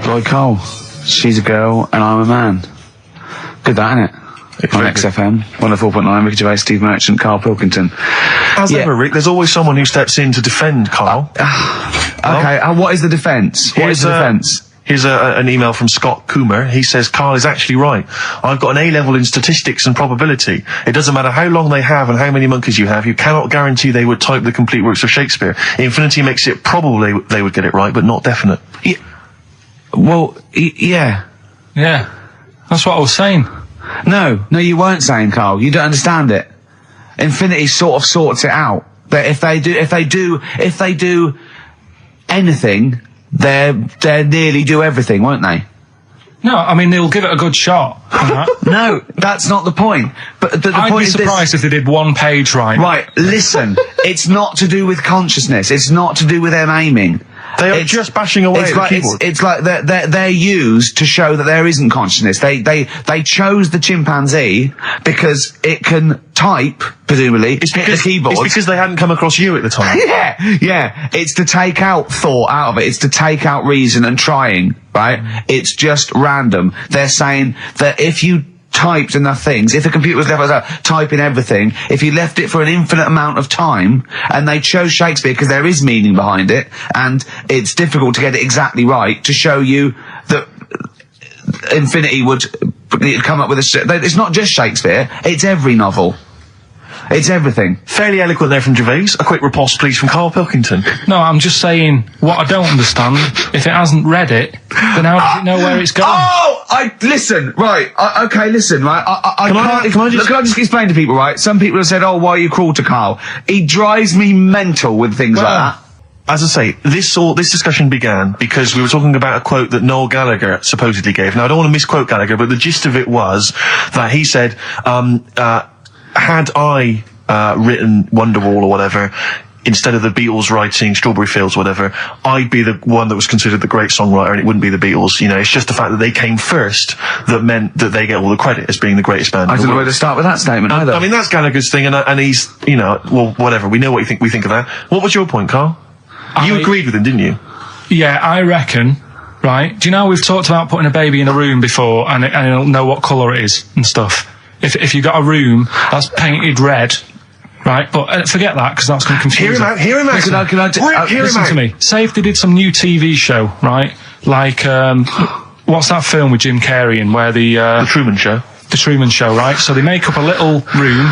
Right, Carl, she's a girl and I'm a man. Good that, innit? On XFM, 104.9, Ricky Gervais, Steve Merchant, Karl Pilkington. As ever, Rick, there's always someone who steps in to defend Carl. Okay, what is the defence? What is the defence? Here's an email from Scott Coomer. He says, Carl is actually right. I've got an A-level in statistics and probability. It doesn't matter how long they have and how many monkeys you have. You cannot guarantee they would type the complete works of Shakespeare. Infinity makes it probable they would get it right, but not definite. Yeah. Well, yeah. Yeah, that's what I was saying. No, you weren't saying, Carl. You don't understand it. Infinity sort of sorts it out. That if they do anything, they nearly do everything, won't they? No, I mean, they'll give it a good shot. No, that's not the point. But the I'd point be is surprised if they did one page right. Right, listen. It's not to do with consciousness. It's not to do with them aiming. They are just bashing away at the keyboard. It's like they're used to show that there isn't consciousness. They chose the chimpanzee because it can type, presumably, hit the keyboard. It's because they hadn't come across you at the time. Yeah. It's to take out thought out of it. It's to take out reason and trying, right? It's just random. They're saying that if you typed enough things, if the computer was left typing everything, if you left it for an infinite amount of time, and they chose Shakespeare because there is meaning behind it, and it's difficult to get it exactly right, to show you that Infinity would come up with it's not just Shakespeare, it's every novel. It's everything. Fairly eloquent there from Gervais. A quick riposte, please, from Karl Pilkington. No, I'm just saying, what I don't understand, if it hasn't read it, then how does it know where it's going? Listen, right, listen, right, Can I just explain to people, right? Some people have said, why are you cruel to Carl? He drives me mental with things like that. As I say, this discussion began because we were talking about a quote that Noel Gallagher supposedly gave. Now, I don't want to misquote Gallagher, but the gist of it was that he said, had I written Wonderwall or whatever, instead of the Beatles writing Strawberry Fields or whatever, I'd be the one that was considered the great songwriter and it wouldn't be the Beatles. You know, it's just the fact that they came first that meant that they get all the credit as being the greatest band. I don't know where to start with that statement either. I mean, that's Gallagher's thing, and he's, you know, well, whatever. We know what we think of that. What was your point, Carl? You agreed with him, didn't you? Yeah, I reckon, right? Do you know we've talked about putting a baby in a room before and it'll know what colour it is and stuff? If you got a room that's painted red, right? But forget that, because that's going to confuse it. Hear him out. Listen to me. Say if they did some new TV show, right? Like, what's that film with Jim Carrey in where The Truman Show. The Truman Show, right? So they make up a little room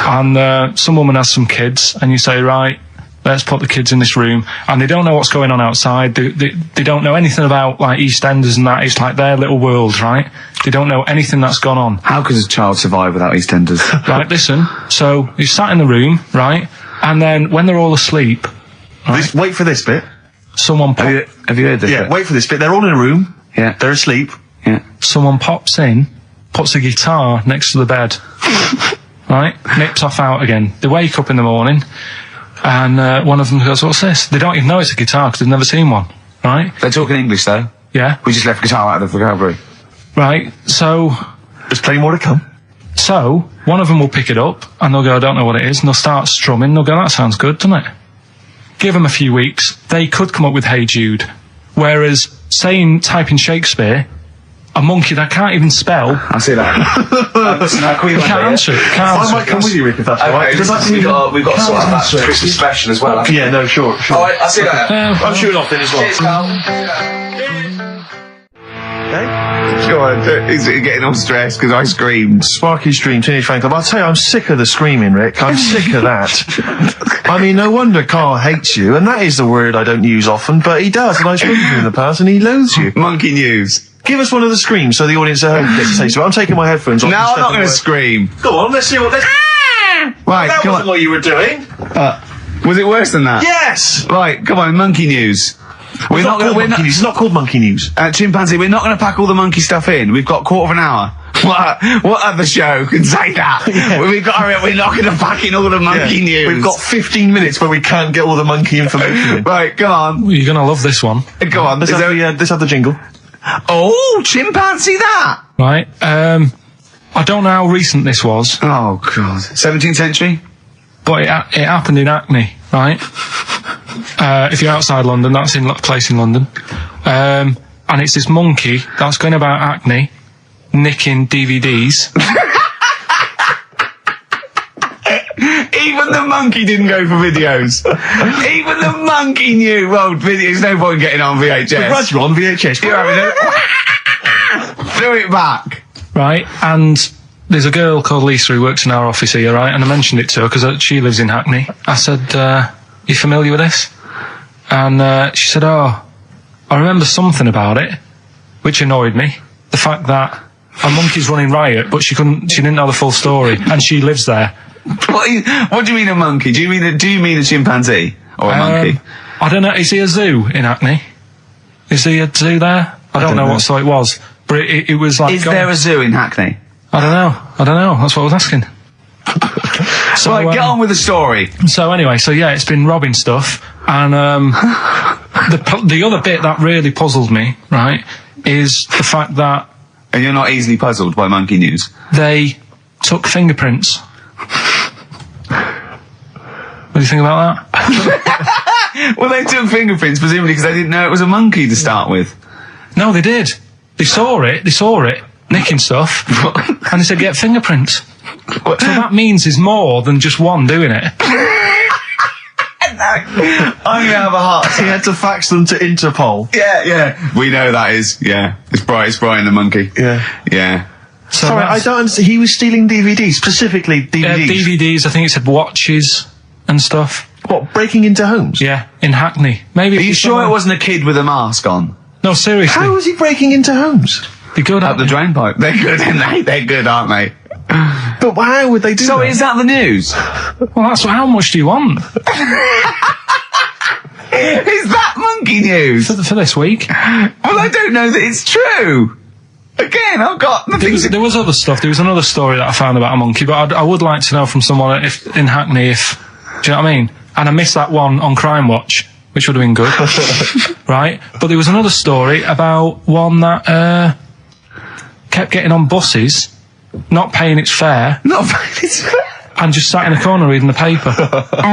and some woman has some kids and you say, right, let's put the kids in this room, and they don't know what's going on outside. They don't know anything about, like, EastEnders and that. It's like their little world, right? They don't know anything that's gone on. How could a child survive without EastEnders? Right, listen. So he's sat in the room, right? And then when they're all asleep, right, Wait for this bit. someone Have you heard this? Yeah, bit? wait for this bit. They're all in a room. Yeah. They're asleep. Yeah. someone pops in, puts a guitar next to the bed, right? Nips off out again. They wake up in the morning, and one of them goes, "What's this?" They don't even know it's a guitar because they've never seen one, right? They're talking English though. Yeah. We just left guitar out of the vocabulary. Right. So There's plenty more to come. one of them will pick it up and they'll go, "I don't know what it is," and they'll start strumming. They'll go, "That sounds good, doesn't it?" Give them a few weeks, they could come up with "Hey Jude." Whereas typing Shakespeare, a monkey that can't even spell. I see that. Can't answer it. I might come with you, Rick, if that's all right. Because we've got to sort out that Christmas special as well. Yeah, no, sure. Alright, I'll see you later. I'm shooting off then as well. Cheers, Carl. Go on, he's getting all stressed because I screamed. Sparky's Dream, Teenage Fan Club. I'll tell you, I'm sick of the screaming, Rick. I'm sick of that. I mean, no wonder Carl hates you, and that is the word I don't use often, but he does, and I've spoken to him in the past, and he loathes you. Monkey news. Give us one of the screams so the audience at home gets a taste of it. I'm taking my headphones off. No, I'm not going to scream. Go on, let's see what... Right, That come wasn't on. what you were doing. Was it worse than that? Yes. Right, come on, monkey news. We're not gonna, we're not, It's not called monkey news. chimpanzee, we're not going to pack all the monkey stuff in. We've got quarter of an hour. What other show can say that? We've got to hurry up. We're not going to pack in all the monkey news. We've got 15 minutes where we can't get all the monkey information in. Right, come on. You're going to love this one. Go on. Let's have the jingle. Oh, chimpanzee that! Right. I don't know how recent this was, Oh, God. 17th century? but it happened in Hackney, right? If you're outside London, that's in a place in London. And it's this monkey that's going about Hackney, nicking DVDs. Even the monkey didn't go for videos. Even the monkey knew, well, there's no point getting on VHS. Right, you're on VHS. You're having it. Throw it back. Right, and there's a girl called Lisa who works in our office here, right, and I mentioned it to her because she lives in Hackney. I said, you familiar with this? And she said, oh, I remember something about it, which annoyed me. The fact that a monkey's running riot, but she didn't know the full story, and she lives there. What do you mean a monkey? Do you mean a chimpanzee? Or a monkey? I don't know, is he a zoo in Hackney? Is he a zoo there? I don't know what sort it was, but it was like... Is there a zoo in Hackney? I don't know, that's what I was asking. So, Right, get on with the story. So anyway, yeah, it's been robbing stuff, and the other bit that really puzzled me, right, is the fact that And you're not easily puzzled by monkey news? they took fingerprints. What do you think about that? Well, they took fingerprints, presumably because they didn't know it was a monkey to start with. No, they did. They saw it, nicking stuff, and they said, get fingerprints. So that means there's more than just one doing it. I'm going to have a heart. He had to fax them to Interpol. Yeah. We know that is, yeah. It's Brian the monkey. Yeah. So Sorry, I don't understand. He was stealing DVDs, specifically DVDs. DVDs, I think it said watches and stuff. What, breaking into homes? Yeah, in Hackney. Maybe. Are you sure it wasn't a kid with a mask on? No, seriously. How was he breaking into homes? They're good, Up the drain pipe. They're good, aren't they? They're good, aren't they? But how would they do So that? is that the news? Well, how much do you want Is that monkey news? for this week? Well, I don't know that it's true. Again, I've got the things. There was other stuff. There was another story that I found about a monkey, but I would like to know from someone in Hackney do you know what I mean? And I missed that one on Crime Watch, which would have been good. Right? But there was another story about one that kept getting on buses, not paying its fare, and just sat in a corner reading the paper.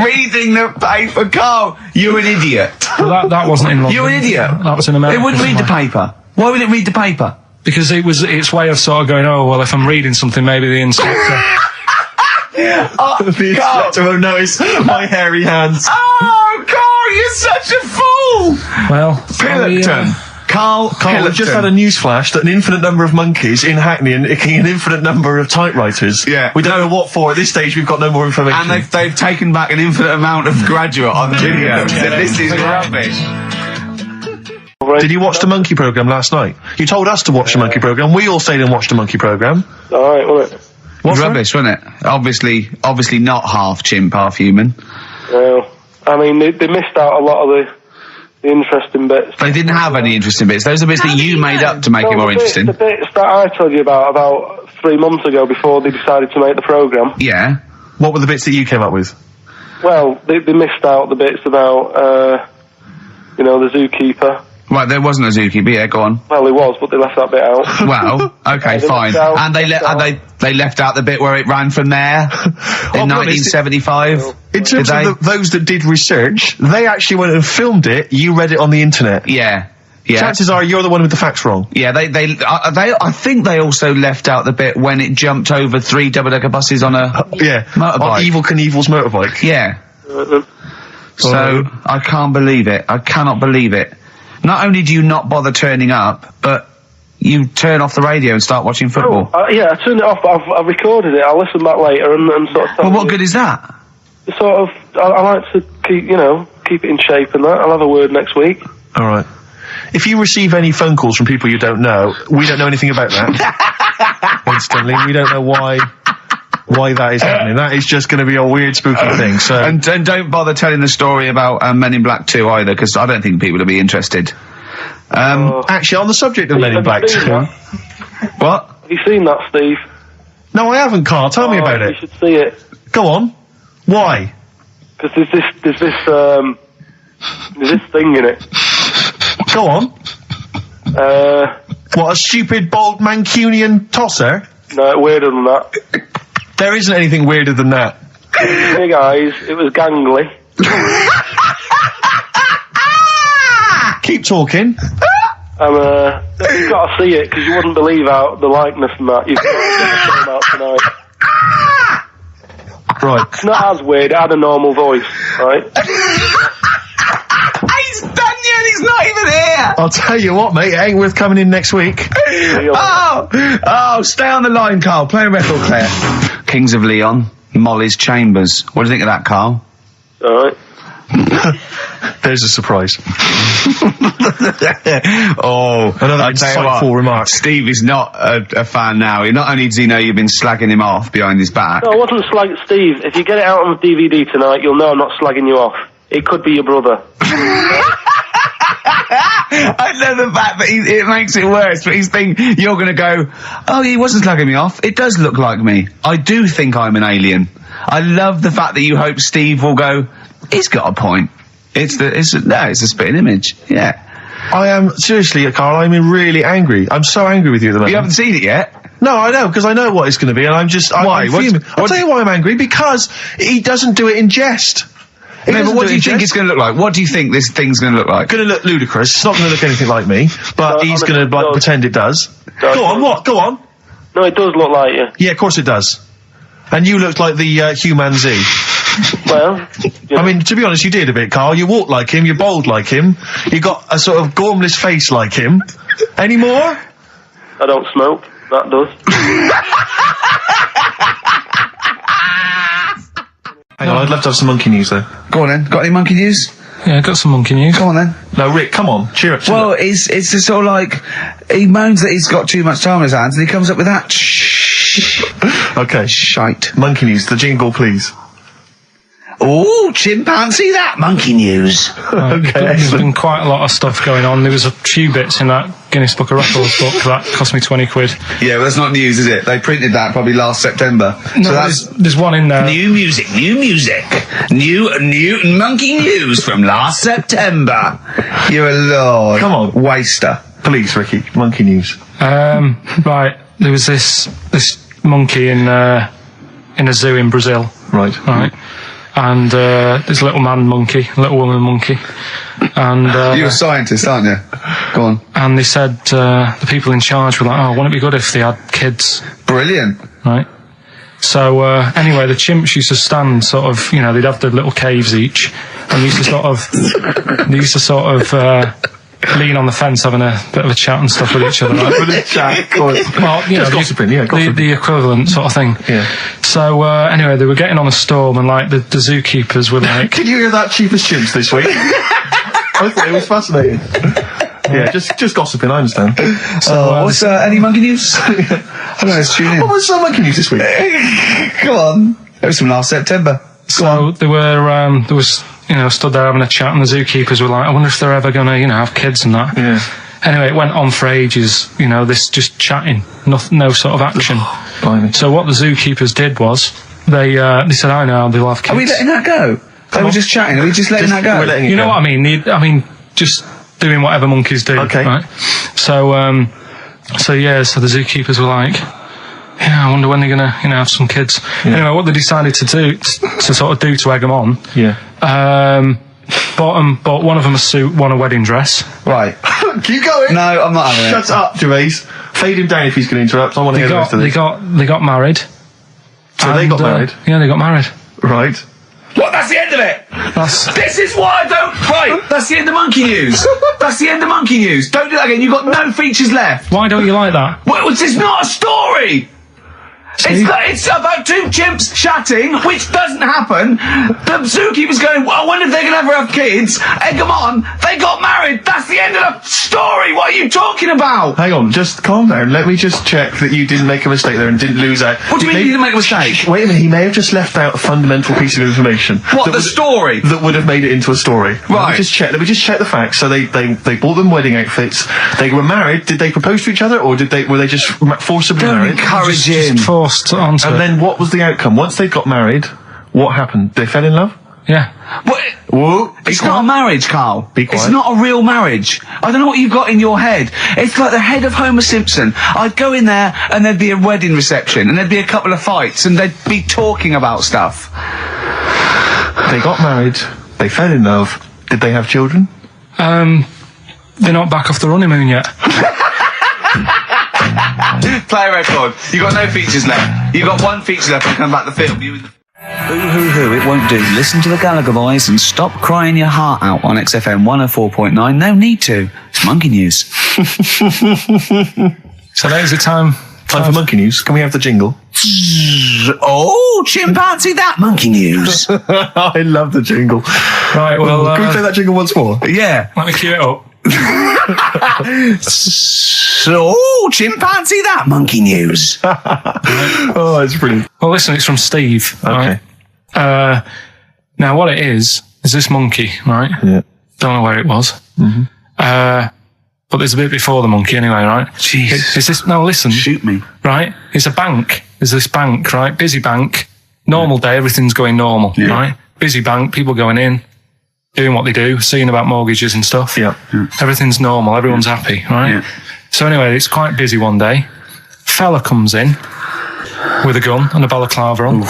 Reading the paper, Carl. You're an idiot. But that wasn't in London. You're an idiot. That was in America. It wouldn't read the somewhere. paper. Why would it read the paper? Because it was its way of sort of going, oh, well, if I'm reading something, maybe the inspector... The inspector won't notice my hairy hands. Oh, Carl, you're such a fool. Well... Pilkington. Carl We've just had a news flash that an infinite number of monkeys in Hackney and nicking an infinite number of typewriters. Yeah. We don't know what for. At this stage, we've got no more information. And they've taken back an infinite amount of graduate on video. This is rubbish. Did you watch the monkey programme last night? You told us to watch the monkey programme. We all stayed and watched the monkey programme. Alright, wasn't it? What's that? Rubbish, wasn't it? Obviously not half chimp, half human. Well, I mean, they missed out a lot of the interesting bits. They didn't have any interesting bits. Those are bits that you made up to make it more interesting. The bits that I told you about 3 months ago before they decided to make the programme. Yeah. What were the bits that you came up with? Well, they missed out the bits about, the zookeeper. Right, there wasn't a zookeeper. Yeah, go on. Well, there was, but they left that bit out. Well, okay, They fine. left out- And they left out the bit where it ran from there in 1975. In terms of those that did research, they actually went and filmed it. You read it on the internet. Yeah. Chances are you're the one with the facts wrong. Yeah, I think they also left out the bit when it jumped over 3 double-decker buses on a motorbike. On Evel Knievel's motorbike. Yeah. So, I can't believe it. I cannot believe it. Not only do you not bother turning up, but you turn off the radio and start watching football. Yeah, I turned it off, but I've recorded it. I'll listen back later and sort of... Well, what good is that? Sort of, I like to keep it in shape and that. I'll have a word next week. All right. If you receive any phone calls from people you don't know, we don't know anything about that. Instantly, we don't know why why that is happening. That is just going to be a weird, spooky thing. So, and don't bother telling the story about Men in Black 2 either, because I don't think people will be interested. Actually, on the subject of Men in Black 2, what? Have you seen that, Steve? No, I haven't, Carl. Tell me about it. You should see it. Go on. Why? Because there's this thing in it. Go on. What, a stupid, bald Mancunian tosser? No, weirder than that. There isn't anything weirder than that. Big eyes, it was gangly. Keep talking. You've got to see it, because you wouldn't believe how the likeness and that. You've got to get it out tonight. Right. It's not as weird, it had a normal voice, right? He's done you and he's not even here! I'll tell you what, mate, it ain't worth coming in next week. Stay on the line, Carl. Play a record player. Kings of Leon, Molly's Chambers. What do you think of that, Carl? Alright. There's a surprise. Another insightful remark. Steve is not a fan now. Not only does he know you've been slagging him off behind his back. No, I wasn't slagging Steve. If you get it out on DVD tonight, you'll know I'm not slagging you off. It could be your brother. I love the fact that it makes it worse, but he's thinking you're going to go, oh, he wasn't slagging me off. It does look like me. I do think I'm an alien. I love the fact that you hope Steve will go, he's got a point. It's a spitting image. Yeah. I am, seriously, Carl, I'm really angry. I'm so angry with you at the moment. You haven't seen it yet? No, I know, because I know what it's going to be, and I'm just... Why? I'm fuming. I'll tell you why I'm angry, because he doesn't do it in jest. No, but what do you think it's going to look like? What do you think this thing's going to look like? It's going to look ludicrous. It's not going to look anything like me, but he's going to pretend it does. Go on, what? Go on. No, it does look like you. Yeah, of course it does. And you looked like the human Z. Well, I mean, to be honest, you did a bit, Carl. You walk like him, you're bold like him, you got a sort of gormless face like him. Any more? I don't smoke. That does. Hang on, I'd love to have some monkey news, though. Go on then. Got any monkey news? Yeah, got some monkey news. Go on then. No, Rick, come on. Cheer up. Well, it's just sort of like, he moans that he's got too much time on his hands, and he comes up with that Okay. shite. Monkey news. The jingle, please. Oh, chimpanzee, that monkey news. Okay. There's been quite a lot of stuff going on. There was a few bits in that Guinness Book of Records book that cost me 20 quid. Yeah, well, that's not news, is it? They printed that probably last September. No, so that's there's one in there. new music, new monkey news from last September. You're a lord. Come on. Waster. Please, Ricky. Monkey news. Right, there was this monkey in a zoo in Brazil. Right. And there's a little man monkey, a little woman monkey, and You're a scientist, aren't you? Go on. and they said the people in charge were like, oh, wouldn't it be good if they had kids, Brilliant. right? So anyway, the chimps used to stand sort of, they'd have their little caves each, and they used to sort of lean on the fence having a bit of a chat and stuff with each other. Right? Well, Just gossiping, yeah, gossiping. the equivalent sort of thing. Yeah. So anyway, they were getting on a storm, and like the zookeepers were like, Can you hear that cheapest chimps this week? I thought it was fascinating. Yeah, just gossiping, I understand. What's any monkey news? I don't know, let's tune in. What was monkey news this week? Come on. It was from last September. so they were, there was, stood there having a chat, and the zookeepers were like, I wonder if they're ever going to, have kids and that. Yeah. Anyway, it went on for ages, this just chatting, no sort of action. Blimey. So what the zookeepers did was, they said, I know, they'll have kids. Are we letting that go? They were just chatting. Are we just letting that go? We're letting it You know go. what I mean? Just doing whatever monkeys do. Okay. Right? So the zookeepers were like, yeah, I wonder when they're gonna, have some kids. Yeah. Anyway, what they decided to do, to egg them on, Yeah. bought one of them a suit, one a wedding dress. Right. Keep going. No, I'm not having it. Shut up, Gervais. Fade him down if he's going to interrupt. I want to hear the rest of this. They got married. So they got married? Yeah, they got married. Right. What? That's the end of it. This is why I don't. Right. That's the end of monkey news. That's the end of monkey news. Don't do that again. You've got no features left. Why don't you like that? Well, it's not a story. It's about two chimps chatting, which doesn't happen. The zookeeper's going, well, I wonder if they're going to ever have kids. Egg them on. They got married. That's the end of the story. What are you talking about? Hang on, just calm down. Let me just check that you didn't make a mistake there and didn't lose out. What do you mean you didn't make a mistake? Wait a minute, he may have just left out a fundamental piece of information. What, the story? That would have made it into a story. Right. Let me just check the facts. So they bought them wedding outfits. They were married. Did they propose to each other, or were they just forcibly married? Encourage him. Just forced onto And it. then what was the outcome? Once they got married, what happened? They fell in love? Yeah. Whoa, it's not a marriage, Carl. Be quiet. It's not a real marriage. I don't know what you've got in your head. It's like the head of Homer Simpson. I'd go in there and there'd be a wedding reception and there'd be a couple of fights and they'd be talking about stuff. They got married. They fell in love. Did they have children? They're not back off the honeymoon yet. Play a record. You got no features left. You got one feature left and come back to the film. Boo-hoo-hoo, it won't do. Listen to the Gallagher Boys and stop crying your heart out on XFM 104.9. No need to. It's Monkey News. So there's the time. Time for Monkey News. Can we have the jingle? Oh, chimpanzee, that Monkey News. I love the jingle. Right, well... Can we play that jingle once more? Yeah. Let me cue it up. So, chimpanzee, that Monkey News. Oh, it's brilliant. Well, listen, it's from Steve. Okay. Right? Now, what it is this monkey, right? Yeah. Don't know where it was. Mm-hmm. But there's a bit before the monkey anyway, right? Jeez. Is this... No, listen. Shoot me. Right? It's a bank. There's this bank, right? Busy bank. Normal day, everything's going normal, right? Busy bank, people going in, doing what they do, seeing about mortgages and stuff. Yeah. Everything's normal, everyone's happy, right? Yeah. So anyway, it's quite busy one day. Fella comes in with a gun and a balaclava on.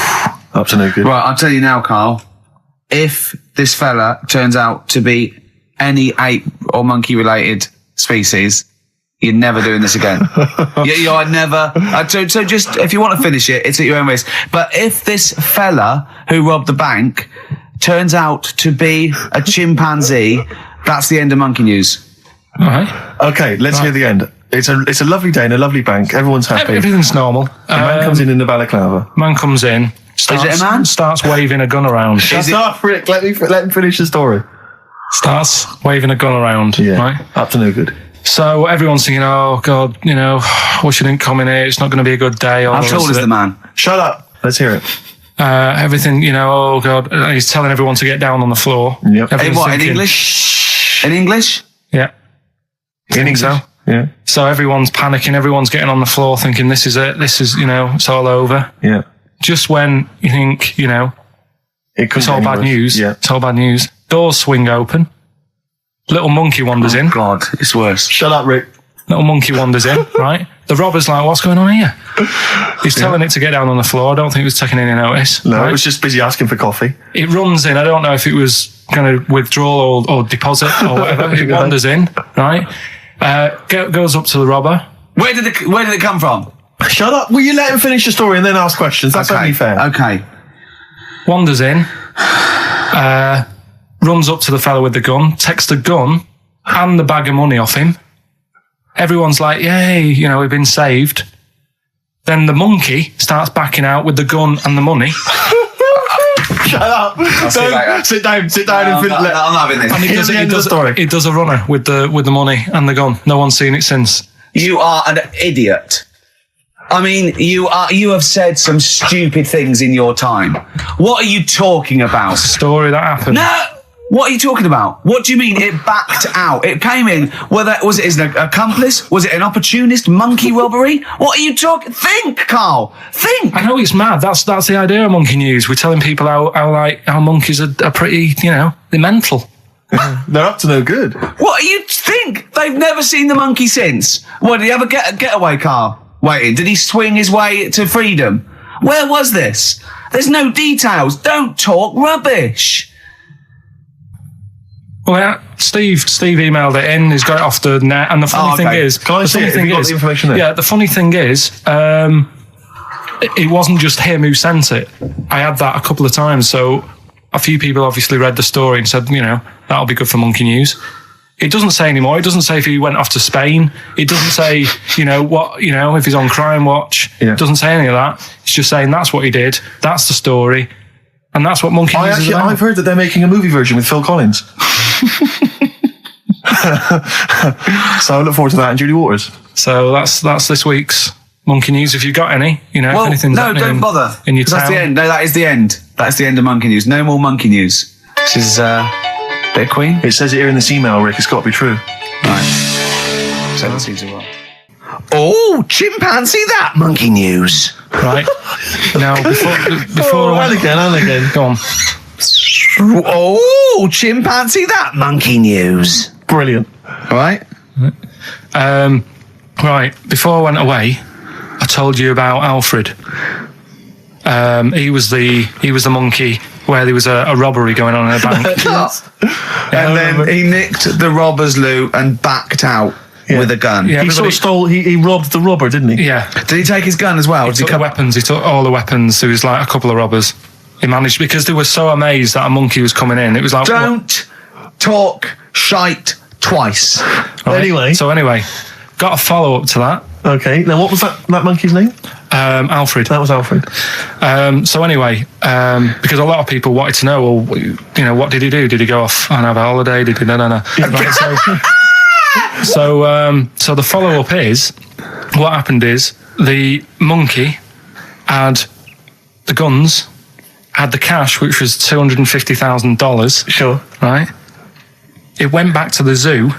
Up to no good. Right, I'll tell you now, Carl. If this fella turns out to be any ape or monkey related species, you're never doing this again. I'd never. So just, if you want to finish it, it's at your own risk. But if this fella who robbed the bank turns out to be a chimpanzee, that's the end of Monkey News. All right. Okay, let's hear the end. It's a lovely day in a lovely bank. Everyone's happy. Everything's normal. The man comes in the balaclava. Man comes in. Starts, Is it a man? Starts waving a gun around. Shut up, Rick. Let him finish the story. Starts waving a gun around. Yeah. Right. Up to no good. So everyone's thinking, oh God, wish you didn't come in here. It's not going to be a good day. How tall is the man? Shut up. Let's hear it. Everything, oh God, he's telling everyone to get down on the floor. Yep. In what, in English? In English? Yeah. In English? So? Yeah. So everyone's panicking, everyone's getting on the floor thinking this is it, it's all over. Yeah. Just when you think, it's all bad news. Yeah. It's all bad news. Doors swing open. Little monkey wanders in. God, it's worse. Shut up, Rick. Little monkey wanders in, right? The robber's like, what's going on here? He's telling it to get down on the floor. I don't think it was taking any notice. No, right? it was just busy asking for coffee. It runs in. I don't know if it was going to withdraw or deposit or whatever. It wanders in, right? Goes up to the robber. Where did it come from? Shut up. Will you let him finish the story and then ask questions? That's only fair. Okay. Wanders in. Runs up to the fella with the gun. Takes the gun and the bag of money off him. Everyone's like, yay, we've been saved. Then the monkey starts backing out with the gun and the money. Shut up. Sit down and I'm having this. And he does a runner with the money and the gun. No one's seen it since. You are an idiot. I mean, you have said some stupid things in your time. What are you talking about? Story that happened. No! What are you talking about? What do you mean it backed out? It came in, was it an accomplice? Was it an opportunist monkey robbery? What are you talking? Think, Carl. Think. I know it's mad. That's the idea of Monkey News. We're telling people how monkeys are pretty, they're mental. They're up to no good. What do you think? They've never seen the monkey since. What, did he ever get a getaway car waiting? Did he swing his way to freedom? Where was this? There's no details. Don't talk rubbish. Well, yeah, Steve emailed it in. He's got it off the net. And the funny thing is, Can I see it? Have you got the information there? Yeah, the funny thing is, it wasn't just him who sent it. I had that a couple of times. So a few people obviously read the story and said, that'll be good for Monkey News. It doesn't say anymore. It doesn't say if he went off to Spain. It doesn't say, if he's on Crime Watch. Yeah. It doesn't say any of that. It's just saying that's what he did. That's the story. And that's what Monkey News is about. I've heard that they're making a movie version with Phil Collins. So I look forward to that, and Julie Waters. So that's this week's Monkey News. If you've got any, if anything's no, don't bother. in your town. That's the end. No, that is the end. That's the end of Monkey News. No more Monkey News. This is bit of Queen. It says it here in this email, Rick. It's got to be true. Right. So that seems a while. Oh, chimpanzee that Monkey News. Right. Now, before and again. Go on. Oh, chimpanzee that Monkey News. Brilliant. Right. Right. Before I went away, I told you about Alfred. He was the monkey where there was a robbery going on in a bank. And then he nicked the robber's loot and backed out with a gun. Yeah, he sort of stole. He robbed the robber, didn't he? Yeah. Did he take his gun as well? He took the weapons. He took all the weapons. There was like a couple of robbers. He managed, because they were so amazed that a monkey was coming in. It was like, don't talk shite twice. Right? Anyway, got a follow up to that. Okay. Now, what was that monkey's name? Alfred. That was Alfred. Because a lot of people wanted to know, well, what did he do? Did he go off and have a holiday? Did he? No. Right, so the follow up is, what happened is the monkey had the guns, had the cash, which was $250,000. Sure. Right. It went back to the zoo.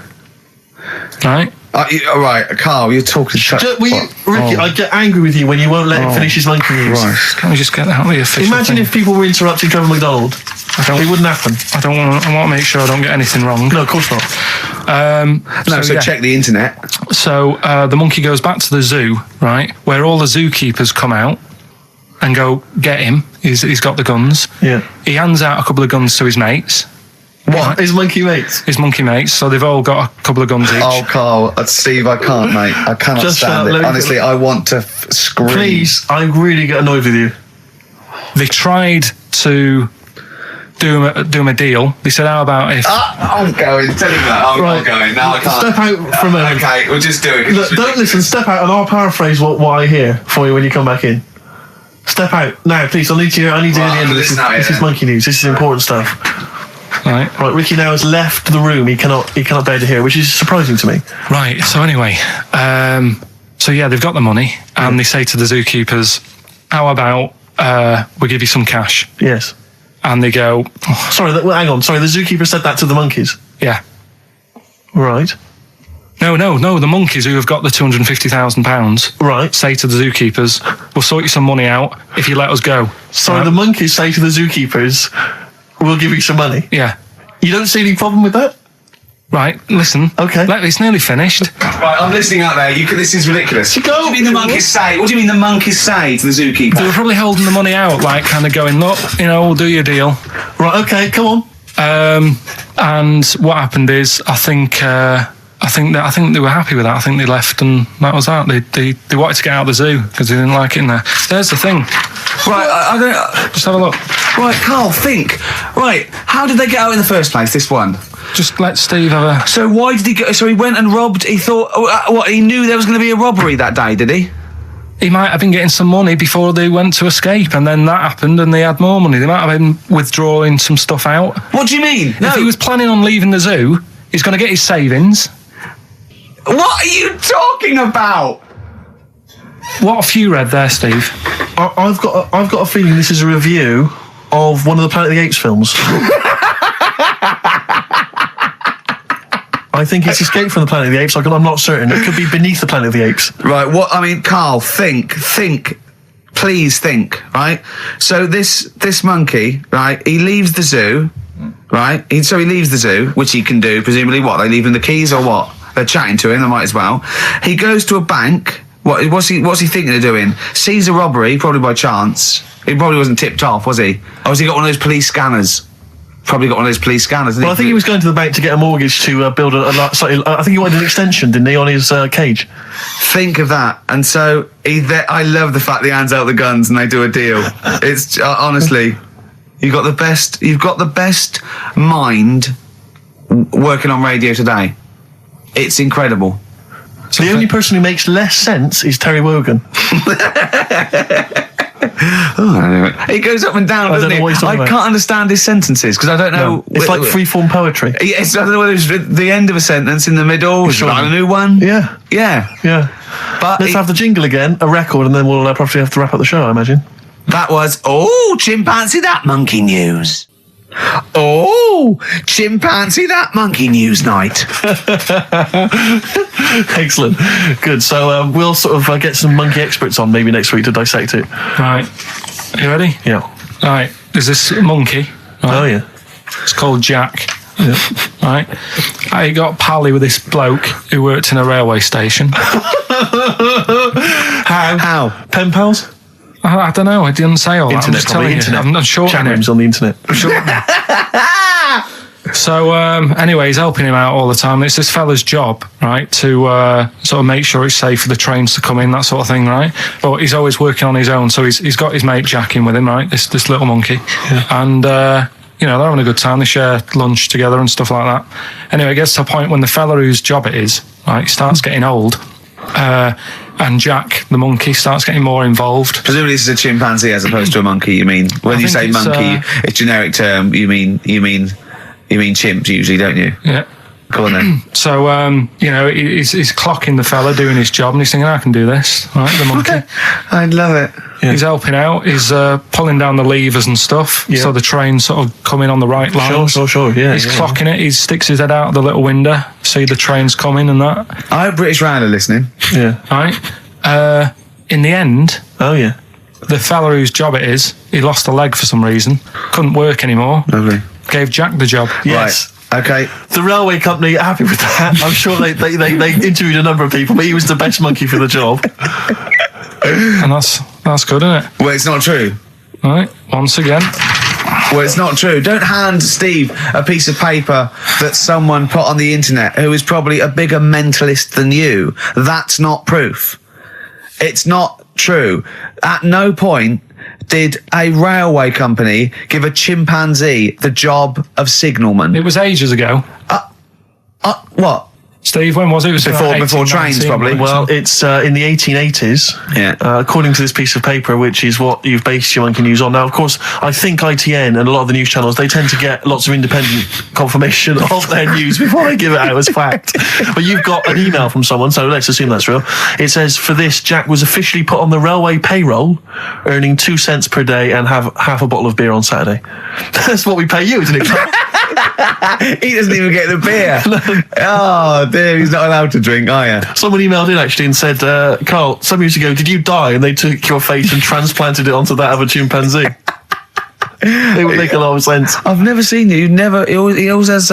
Right. All right, Carl, you're talking shit. Ricky, I get angry with you when you won't let him finish his Monkey News. Right. Can we just get out of the official Imagine thing? if people were interrupting Trevor McDonald. It wouldn't happen. I want to make sure I don't get anything wrong. No, of course not. Check the internet. So the monkey goes back to the zoo, right, where all the zookeepers come out and go, get him. He's got the guns. Yeah. He hands out a couple of guns to his mates. What? Right. His monkey mates? His monkey mates. So they've all got a couple of guns each. Oh, Carl, Steve, I can't, mate. I cannot Just stand it. Honestly, I want to scream. Please, I really get annoyed with you. They tried to do him a deal. They said, how about if... I'm going. Tell him that. I'm going. No, I can't. Step out from a... Okay, we'll just do it. Look, don't listen. Step out and I'll paraphrase what I hear for you when you come back in. Step out. Now, please, I need to hear the end of this. This is Monkey News. This is important stuff. Right. Ricky now has left the room. He cannot bear to hear, which is surprising to me. Right. So anyway, they've got the money, and they say to the zookeepers, "How about we give you some cash?" Yes. And they go, "Sorry, hang on. Sorry, the zookeeper said that to the monkeys." Yeah. Right. No. The monkeys who have got the £250,000, right, say to the zookeepers, "We'll sort you some money out if you let us go." Sorry, the monkeys say to the zookeepers, "We'll give you some money." Yeah. You don't see any problem with that? Right, listen. Okay. It's nearly finished. Right, I'm listening out there. This is ridiculous. What do you mean the monkeys say? What do you mean the monkeys say to the zookeeper? They were probably holding the money out, like kind of going, look, we'll do your deal. Right, okay, come on. And what happened is, I think they were happy with that. I think they left, and that was that. They wanted to get out of the zoo because they didn't like it in there. There's the thing. Right, I don't. Just have a look. Right, Carl, think. Right, how did they get out in the first place? This one. Just let Steve have a... So why did he go? So he went and robbed. He thought, he knew there was going to be a robbery that day, did he? He might have been getting some money before they went to escape, and then that happened and they had more money. They might have been withdrawing some stuff out. What do you mean? No. If he was planning on leaving the zoo, he's going to get his savings. What are you talking about? What have you read there, Steve? I've got a feeling this is a review of one of the Planet of the Apes films. I think it's Escape from the Planet of the Apes. I'm not certain. It could be Beneath the Planet of the Apes. Right, Carl, think. Please think, right? So this monkey, right, he leaves the zoo, right? So he leaves the zoo, which he can do, presumably what? They leave him the keys or what? They're chatting to him, they might as well. He goes to a bank. What's he thinking of doing? Sees a robbery, probably by chance. He probably wasn't tipped off, was he? Or has he got one of those police scanners? Probably got one of those police scanners. Well, I think he was going to the bank to get a mortgage to build I think he wanted an extension, didn't he, on his cage? Think of that. And so I love the fact that he hands out the guns and they do a deal. It's honestly, you've got the best mind working on radio today. It's incredible. So the only person who makes less sense is Terry Wogan. It goes up and down, doesn't it? I can't understand his sentences because I don't know. No, it's like freeform poetry. Yes, I don't know whether it's the end of a sentence, in the middle, Sure. a new one. Yeah. But Let's have the jingle again, a record, and then we'll probably have to wrap up the show, I imagine. that was chimpanzee that monkey news. Chimpanzee that monkey news night. Excellent. Good. So we'll sort of get some monkey experts on maybe next week to dissect it. Right. Are you ready? Yeah. Right. There's this monkey. Right? Oh, yeah. It's called Jack. Yeah. Right. I got pally with this bloke who worked in a railway station. How? Pen pals? I don't know. I didn't say all that. I'm Internet, just telling internet. you. I'm not sure. Chat rooms on the internet. So anyway, he's helping him out all the time. It's this fella's job, right, to sort of make sure it's safe for the trains to come in, that sort of thing, right? But he's always working on his own, so he's got his mate Jack in with him, right? This little monkey, and you know, they're having a good time. They share lunch together and stuff like that. Anyway, it gets to a point when the fella whose job it is, right, starts getting old. And Jack, the monkey, starts getting more involved. Presumably this is a chimpanzee as opposed to a monkey, you mean? When you say monkey, it's generic term, you mean chimps usually, don't you? Yeah. Go on then. So, you know, he's clocking the fella doing his job and he's thinking, I can do this, right, the monkey. I love it. Yeah. He's helping out, he's pulling down the levers and stuff, so the train's sort of coming on the right lines. Sure, yeah. He's clocking it, he sticks his head out the little window, see the train's coming and that. I hope British Rail are listening. Yeah. Right? In the end, the fella whose job it is, he lost a leg for some reason, couldn't work anymore. Lovely. Gave Jack the job. Yes. Right. Okay. The railway company are happy with that. I'm sure they interviewed a number of people, but he was the best monkey for the job. And that's good, isn't it? Well, it's not true. Right, once again. Well, it's not true. Don't hand Steve a piece of paper that someone put on the internet who is probably a bigger mentalist than you. That's not proof. It's not true. At no point did a railway company give a chimpanzee the job of signalman. It was ages ago. What? Steve, when was it? It was before trains, probably. Well, it's in the 1880s. Yeah. According to this piece of paper, which is what you've based your monkey news on. Now, of course, I think ITN and a lot of the news channels, they tend to get lots of independent confirmation of their news before they give it out as fact. But you've got an email from someone, so let's assume that's real. It says, for this, Jack was officially put on the railway payroll, earning 2 cents per day and have half a bottle of beer on Saturday. That's what we pay you, isn't it? He doesn't even get the beer. Oh dear, he's not allowed to drink, are you? Someone emailed in actually and said, Carl, some years ago, did you die? And they took your face and transplanted it onto that of a chimpanzee. It would make a lot of sense. I've never seen you. He always has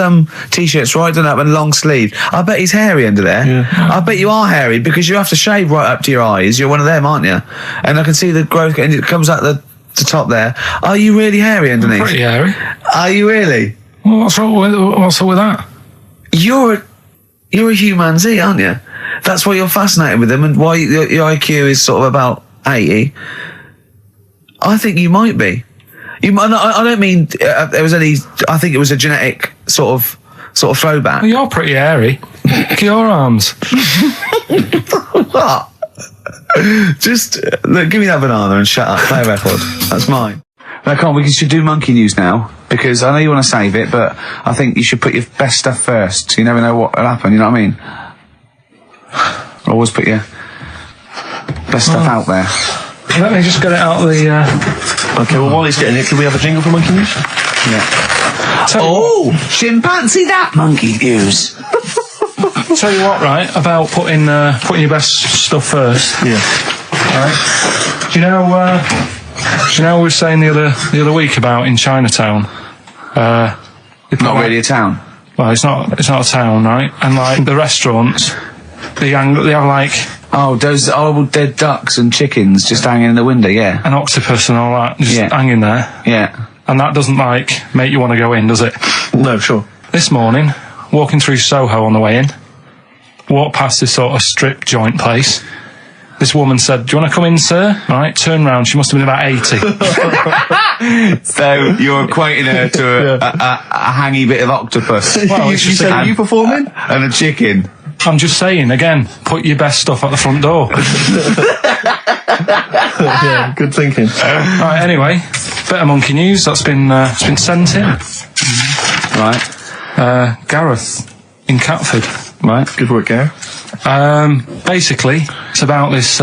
t-shirts right done up and long sleeve. I bet he's hairy under there. Yeah. I bet you are hairy because you have to shave right up to your eyes. You're one of them, aren't you? And I can see the growth and it comes out the top there. Are you really hairy underneath? Pretty hairy. Are you really? Well, what's wrong with that? You're a humanzee, aren't you? That's why you're fascinated with them and why your IQ is sort of about 80. I think you might be. I don't mean there was any. I think it was a genetic sort of throwback. Well, you're pretty hairy. Look at your arms. What? Just look, give me that banana and shut up. Play a record. That's mine. No, come on, we should do monkey news now because I know you want to save it, but I think you should put your best stuff first. You never know what will happen. You know what I mean? Always put your best stuff out there. Let me just get it out of the. Okay, well, while he's getting it, can we have a jingle for monkey news? Yeah. Chimpanzee that monkey news. Tell you what, right, about putting your best stuff first. Yeah. Right. Do you know we were saying the other week about in Chinatown? Not really a town. Well, it's not a town, right? And like the restaurants, they have like those horrible dead ducks and chickens just hanging in the window. Yeah. An octopus and all that just hanging there. Yeah. And that doesn't make you want to go in, does it? No, sure. This morning, walking through Soho on the way in, walked past this sort of strip joint place, this woman said, "Do you want to come in, sir?" Right, turn round. She must have been about 80. So you're equating her to a hangy bit of octopus. Well, you said, are you performing? And a chicken. I'm just saying, again, put your best stuff at the front door. Yeah, good thinking. Right, anyway, bit of monkey news that's been sent in. Right. Gareth in Catford. Right. Good work, Gary. Basically, it's about this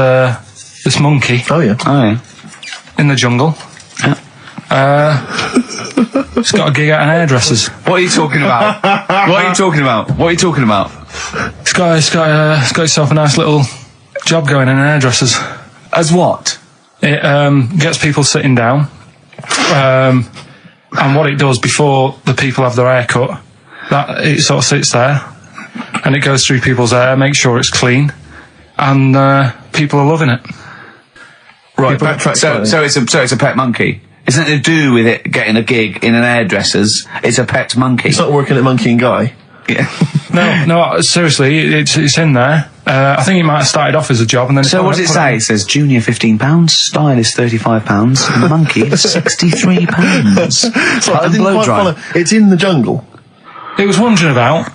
monkey Oh, yeah. in the jungle. It's got a gig at an hairdresser's. What are you talking about? What are you talking about? What are you talking about? It's got itself a nice little job going in an hairdresser's. As what? It gets people sitting down, and what it does before the people have their hair cut, that it sort of sits there, and it goes through people's hair, makes sure it's clean, and people are loving it. Right, backtrack. So it's a pet monkey. It's nothing to do with it getting a gig in an hairdresser's. It's a pet monkey. It's not working at Monkey and Guy. Yeah. No, seriously, it's in there. I think it might have started off as a job, and then. So what does it say? It says junior £15, stylist £35, and monkey £63. So I didn't quite follow. It's in the jungle. It was wandering about.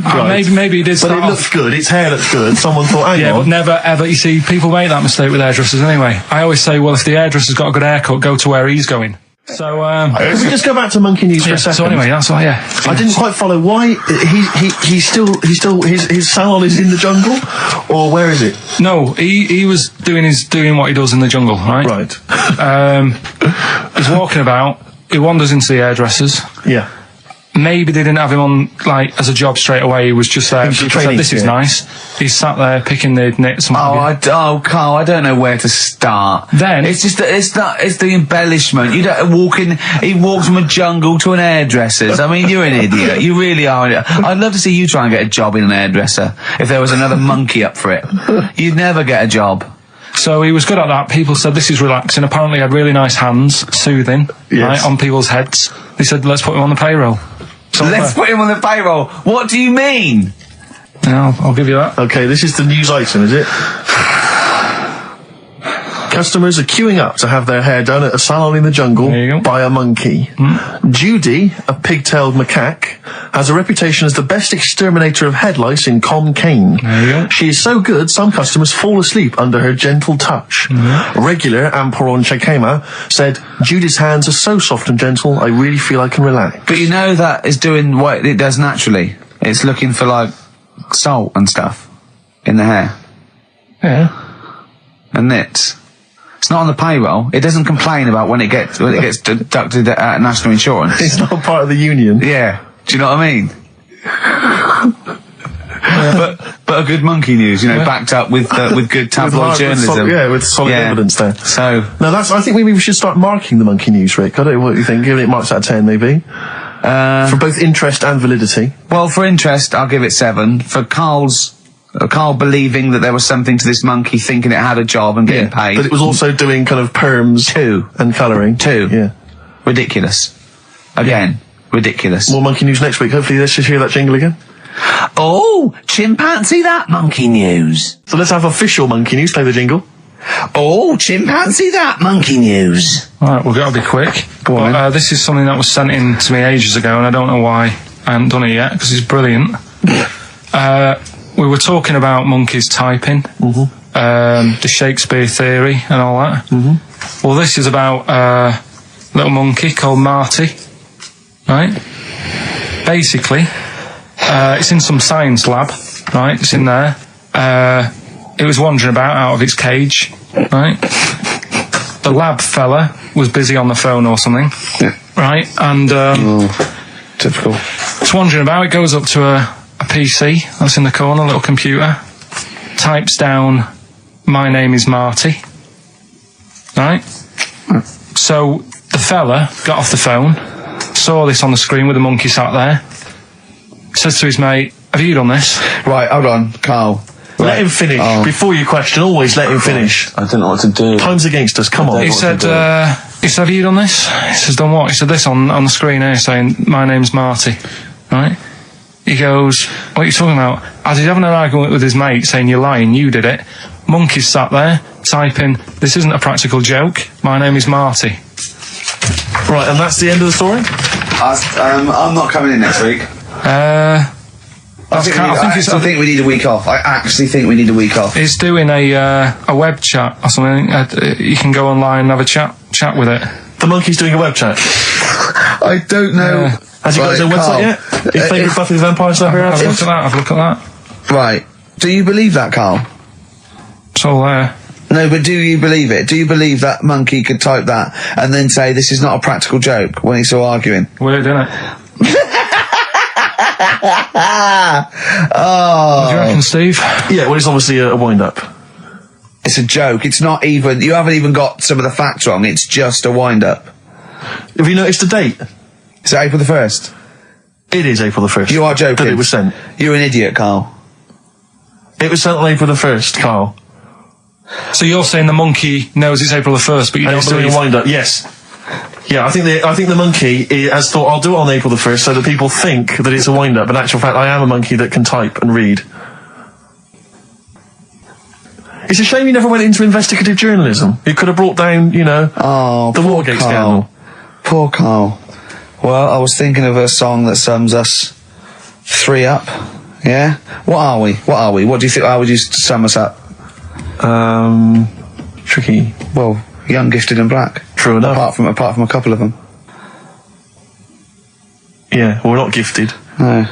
Right. Maybe it did. But it looks good. Its hair looks good. Someone thought, hang on. But never ever. You see, people make that mistake with hairdressers anyway. I always say, well, if the hairdresser's got a good haircut, go to where he's going. So, Can we just go back to monkey news for a second? So anyway, that's why. Yeah, I didn't quite follow why he's still his salon is in the jungle, or where is it? No, he was doing what he does in the jungle, right? Right. He's walking about. He wanders into the hairdressers. Yeah. Maybe they didn't have him on as a job straight away. He was just there. People said, "This is nice." He's sat there picking the knits. Carl, I don't know where to start. Then it's just it's the embellishment. You don't walk in. He walks from a jungle to an hairdresser's. I mean, you're an idiot. You really are. I'd love to see you try and get a job in an hairdresser. If there was another monkey up for it, you'd never get a job. So he was good at that. People said this is relaxing. Apparently, he had really nice hands, soothing, right, on people's heads. They said, "Let's put him on the payroll." So let's put him on the payroll. What do you mean? No, I'll give you that. Okay, this is the news item, is it? Customers are queuing up to have their hair done at a salon in the jungle by a monkey. Judy, a pig-tailed macaque, has a reputation as the best exterminator of head lice in Concane. She is so good, some customers fall asleep under her gentle touch. Regular Amporon Chekema said, Judy's hands are so soft and gentle, I really feel I can relax. But you know that is doing what it does naturally. It's looking for, like, salt and stuff in the hair. Yeah. And nits. It's not on the payroll. It doesn't complain about when it gets deducted at national insurance. It's not part of the union. Yeah. Do you know what I mean? But a good monkey news, backed up with good tabloid journalism. With solid evidence there. So no, I think maybe we should start marking the monkey news, Rick. I don't know what you think. Giving it marks out of 10, maybe. For both interest and validity. Well, for interest, I'll give it 7. For Carl believing that there was something to this monkey, thinking it had a job and getting paid. But it was also doing kind of perms 2 and colouring 2. Yeah. Ridiculous. Again, ridiculous. More monkey news next week. Hopefully let's just hear that jingle again. Oh, chimpanzee that monkey news. So let's have official monkey news. Play the jingle. Oh, chimpanzee that monkey news. Alright, we've got to be quick. Go on. This is something that was sent in to me ages ago, and I don't know why I haven't done it yet, because it's brilliant. We were talking about monkeys typing, the Shakespeare theory and all that. Well, this is about a little monkey called Marty, right? Basically, it's in some science lab, right? It's in there. It was wandering about out of its cage, right? The lab fella was busy on the phone or something, right? And typical. It's wandering about. It goes up to a PC that's in the corner, a little computer, types down, "My name is Marty," right? So the fella got off the phone, saw this on the screen with the monkey sat there, says to his mate, "Have you done this?" Right, hold on, Carl. Let him finish. Before you question, always let him finish. I don't know what to do. Time's against us, come on. He said, "Have you done this?" He says, "Done what?" He said, "This on the screen here saying, 'My name's Marty,' right?" he goes, what are you talking about? As he's having an argument with his mate saying, you're lying, you did it. Monkey's sat there typing, this isn't a practical joke, my name is Marty. Right, and that's the end of the story? I'm not coming in next week. I think we need a week off. I actually think we need a week off. He's doing a web chat or something. You can go online and have a chat with it. The monkey's doing a web chat? I don't know. Has he got his own website yet? Your favourite Buffy the Vampire Slayer? Have a look at that. Right. Do you believe that, Carl? It's all there. No, but do you believe it? Do you believe that monkey could type that and then say this is not a practical joke when he's still arguing? Weird, isn't it? Oh. What do you reckon, Steve? Yeah, well, it's obviously a wind-up. It's a joke. It's not even... You haven't even got some of the facts wrong. It's just a wind-up. Have you noticed the date? Is it April the 1st? It is April the 1st. You are joking. That it was sent. You're an idiot, Carl. It was sent on April the 1st, Carl. So you're saying the monkey knows it's April the 1st, but you don't believe... doing a wind-up, yes. Yeah, I think the monkey has thought, I'll do it on April the 1st so that people think that it's a wind-up. In actual fact, I am a monkey that can type and read. It's a shame you never went into investigative journalism. You could have brought down, the Watergate scandal. Poor Carl. Well, I was thinking of a song that sums us three up. Yeah? What are we? What do you think? How would you sum us up? Tricky. Well, young, gifted and black. True enough. Apart from a couple of them. Yeah, well, we're not gifted. No.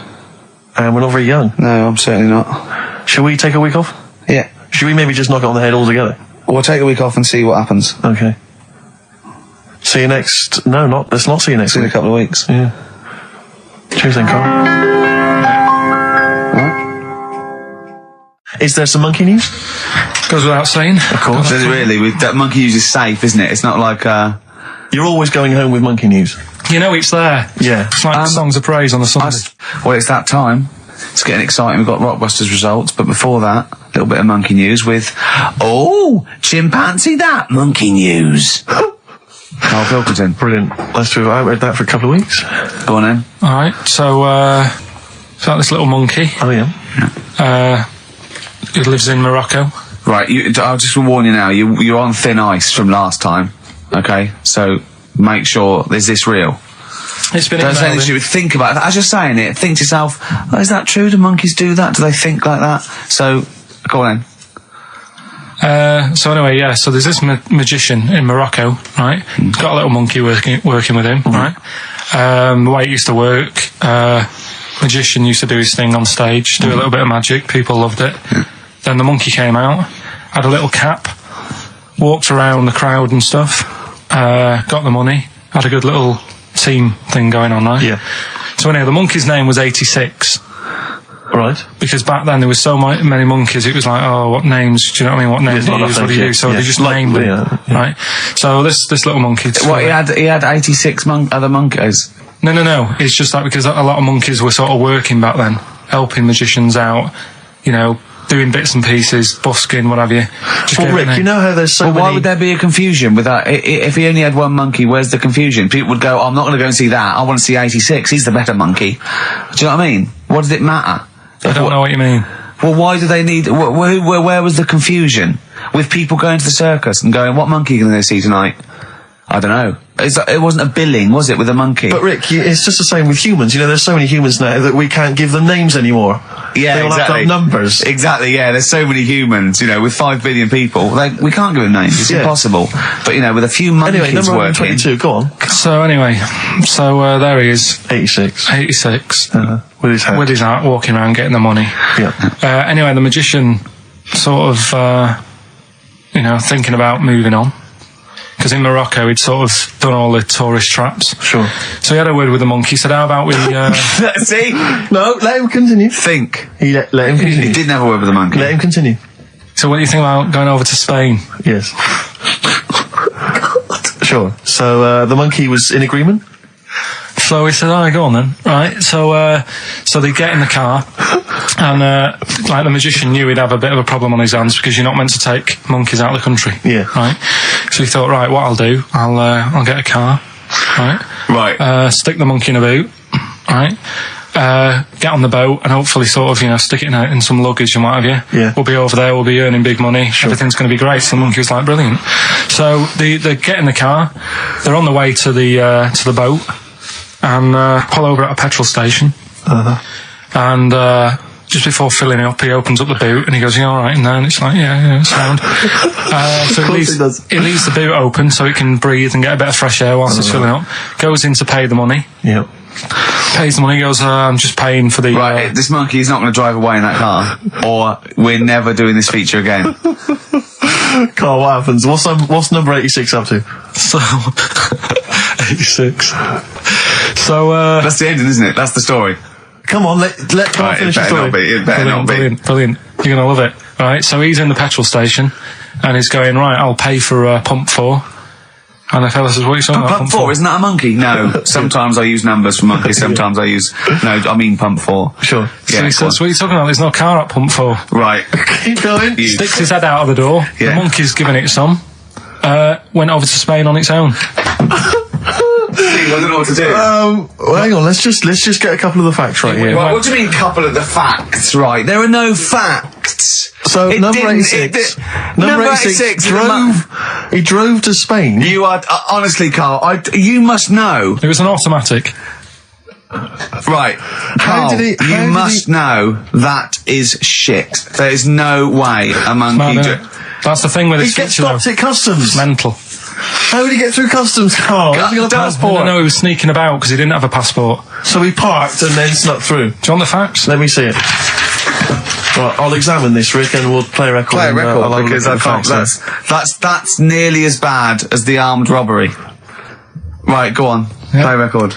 And we're not very young. No, I'm certainly not. Shall we take a week off? Yeah. Should we maybe just knock it on the head altogether? We'll take a week off and see what happens. Okay. See you next... No, let's not see you next week. See you in a couple of weeks. Yeah. Cheers then, Carl. Right. Is there some monkey news? Goes without saying. Of course. Really, that monkey news is safe, isn't it? It's not like... You're always going home with monkey news. You know it's there. Yeah. It's like songs of praise on the Sunday. Well, it's that time. It's getting exciting. We've got Rockbusters results, but before that, a little bit of monkey news with... Oh, chimpanzee that monkey news. Karl Pilkington. Brilliant. Let's do it. I read that for a couple of weeks. Go on then. Alright, so it's like this little monkey. Oh, yeah. He lives in Morocco. Right, I'll just warn you now, you're on thin ice from last time, okay? So make sure, is this real? It's been Don't say anything stupid. Think about it. As you're saying it, think to yourself, oh, is that true? Do monkeys do that? Do they think like that? So, go on then. So anyway, yeah, so there's this magician in Morocco, right? He's got a little monkey working with him, right? The way it used to work, magician used to do his thing on stage, do a little bit of magic, people loved it. Then the monkey came out, had a little cap, walked around the crowd and stuff, got the money, had a good little team thing going on, right? Yeah. So anyway, the monkey's name was 86. Right. Because back then there was so many monkeys, it was like, oh, what names, do you know what I mean? What names do you use, what do you do? So they just named them, right? So this little monkey... What, he had 86 other monkeys? No. It's just that because a lot of monkeys were sort of working back then, helping magicians out, doing bits and pieces, busking, what have you. Well, Rick, you know how there's so many... Why would there be a confusion with that? If he only had one monkey, where's the confusion? People would go, I'm not going to go and see that, I want to see 86, he's the better monkey. Do you know what I mean? What does it matter? I don't know what you mean. Well, why do they need... Where was the confusion? With people going to the circus and going, what monkey are you going to see tonight? I don't know. It wasn't a billing, was it, with a monkey? But Rick, it's just the same with humans. There's so many humans now that we can't give them names anymore. Yeah, they all exactly. have to have numbers. Exactly, yeah. There's so many humans, with 5 billion people. We can't give them names. It's impossible. But, with a few monkeys anyway, number working... 22, go on. So, anyway, there he is. 86. 86. With his hat. With his hat, walking around, getting the money. Yeah. Anyway, the magician sort of, thinking about moving on. Because in Morocco, he'd sort of done all the tourist traps. Sure. So he had a word with the monkey, said, how about we... See? No, let him continue. Think. Let him continue. He didn't have a word with the monkey. Let him continue. So what do you think about going over to Spain? Yes. Sure. So the monkey was in agreement? So he said, go on then. Right, so they get in the car, and the magician knew he'd have a bit of a problem on his hands because you're not meant to take monkeys out of the country. Yeah. Right? So he thought, right, what I'll do, I'll get a car, right? Right. Stick the monkey in a boot, right? get on the boat and hopefully sort of, stick it in some luggage and what have you. Yeah. We'll be over there, we'll be earning big money, everything's going to be great. So the monkey was like, brilliant. So they get in the car, they're on the way to the boat, and pull over at a petrol station. And just before filling it up, he opens up the boot and he goes, "You all right in there?" And it's like, yeah, sound. So he leaves the boot open so it can breathe and get a bit of fresh air whilst it's filling up. Goes in to pay the money. Yep. Pays the money, goes, I'm just paying for the... Right, this monkey is not going to drive away in that car, or we're never doing this feature again. Carl, what happens? What's number 86 up to? So... 86. So, That's the ending, isn't it? That's the story. Come on, let Carl finish the story. It better not be. Brilliant. You're going to love it. Right, so he's in the petrol station, and he's going, right, I'll pay for pump 4. And the fella says, what are you talking about? Pump 4, isn't that a monkey? No. Sometimes I use numbers for monkeys, sometimes I use... No, I mean pump 4. Sure. So he says, what are you talking about? There's no car at pump 4. Right. Keep going. Sticks his head out of the door. Yeah. The monkey's giving it some. Went over to Spain on its own. Steve, I don't know what to do. Well, hang on, let's just get a couple of the facts right here. Well, what do you mean, couple of the facts, right? There are no facts. So, number 86 he drove to Spain. You are, honestly, Carl, you must know. It was an automatic. Right. Carl, you must know that is shit. There is no way a monkey... That's the thing with He this gets feature, stopped at customs. It's mental. How did he get through customs, Carl? Has he got a passport? No, he was sneaking about because he didn't have a passport. So he parked and then snuck through. Do you want the facts? Let me see it. Right, I'll examine this, Rick, and we'll play a record. Play a record, because I can't... Facts That's nearly as bad as the armed robbery. Right, go on. Yeah. Play a record.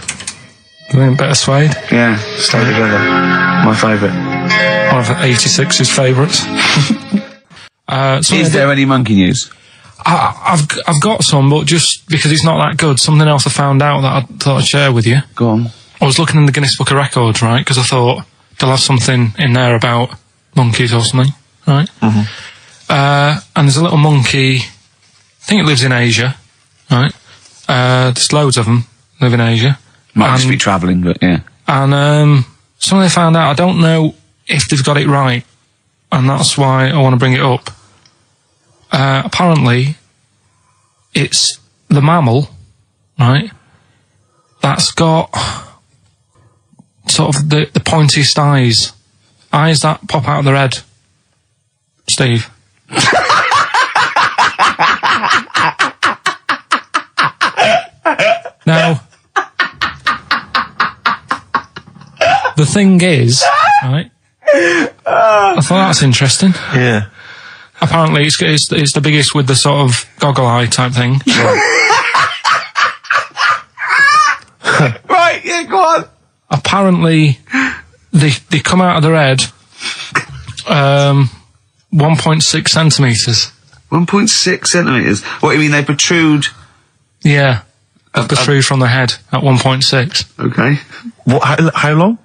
Better Suede. Yeah, stay together. My favourite. One of 86's favourites. Is there any monkey news? I've got some, but just because it's not that good, something else I found out that I thought I'd share with you. Go on. I was looking in the Guinness Book of Records, right, because I thought they'll have something in there about monkeys or something, right? Mm-hmm. And there's a little monkey, I think it lives in Asia, right? There's loads of them live in Asia. Might just be travelling, but yeah. And something they found out, I don't know if they've got it right, and that's why I want to bring it up. Apparently, it's the mammal, right, that's got sort of the pointiest eyes that pop out of their head. Steve. Now, the thing is, right, I thought that's interesting. Yeah. Apparently, it's the biggest with the sort of goggle eye type thing. Right, yeah, go on. Apparently, they come out of their head 1.6 centimetres. 1.6 centimetres? What, you mean they protrude? Yeah, protrude from the head at 1.6. Okay. What? How long?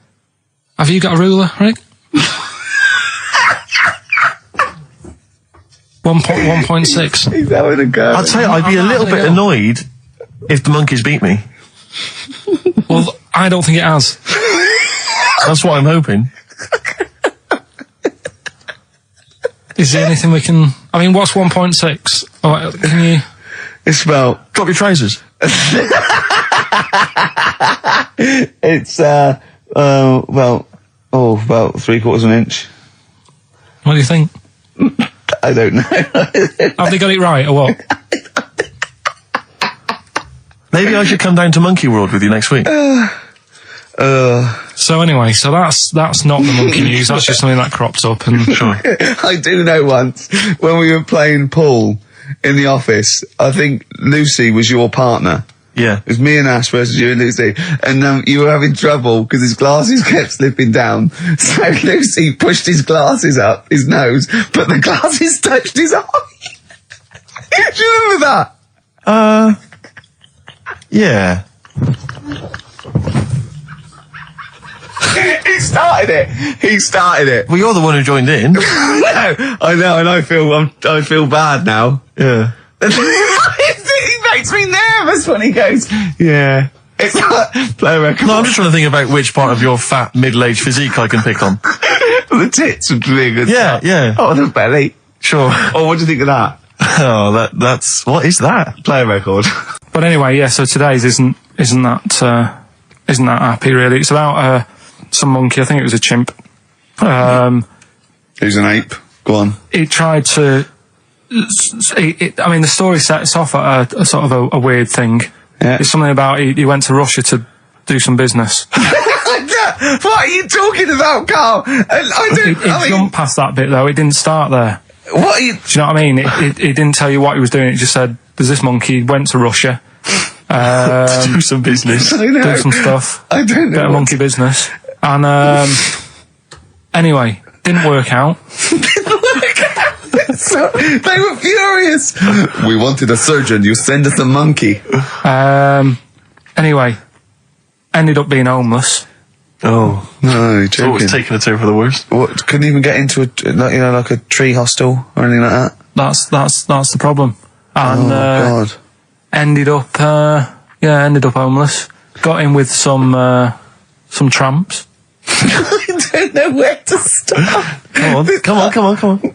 Have you got a ruler, Rick? 1.6. He's having a go. I'd say I'd be a little bit annoyed if the monkeys beat me. Well, I don't think it has. That's what I'm hoping. Is there anything we can... I mean, what's 1.6? Oh, can you... It's about... Drop your trousers. It's, about 3/4 of an inch. What do you think? I don't know. Have they got it right, or what? Maybe I should come down to Monkey World with you next week. So anyway, that's not the monkey news, that's just something that cropped up, and... Sure. I do know once, when we were playing pool in the office, I think Lucy was your partner. Yeah. It was me and Ash versus you and Lucy. And you were having trouble because his glasses kept slipping down. So Lucy pushed his glasses up his nose, but the glasses touched his eye. Do you remember that? Yeah. He started it. Well, you're the one who joined in. I know, and I feel bad now. Yeah. He makes me nervous when he goes, yeah. It's like, play a record. No, I'm just trying to think about which part of your fat, middle-aged physique I can pick on. The tits would be a good Yeah, yeah. Oh, the belly. Sure. Oh, what do you think of that? Oh, that's... What is that? Play a record. But anyway, yeah. So today's isn't that happy really. It's about some monkey. I think it was a chimp. Who's an ape? Go on. He tried to. I mean, the story sets off at a sort of a weird thing. Yeah. It's something about he went to Russia to do some business. What are you talking about, Carl? It jumped past that bit though. It didn't start there. What are you... Do you know what I mean? It didn't tell you what he was doing. It just said, "There's this monkey went to Russia, to do some business, do some stuff, I don't know. bit of monkey business." And anyway, didn't work out. So, they were furious. We wanted a surgeon. You send us a monkey. Anyway, ended up being homeless. Oh. No, you're It's always joking. taking a turn for the worst. What? Couldn't even get into like a tree hostel or anything like that. That's the problem. And God. ended up homeless. Got in with some tramps. I don't know where to start. Come on.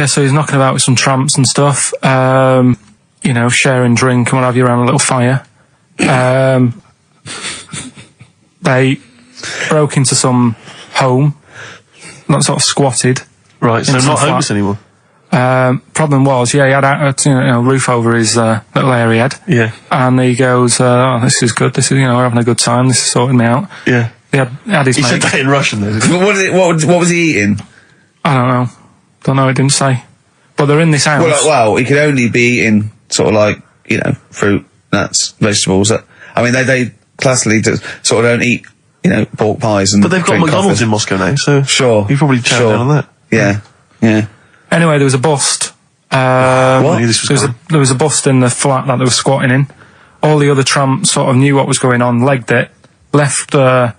So he's knocking about with some tramps and stuff. Sharing drink and what have you around a little fire. They broke into some home, not sort of squatted. Right, so into not the flat. homeless anymore. Problem was, he had a roof over his little area head. Yeah. And he goes, "Oh, this is good. This is, we're having a good time. This is sorting me out." Yeah. He had his He said mate. that in Russian, though, didn't he? What was he eating? I don't know. It didn't say. But they're in this house. Well, he could only be eating sort of like fruit, nuts, vegetables. I mean, they classically sort of don't eat pork pies and. But they've got drink McDonald's coffee. in Moscow now, so Sure. you probably chow down on that. Yeah. Anyway, there was a bust. What? I knew this was coming. There was a bust in the flat that they were squatting in. All the other tramps sort of knew what was going on, legged it, left little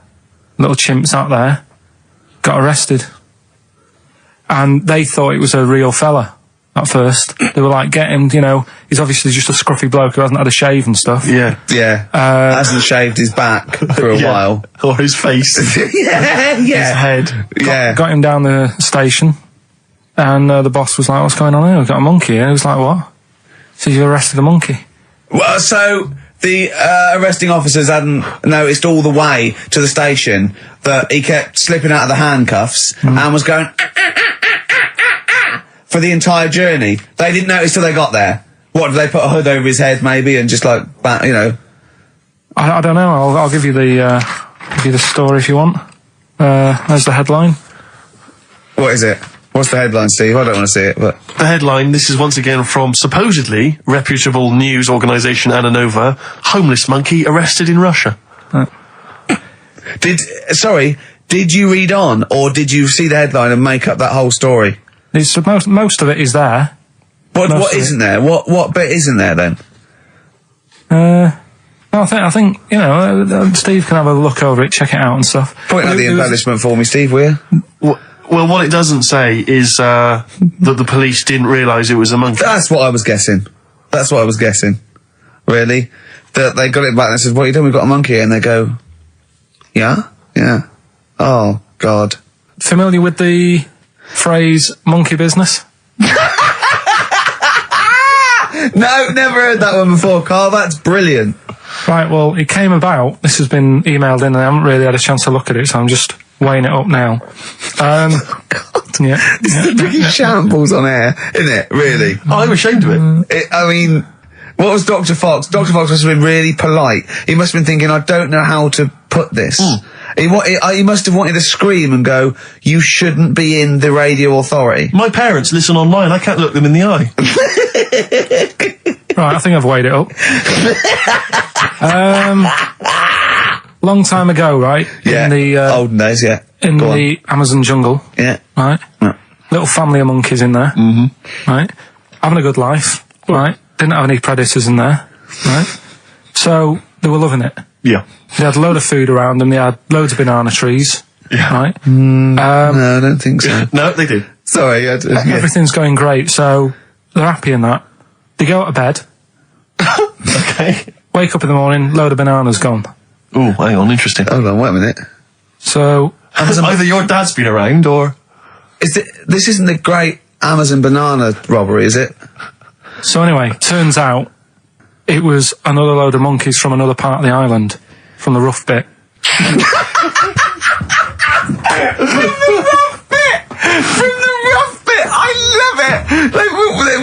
chimps out there, got arrested. And they thought it was a real fella at first. They were like, "Get him, he's obviously just a scruffy bloke who hasn't had a shave and stuff." Yeah. Hasn't shaved his back for a while. Or his face. Yeah. His head. Got him down the station, and the boss was like, "What's going on here? We've got a monkey here." He was like, "What?" So you arrested a monkey? Well, so the arresting officers hadn't noticed all the way to the station that he kept slipping out of the handcuffs and was going for the entire journey. They didn't notice till they got there. What, did they put a hood over his head maybe and just like, I don't know. I'll give you the story if you want. There's the headline. What is it? What's the headline, Steve? I don't want to see it, but... The headline, this is once again from supposedly reputable news organisation Ananova, homeless monkey arrested in Russia. Did you read on, or did you see the headline and make up that whole story? Most of it is there. What isn't there? What bit isn't there then? I think Steve can have a look over it, check it out and stuff. Point out the embellishment for me, Steve, will you? Well, what it doesn't say is that the police didn't realise it was a monkey. That's what I was guessing. Really? That they got it back and said, "What are you doing? We've got a monkey here." And they go, Yeah. Oh, God. Familiar with the phrase monkey business? No, never heard that one before, Carl. That's brilliant. Right, well, it came about. This has been emailed in and I haven't really had a chance to look at it, so I'm just weighing it up now. Oh, God. Yeah. This is the biggest shambles on air, isn't it? Really? I'm ashamed of it. I mean, what was Dr. Fox? Dr. Fox must have been really polite. He must have been thinking, I don't know how to put this. He must have wanted to scream and go, "You shouldn't be in the radio authority." My parents listen online. I can't look them in the eye. Right, I think I've weighed it up. Long time ago, right? Yeah. In the olden days, yeah. in the Amazon jungle. Yeah. Right? Yeah. Little family of monkeys in there. Mm-hmm. Right? Having a good life. Right? Didn't have any predators in there. Right? So, they were loving it. Yeah. They had a load of food around them. They had loads of banana trees. Yeah. Right? No, I don't think so. No, they did. Sorry. Everything's going great. So, they're happy in that. They go to bed. Okay. wake up in the morning, load of bananas gone. Ooh, hang on, interesting. Hold on, wait a minute. So Either your dad's been around or... This isn't the great Amazon banana robbery, is it? So anyway, turns out it was another load of monkeys from another part of the island, from the rough bit. From the rough bit! I love it! They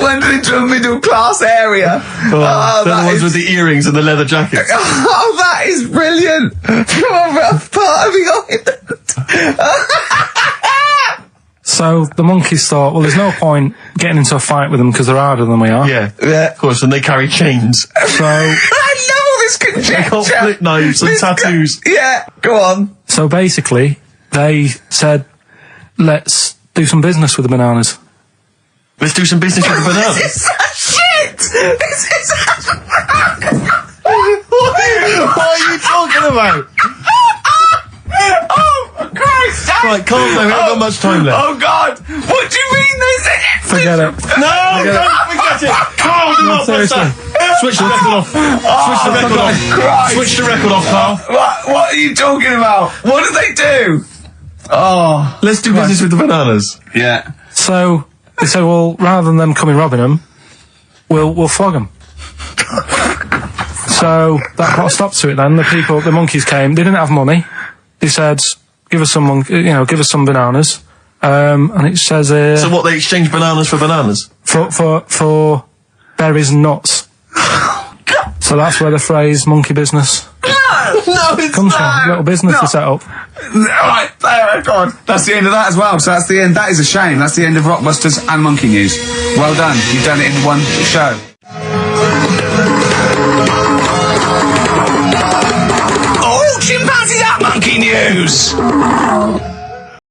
went into a middle class area. the ones with the earrings and the leather jackets. Oh, that is brilliant! From a rough part of the island. So the monkeys thought, well, there's no point getting into a fight with them because they're harder than we are. Yeah, of course, and they carry chains. So I love all this conjecture. They got flip knives and tattoos. Yeah, go on. So basically, they said, let's do some business with the bananas. Let's do some business with the bananas. This is such shit! This is such... What are you talking about? Oh, for Christ's sake! Right, calm down, we haven't got much time left. Oh, God! What do you mean there's Forget it. No, don't forget it! Carl, do not press seriously. that! Switch the record off. Switch the record off. Christ. Switch the record off, Carl. What are you talking about? What do they do? Oh. Let's do business with the bananas. Yeah. So they said, well, rather than them coming robbing them, we'll flog them. So that put a stop to it then. The monkeys came, they didn't have money. They said, give us some bananas. And it says here... So what, they exchange bananas for bananas? For berries and nuts. So that's where the phrase monkey business No, it's comes from. Little business to set up. Right, there, God. That's the end of that as well. So that's the end. That is a shame. That's the end of Rockbusters and Monkey News. Well done. You've done it in one show. Oh, chimpanzees at Monkey News!